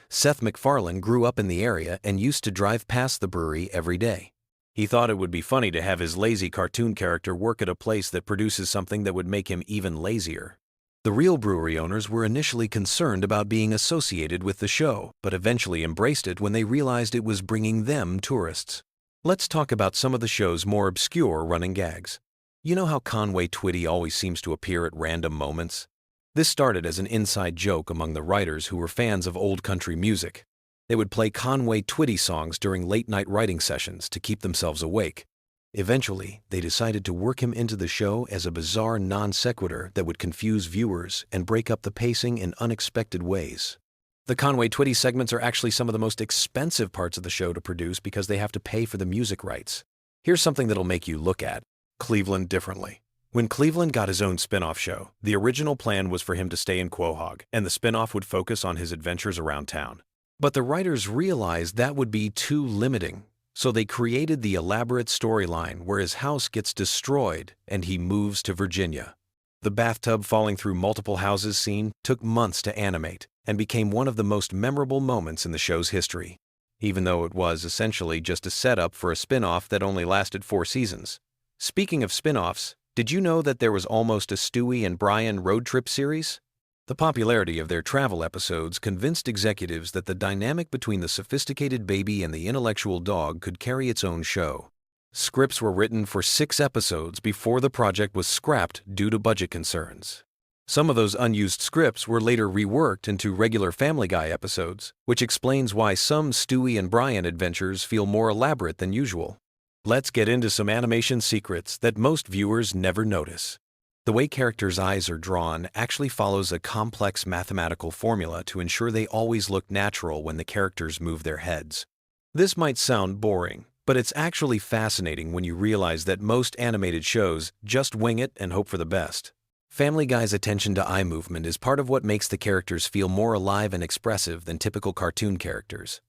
Speaker 1: Seth MacFarlane grew up in the area and used to drive past the brewery every day. He thought it would be funny to have his lazy cartoon character work at a place that produces something that would make him even lazier. The real brewery owners were initially concerned about being associated with the show, but eventually embraced it when they realized it was bringing them tourists. Let's talk about some of the show's more obscure running gags. You know how Conway Twitty always seems to appear at random moments? This started as an inside joke among the writers who were fans of old country music. They would play Conway Twitty songs during late-night writing sessions to keep themselves awake. Eventually, they decided to work him into the show as a bizarre non sequitur that would confuse viewers and break up the pacing in unexpected ways. The Conway Twitty segments are actually some of the most expensive parts of the show to produce because they have to pay for the music rights. Here's something that'll make you look at Cleveland differently. When Cleveland got his own spin-off show, the original plan was for him to stay in Quahog, and the spin-off would focus on his adventures around town. But the writers realized that would be too limiting, so they created the elaborate storyline where his house gets destroyed and he moves to Virginia. The bathtub falling through multiple houses scene took months to animate and became one of the most memorable moments in the show's history, even though it was essentially just a setup for a spin-off that only lasted 4 seasons. Speaking of spin-offs, did you know that there was almost a Stewie and Brian road trip series? The popularity of their travel episodes convinced executives that the dynamic between the sophisticated baby and the intellectual dog could carry its own show. Scripts were written for 6 episodes before the project was scrapped due to budget concerns. Some of those unused scripts were later reworked into regular Family Guy episodes, which explains why some Stewie and Brian adventures feel more elaborate than usual. Let's get into some animation secrets that most viewers never notice. The way characters' eyes are drawn actually follows a complex mathematical formula to ensure they always look natural when the characters move their heads. This might sound boring, but it's actually fascinating when you realize that most animated shows just wing it and hope for the best. Family Guy's attention to eye movement is part of what makes the characters feel more alive and expressive than typical cartoon characters.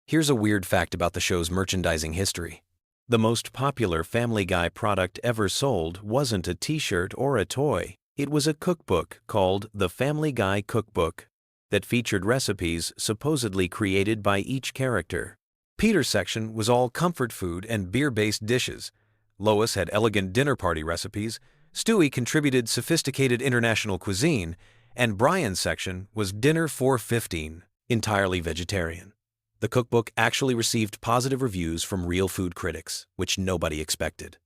Speaker 1: Here's a weird fact about the show's merchandising history. The most popular Family Guy product ever sold wasn't a t-shirt or a toy. It was a cookbook called The Family Guy Cookbook that featured recipes supposedly created by each character. Peter's section was all comfort food and beer-based dishes. Lois had elegant dinner party recipes, Stewie contributed sophisticated international cuisine, and Brian's section was dinner for 15, entirely vegetarian. The cookbook actually received positive reviews from real food critics, which nobody expected.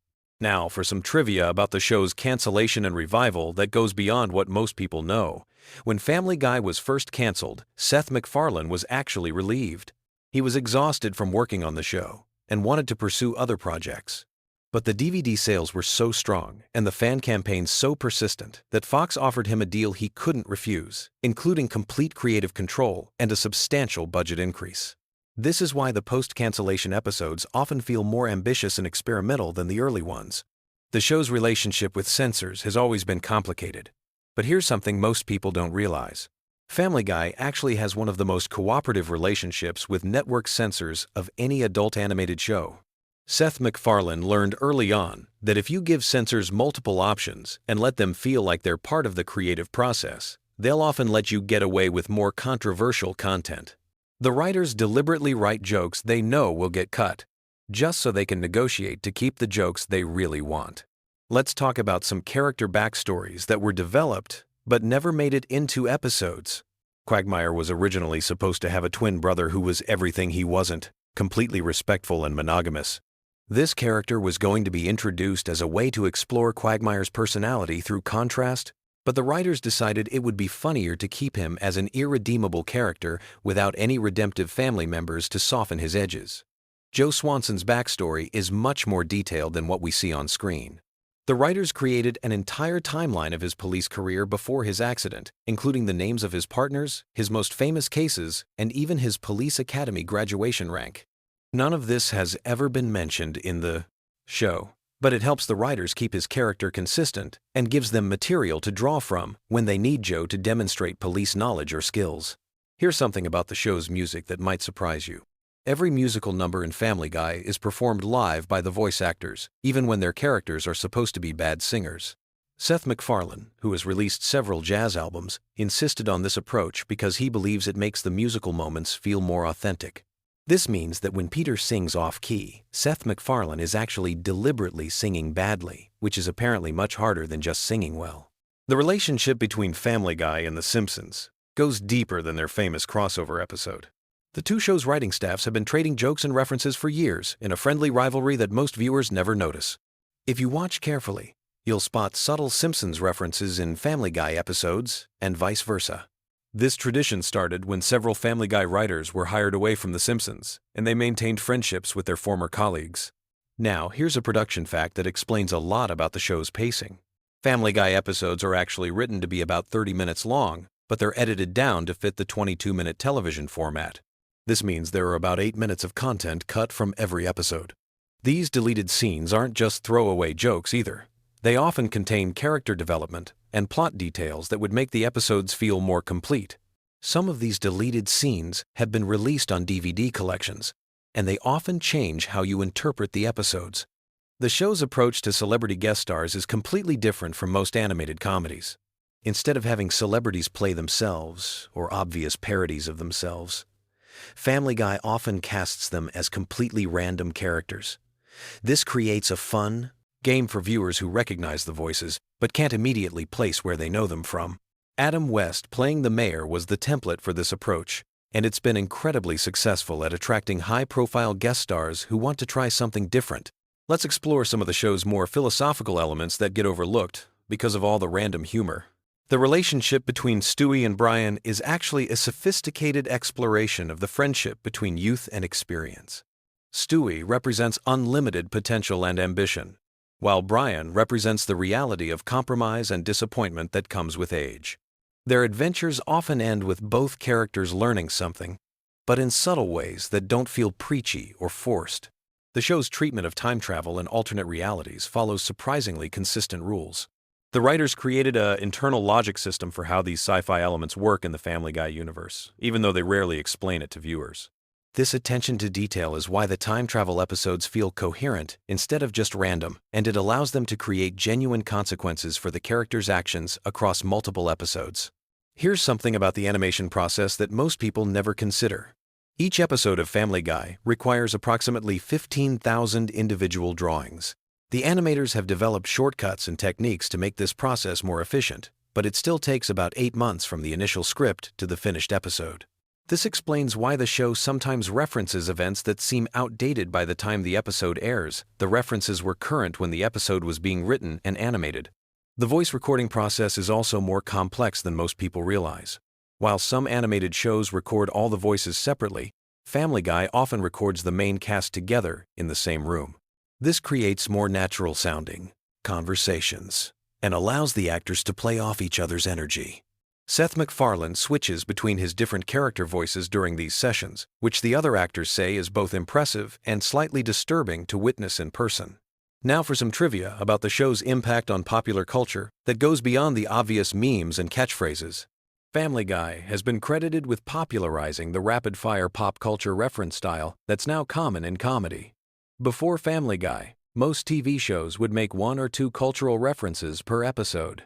Speaker 1: Now, for some trivia about the show's cancellation and revival that goes beyond what most people know. When Family Guy was first canceled, Seth MacFarlane was actually relieved. He was exhausted from working on the show and wanted to pursue other projects. But the DVD sales were so strong and the fan campaign so persistent that Fox offered him a deal he couldn't refuse, including complete creative control and a substantial budget increase. This is why the post-cancellation episodes often feel more ambitious and experimental than the early ones. The show's relationship with censors has always been complicated. But here's something most people don't realize. Family Guy actually has one of the most cooperative relationships with network censors of any adult animated show. Seth MacFarlane learned early on that if you give censors multiple options and let them feel like they're part of the creative process, they'll often let you get away with more controversial content. The writers deliberately write jokes they know will get cut, just so they can negotiate to keep the jokes they really want. Let's talk about some character backstories that were developed but never made it into episodes. Quagmire was originally supposed to have a twin brother who was everything he wasn't, completely respectful and monogamous. This character was going to be introduced as a way to explore Quagmire's personality through contrast, but the writers decided it would be funnier to keep him as an irredeemable character without any redemptive family members to soften his edges. Joe Swanson's backstory is much more detailed than what we see on screen. The writers created an entire timeline of his police career before his accident, including the names of his partners, his most famous cases, and even his police academy graduation rank. None of this has ever been mentioned in the show, but it helps the writers keep his character consistent and gives them material to draw from when they need Joe to demonstrate police knowledge or skills. Here's something about the show's music that might surprise you. Every musical number in Family Guy is performed live by the voice actors, even when their characters are supposed to be bad singers. Seth MacFarlane, who has released several jazz albums, insisted on this approach because he believes it makes the musical moments feel more authentic. This means that when Peter sings off-key, Seth MacFarlane is actually deliberately singing badly, which is apparently much harder than just singing well. The relationship between Family Guy and The Simpsons goes deeper than their famous crossover episode. The two shows' writing staffs have been trading jokes and references for years in a friendly rivalry that most viewers never notice. If you watch carefully, you'll spot subtle Simpsons references in Family Guy episodes and vice versa. This tradition started when several Family Guy writers were hired away from The Simpsons, and they maintained friendships with their former colleagues. Now, here's a production fact that explains a lot about the show's pacing. Family Guy episodes are actually written to be about 30 minutes long, but they're edited down to fit the 22-minute television format. This means there are about 8 minutes of content cut from every episode. These deleted scenes aren't just throwaway jokes either. They often contain character development and plot details that would make the episodes feel more complete. Some of these deleted scenes have been released on DVD collections, and they often change how you interpret the episodes. The show's approach to celebrity guest stars is completely different from most animated comedies. Instead of having celebrities play themselves or obvious parodies of themselves, Family Guy often casts them as completely random characters. This creates a fun game for viewers who recognize the voices but can't immediately place where they know them from. Adam West playing the mayor was the template for this approach, and it's been incredibly successful at attracting high-profile guest stars who want to try something different. Let's explore some of the show's more philosophical elements that get overlooked because of all the random humor. The relationship between Stewie and Brian is actually a sophisticated exploration of the friendship between youth and experience. Stewie represents unlimited potential and ambition, while Brian represents the reality of compromise and disappointment that comes with age. Their adventures often end with both characters learning something, but in subtle ways that don't feel preachy or forced. The show's treatment of time travel and alternate realities follows surprisingly consistent rules. The writers created an internal logic system for how these sci-fi elements work in the Family Guy universe, even though they rarely explain it to viewers. This attention to detail is why the time travel episodes feel coherent instead of just random, and it allows them to create genuine consequences for the characters' actions across multiple episodes. Here's something about the animation process that most people never consider. Each episode of Family Guy requires approximately 15,000 individual drawings. The animators have developed shortcuts and techniques to make this process more efficient, but it still takes about 8 months from the initial script to the finished episode. This explains why the show sometimes references events that seem outdated by the time the episode airs. The references were current when the episode was being written and animated. The voice recording process is also more complex than most people realize. While some animated shows record all the voices separately, Family Guy often records the main cast together in the same room. This creates more natural-sounding conversations and allows the actors to play off each other's energy. Seth MacFarlane switches between his different character voices during these sessions, which the other actors say is both impressive and slightly disturbing to witness in person. Now for some trivia about the show's impact on popular culture that goes beyond the obvious memes and catchphrases. Family Guy has been credited with popularizing the rapid-fire pop culture reference style that's now common in comedy. Before Family Guy, most TV shows would make 1 or 2 cultural references per episode.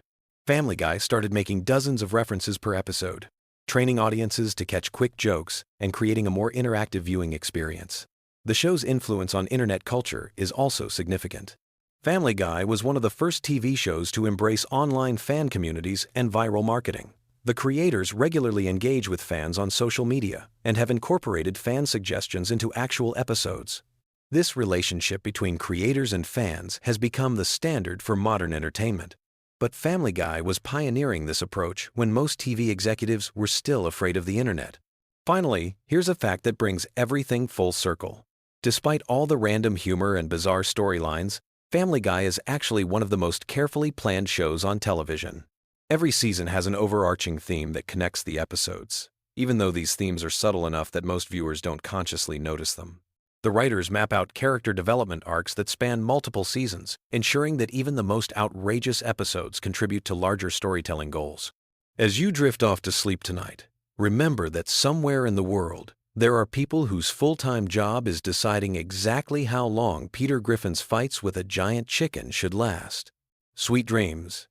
Speaker 1: Family Guy started making dozens of references per episode, training audiences to catch quick jokes and creating a more interactive viewing experience. The show's influence on internet culture is also significant. Family Guy was one of the first TV shows to embrace online fan communities and viral marketing. The creators regularly engage with fans on social media and have incorporated fan suggestions into actual episodes. This relationship between creators and fans has become the standard for modern entertainment. But Family Guy was pioneering this approach when most TV executives were still afraid of the internet. Finally, here's a fact that brings everything full circle. Despite all the random humor and bizarre storylines, Family Guy is actually one of the most carefully planned shows on television. Every season has an overarching theme that connects the episodes, even though these themes are subtle enough that most viewers don't consciously notice them. The writers map out character development arcs that span multiple seasons, ensuring that even the most outrageous episodes contribute to larger storytelling goals. As you drift off to sleep tonight, remember that somewhere in the world, there are people whose full-time job is deciding exactly how long Peter Griffin's fights with a giant chicken should last. Sweet dreams,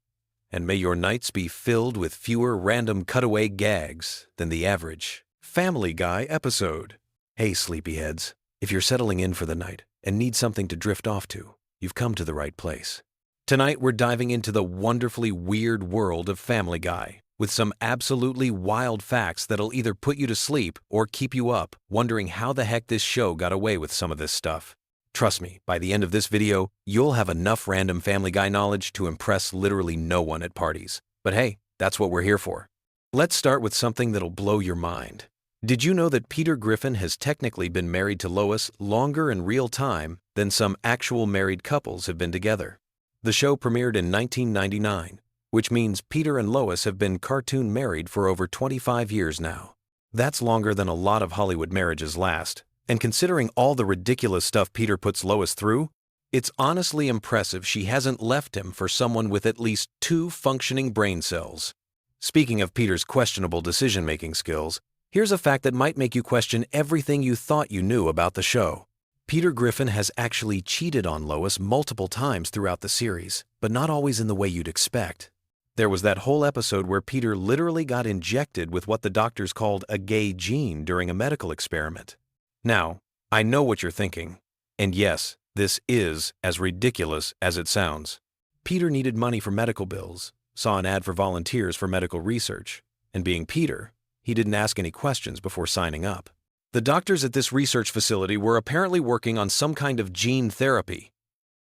Speaker 1: and may your nights be filled with fewer random cutaway gags than the average Family Guy episode. Hey, sleepyheads. If you're settling in for the night and need something to drift off to, you've come to the right place. Tonight we're diving into the wonderfully weird world of Family Guy with some absolutely wild facts that'll either put you to sleep or keep you up wondering how the heck this show got away with some of this stuff. Trust me, by the end of this video, you'll have enough random Family Guy knowledge to impress literally no one at parties. But hey, that's what we're here for. Let's start with something that'll blow your mind. Did you know that Peter Griffin has technically been married to Lois longer in real time than some actual married couples have been together? The show premiered in 1999, which means Peter and Lois have been cartoon married for over 25 years now. That's longer than a lot of Hollywood marriages last, and considering all the ridiculous stuff Peter puts Lois through, it's honestly impressive she hasn't left him for someone with at least 2 functioning brain cells. Speaking of Peter's questionable decision-making skills, here's a fact that might make you question everything you thought you knew about the show. Peter Griffin has actually cheated on Lois multiple times throughout the series, but not always in the way you'd expect. There was that whole episode where Peter literally got injected with what the doctors called a gay gene during a medical experiment. Now, I know what you're thinking, and yes, this is as ridiculous as it sounds. Peter needed money for medical bills, saw an ad for volunteers for medical research, and being Peter, he didn't ask any questions before signing up. The doctors at this research facility were apparently working on some kind of gene therapy,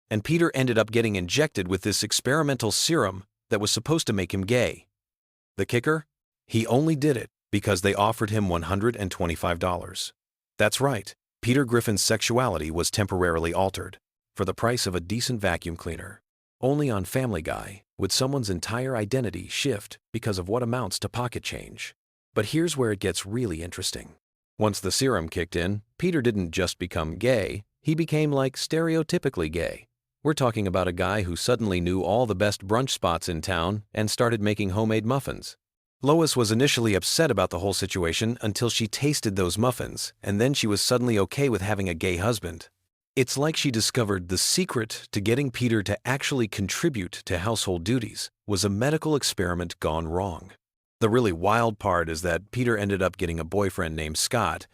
Speaker 1: and Peter ended up getting injected with this experimental serum that was supposed to make him gay. The kicker? He only did it because they offered him $125. That's right, Peter Griffin's sexuality was temporarily altered for the price of a decent vacuum cleaner. Only on Family Guy would someone's entire identity shift because of what amounts to pocket change. But here's where it gets really interesting. Once the serum kicked in, Peter didn't just become gay, he became like stereotypically gay. We're talking about a guy who suddenly knew all the best brunch spots in town and started making homemade muffins. Lois was initially upset about the whole situation until she tasted those muffins, and then she was suddenly okay with having a gay husband. It's like she discovered the secret to getting Peter to actually contribute to household duties was a medical experiment gone wrong. The really wild part is that Peter ended up getting a boyfriend named Scott,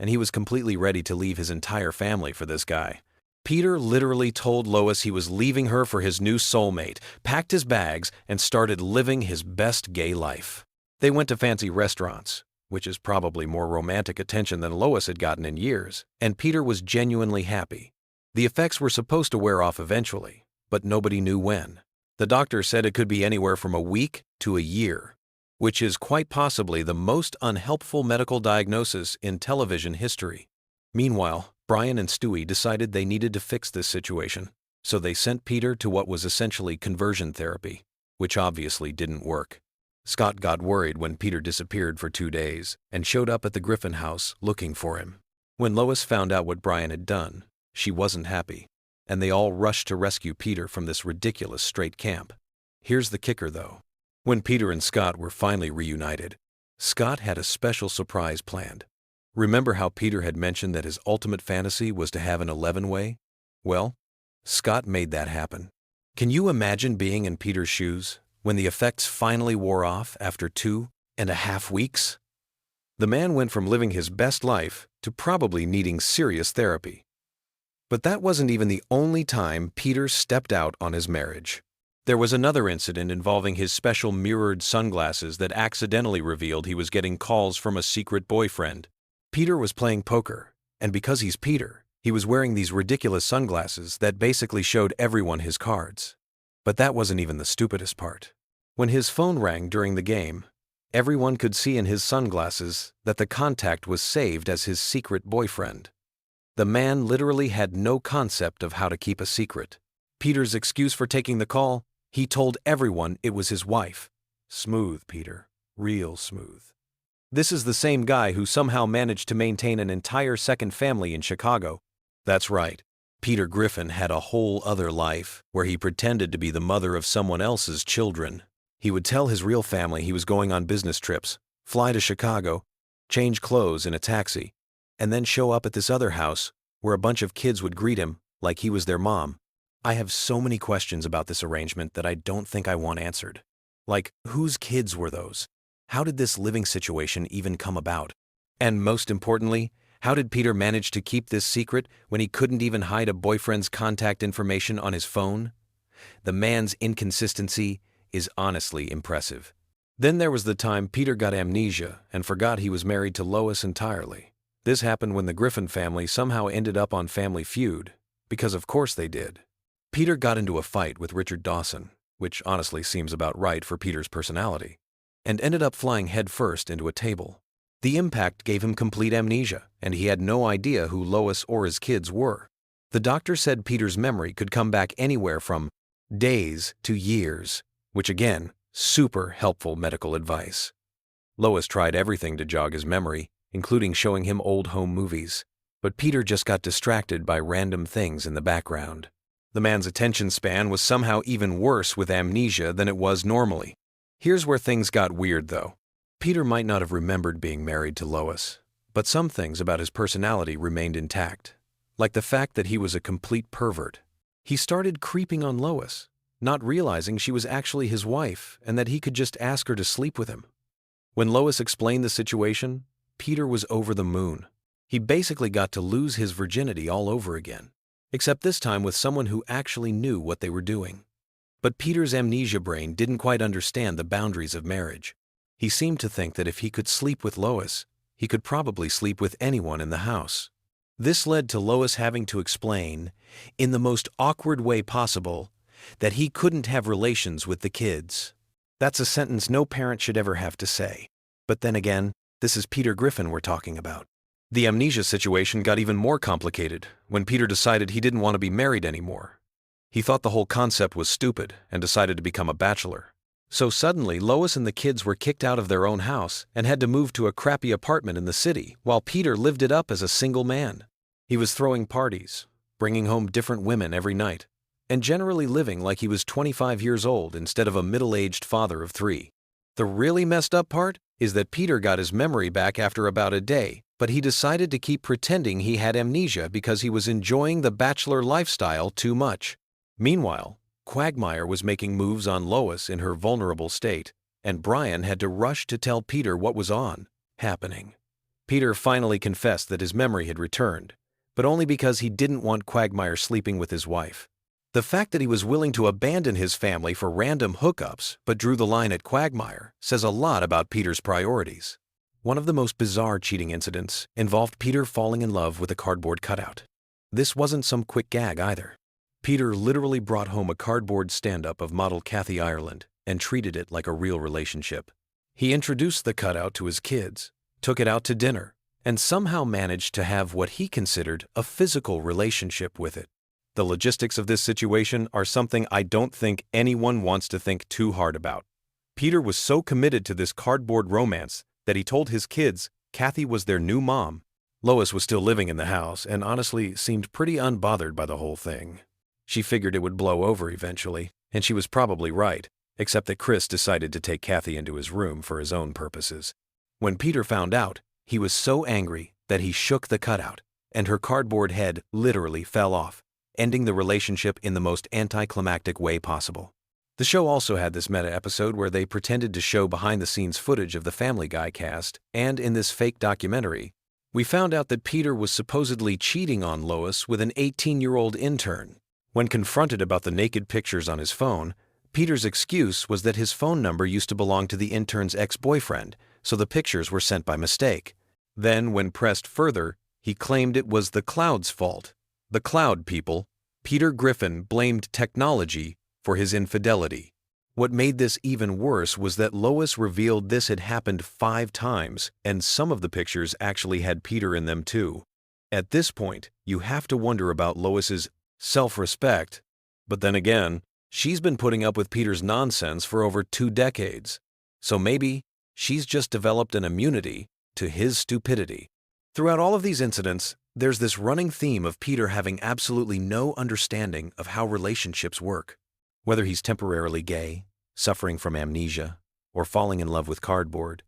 Speaker 1: and he was completely ready to leave his entire family for this guy. Peter literally told Lois he was leaving her for his new soulmate, packed his bags, and started living his best gay life. They went to fancy restaurants, which is probably more romantic attention than Lois had gotten in years, and Peter was genuinely happy. The effects were supposed to wear off eventually, but nobody knew when. The doctor said it could be anywhere from a week to a year, which is quite possibly the most unhelpful medical diagnosis in television history. Meanwhile, Brian and Stewie decided they needed to fix this situation, so they sent Peter to what was essentially conversion therapy, which obviously didn't work. Scott got worried when Peter disappeared for 2 days and showed up at the Griffin house looking for him. When Lois found out what Brian had done, she wasn't happy, and they all rushed to rescue Peter from this ridiculous straight camp. Here's the kicker, though. When Peter and Scott were finally reunited, Scott had a special surprise planned. Remember how Peter had mentioned that his ultimate fantasy was to have an 11-way? Well, Scott made that happen. Can you imagine being in Peter's shoes when the effects finally wore off after 2.5 weeks? The man went from living his best life to probably needing serious therapy. But that wasn't even the only time Peter stepped out on his marriage. There was another incident involving his special mirrored sunglasses that accidentally revealed he was getting calls from a secret boyfriend. Peter was playing poker, and because he's Peter, he was wearing these ridiculous sunglasses that basically showed everyone his cards. But that wasn't even the stupidest part. When his phone rang during the game, everyone could see in his sunglasses that the contact was saved as his secret boyfriend. The man literally had no concept of how to keep a secret. Peter's excuse for taking the call? He told everyone it was his wife. Smooth, Peter. Real smooth. This is the same guy who somehow managed to maintain an entire second family in Chicago. That's right. Peter Griffin had a whole other life where he pretended to be the mother of someone else's children. He would tell his real family he was going on business trips, fly to Chicago, change clothes in a taxi, and then show up at this other house where a bunch of kids would greet him like he was their mom. I have so many questions about this arrangement that I don't think I want answered. Like, whose kids were those? How did this living situation even come about? And most importantly, how did Peter manage to keep this secret when he couldn't even hide a boyfriend's contact information on his phone? The man's inconsistency is honestly impressive. Then there was the time Peter got amnesia and forgot he was married to Lois entirely. This happened when the Griffin family somehow ended up on Family Feud, because of course they did. Peter got into a fight with Richard Dawson, which honestly seems about right for Peter's personality, and ended up flying headfirst into a table. The impact gave him complete amnesia, and he had no idea who Lois or his kids were. The doctor said Peter's memory could come back anywhere from days to years, which again, super helpful medical advice. Lois tried everything to jog his memory, including showing him old home movies, but Peter just got distracted by random things in the background. The man's attention span was somehow even worse with amnesia than it was normally. Here's where things got weird, though. Peter might not have remembered being married to Lois, but some things about his personality remained intact, like the fact that he was a complete pervert. He started creeping on Lois, not realizing she was actually his wife and that he could just ask her to sleep with him. When Lois explained the situation, Peter was over the moon. He basically got to lose his virginity all over again, except this time with someone who actually knew what they were doing. But Peter's amnesia brain didn't quite understand the boundaries of marriage. He seemed to think that if he could sleep with Lois, he could probably sleep with anyone in the house. This led to Lois having to explain, in the most awkward way possible, that he couldn't have relations with the kids. That's a sentence no parent should ever have to say. But then again, this is Peter Griffin we're talking about. The amnesia situation got even more complicated when Peter decided he didn't want to be married anymore. He thought the whole concept was stupid and decided to become a bachelor. So suddenly, Lois and the kids were kicked out of their own house and had to move to a crappy apartment in the city, while Peter lived it up as a single man. He was throwing parties, bringing home different women every night, and generally living like he was 25 years old instead of a middle-aged father of 3. The really messed up part is that Peter got his memory back after about a day, but he decided to keep pretending he had amnesia because he was enjoying the bachelor lifestyle too much. Meanwhile, Quagmire was making moves on Lois in her vulnerable state, and Brian had to rush to tell Peter what was happening. Peter finally confessed that his memory had returned, but only because he didn't want Quagmire sleeping with his wife. The fact that he was willing to abandon his family for random hookups but drew the line at Quagmire says a lot about Peter's priorities. One of the most bizarre cheating incidents involved Peter falling in love with a cardboard cutout. This wasn't some quick gag either. Peter literally brought home a cardboard stand-up of model Kathy Ireland and treated it like a real relationship. He introduced the cutout to his kids, took it out to dinner, and somehow managed to have what he considered a physical relationship with it. The logistics of this situation are something I don't think anyone wants to think too hard about. Peter was so committed to this cardboard romance that he told his kids Kathy was their new mom. Lois was still living in the house and honestly seemed pretty unbothered by the whole thing. She figured it would blow over eventually, and she was probably right, except that Chris decided to take Kathy into his room for his own purposes. When Peter found out, he was so angry that he shook the cutout, and her cardboard head literally fell off, ending the relationship in the most anticlimactic way possible. The show also had this meta episode where they pretended to show behind-the-scenes footage of the Family Guy cast, and in this fake documentary, we found out that Peter was supposedly cheating on Lois with an 18-year-old intern. When confronted about the naked pictures on his phone, Peter's excuse was that his phone number used to belong to the intern's ex-boyfriend, so the pictures were sent by mistake. Then, when pressed further, he claimed it was the cloud's fault. The cloud people. Peter Griffin blamed technology for his infidelity. What made this even worse was that Lois revealed this had happened 5 times, and some of the pictures actually had Peter in them too. At this point, you have to wonder about Lois's self-respect. But then again, she's been putting up with Peter's nonsense for over 2 decades. So maybe she's just developed an immunity to his stupidity. Throughout all of these incidents, there's this running theme of Peter having absolutely no understanding of how relationships work. Whether he's temporarily gay, suffering from amnesia, or falling in love with cardboard,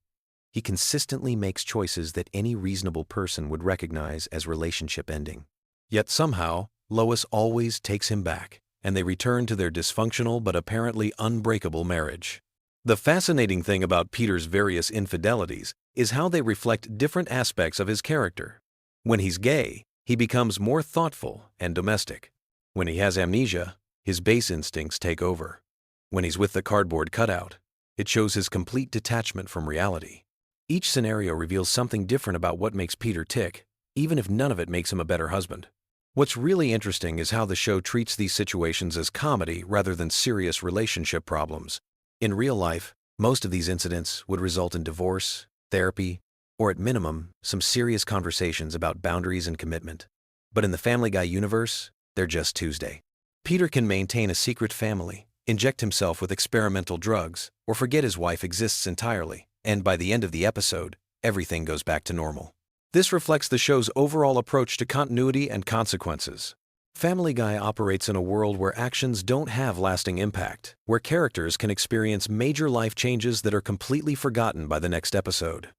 Speaker 1: he consistently makes choices that any reasonable person would recognize as relationship ending. Yet somehow, Lois always takes him back, and they return to their dysfunctional but apparently unbreakable marriage. The fascinating thing about Peter's various infidelities is how they reflect different aspects of his character. When he's gay, he becomes more thoughtful and domestic. When he has amnesia, his base instincts take over. When he's with the cardboard cutout, it shows his complete detachment from reality. Each scenario reveals something different about what makes Peter tick, even if none of it makes him a better husband. What's really interesting is how the show treats these situations as comedy rather than serious relationship problems. In real life, most of these incidents would result in divorce, therapy, or at minimum, some serious conversations about boundaries and commitment. But in the Family Guy universe, they're just Tuesday. Peter can maintain a secret family, inject himself with experimental drugs, or forget his wife exists entirely, and by the end of the episode, everything goes back to normal. This reflects the show's overall approach to continuity and consequences. Family Guy operates in a world where actions don't have lasting impact, where characters can experience major life changes that are completely forgotten by the next episode.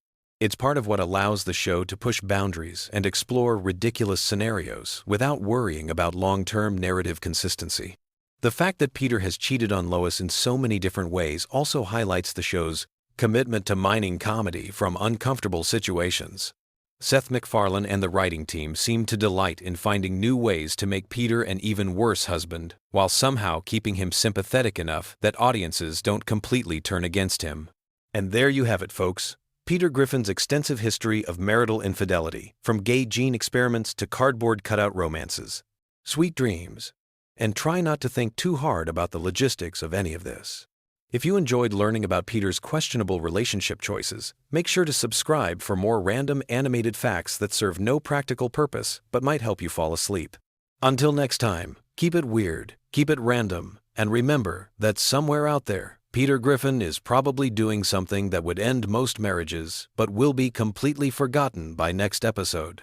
Speaker 1: It's part of what allows the show to push boundaries and explore ridiculous scenarios without worrying about long-term narrative consistency. The fact that Peter has cheated on Lois in so many different ways also highlights the show's commitment to mining comedy from uncomfortable situations. Seth MacFarlane and the writing team seem to delight in finding new ways to make Peter an even worse husband, while somehow keeping him sympathetic enough that audiences don't completely turn against him. And there you have it, folks. Peter Griffin's extensive history of marital infidelity, from gay gene experiments to cardboard cutout romances. Sweet dreams. And try not to think too hard about the logistics of any of this. If you enjoyed learning about Peter's questionable relationship choices, make sure to subscribe for more random animated facts that serve no practical purpose but might help you fall asleep. Until next time, keep it weird, keep it random, and remember that somewhere out there, Peter Griffin is probably doing something that would end most marriages but will be completely forgotten by next episode.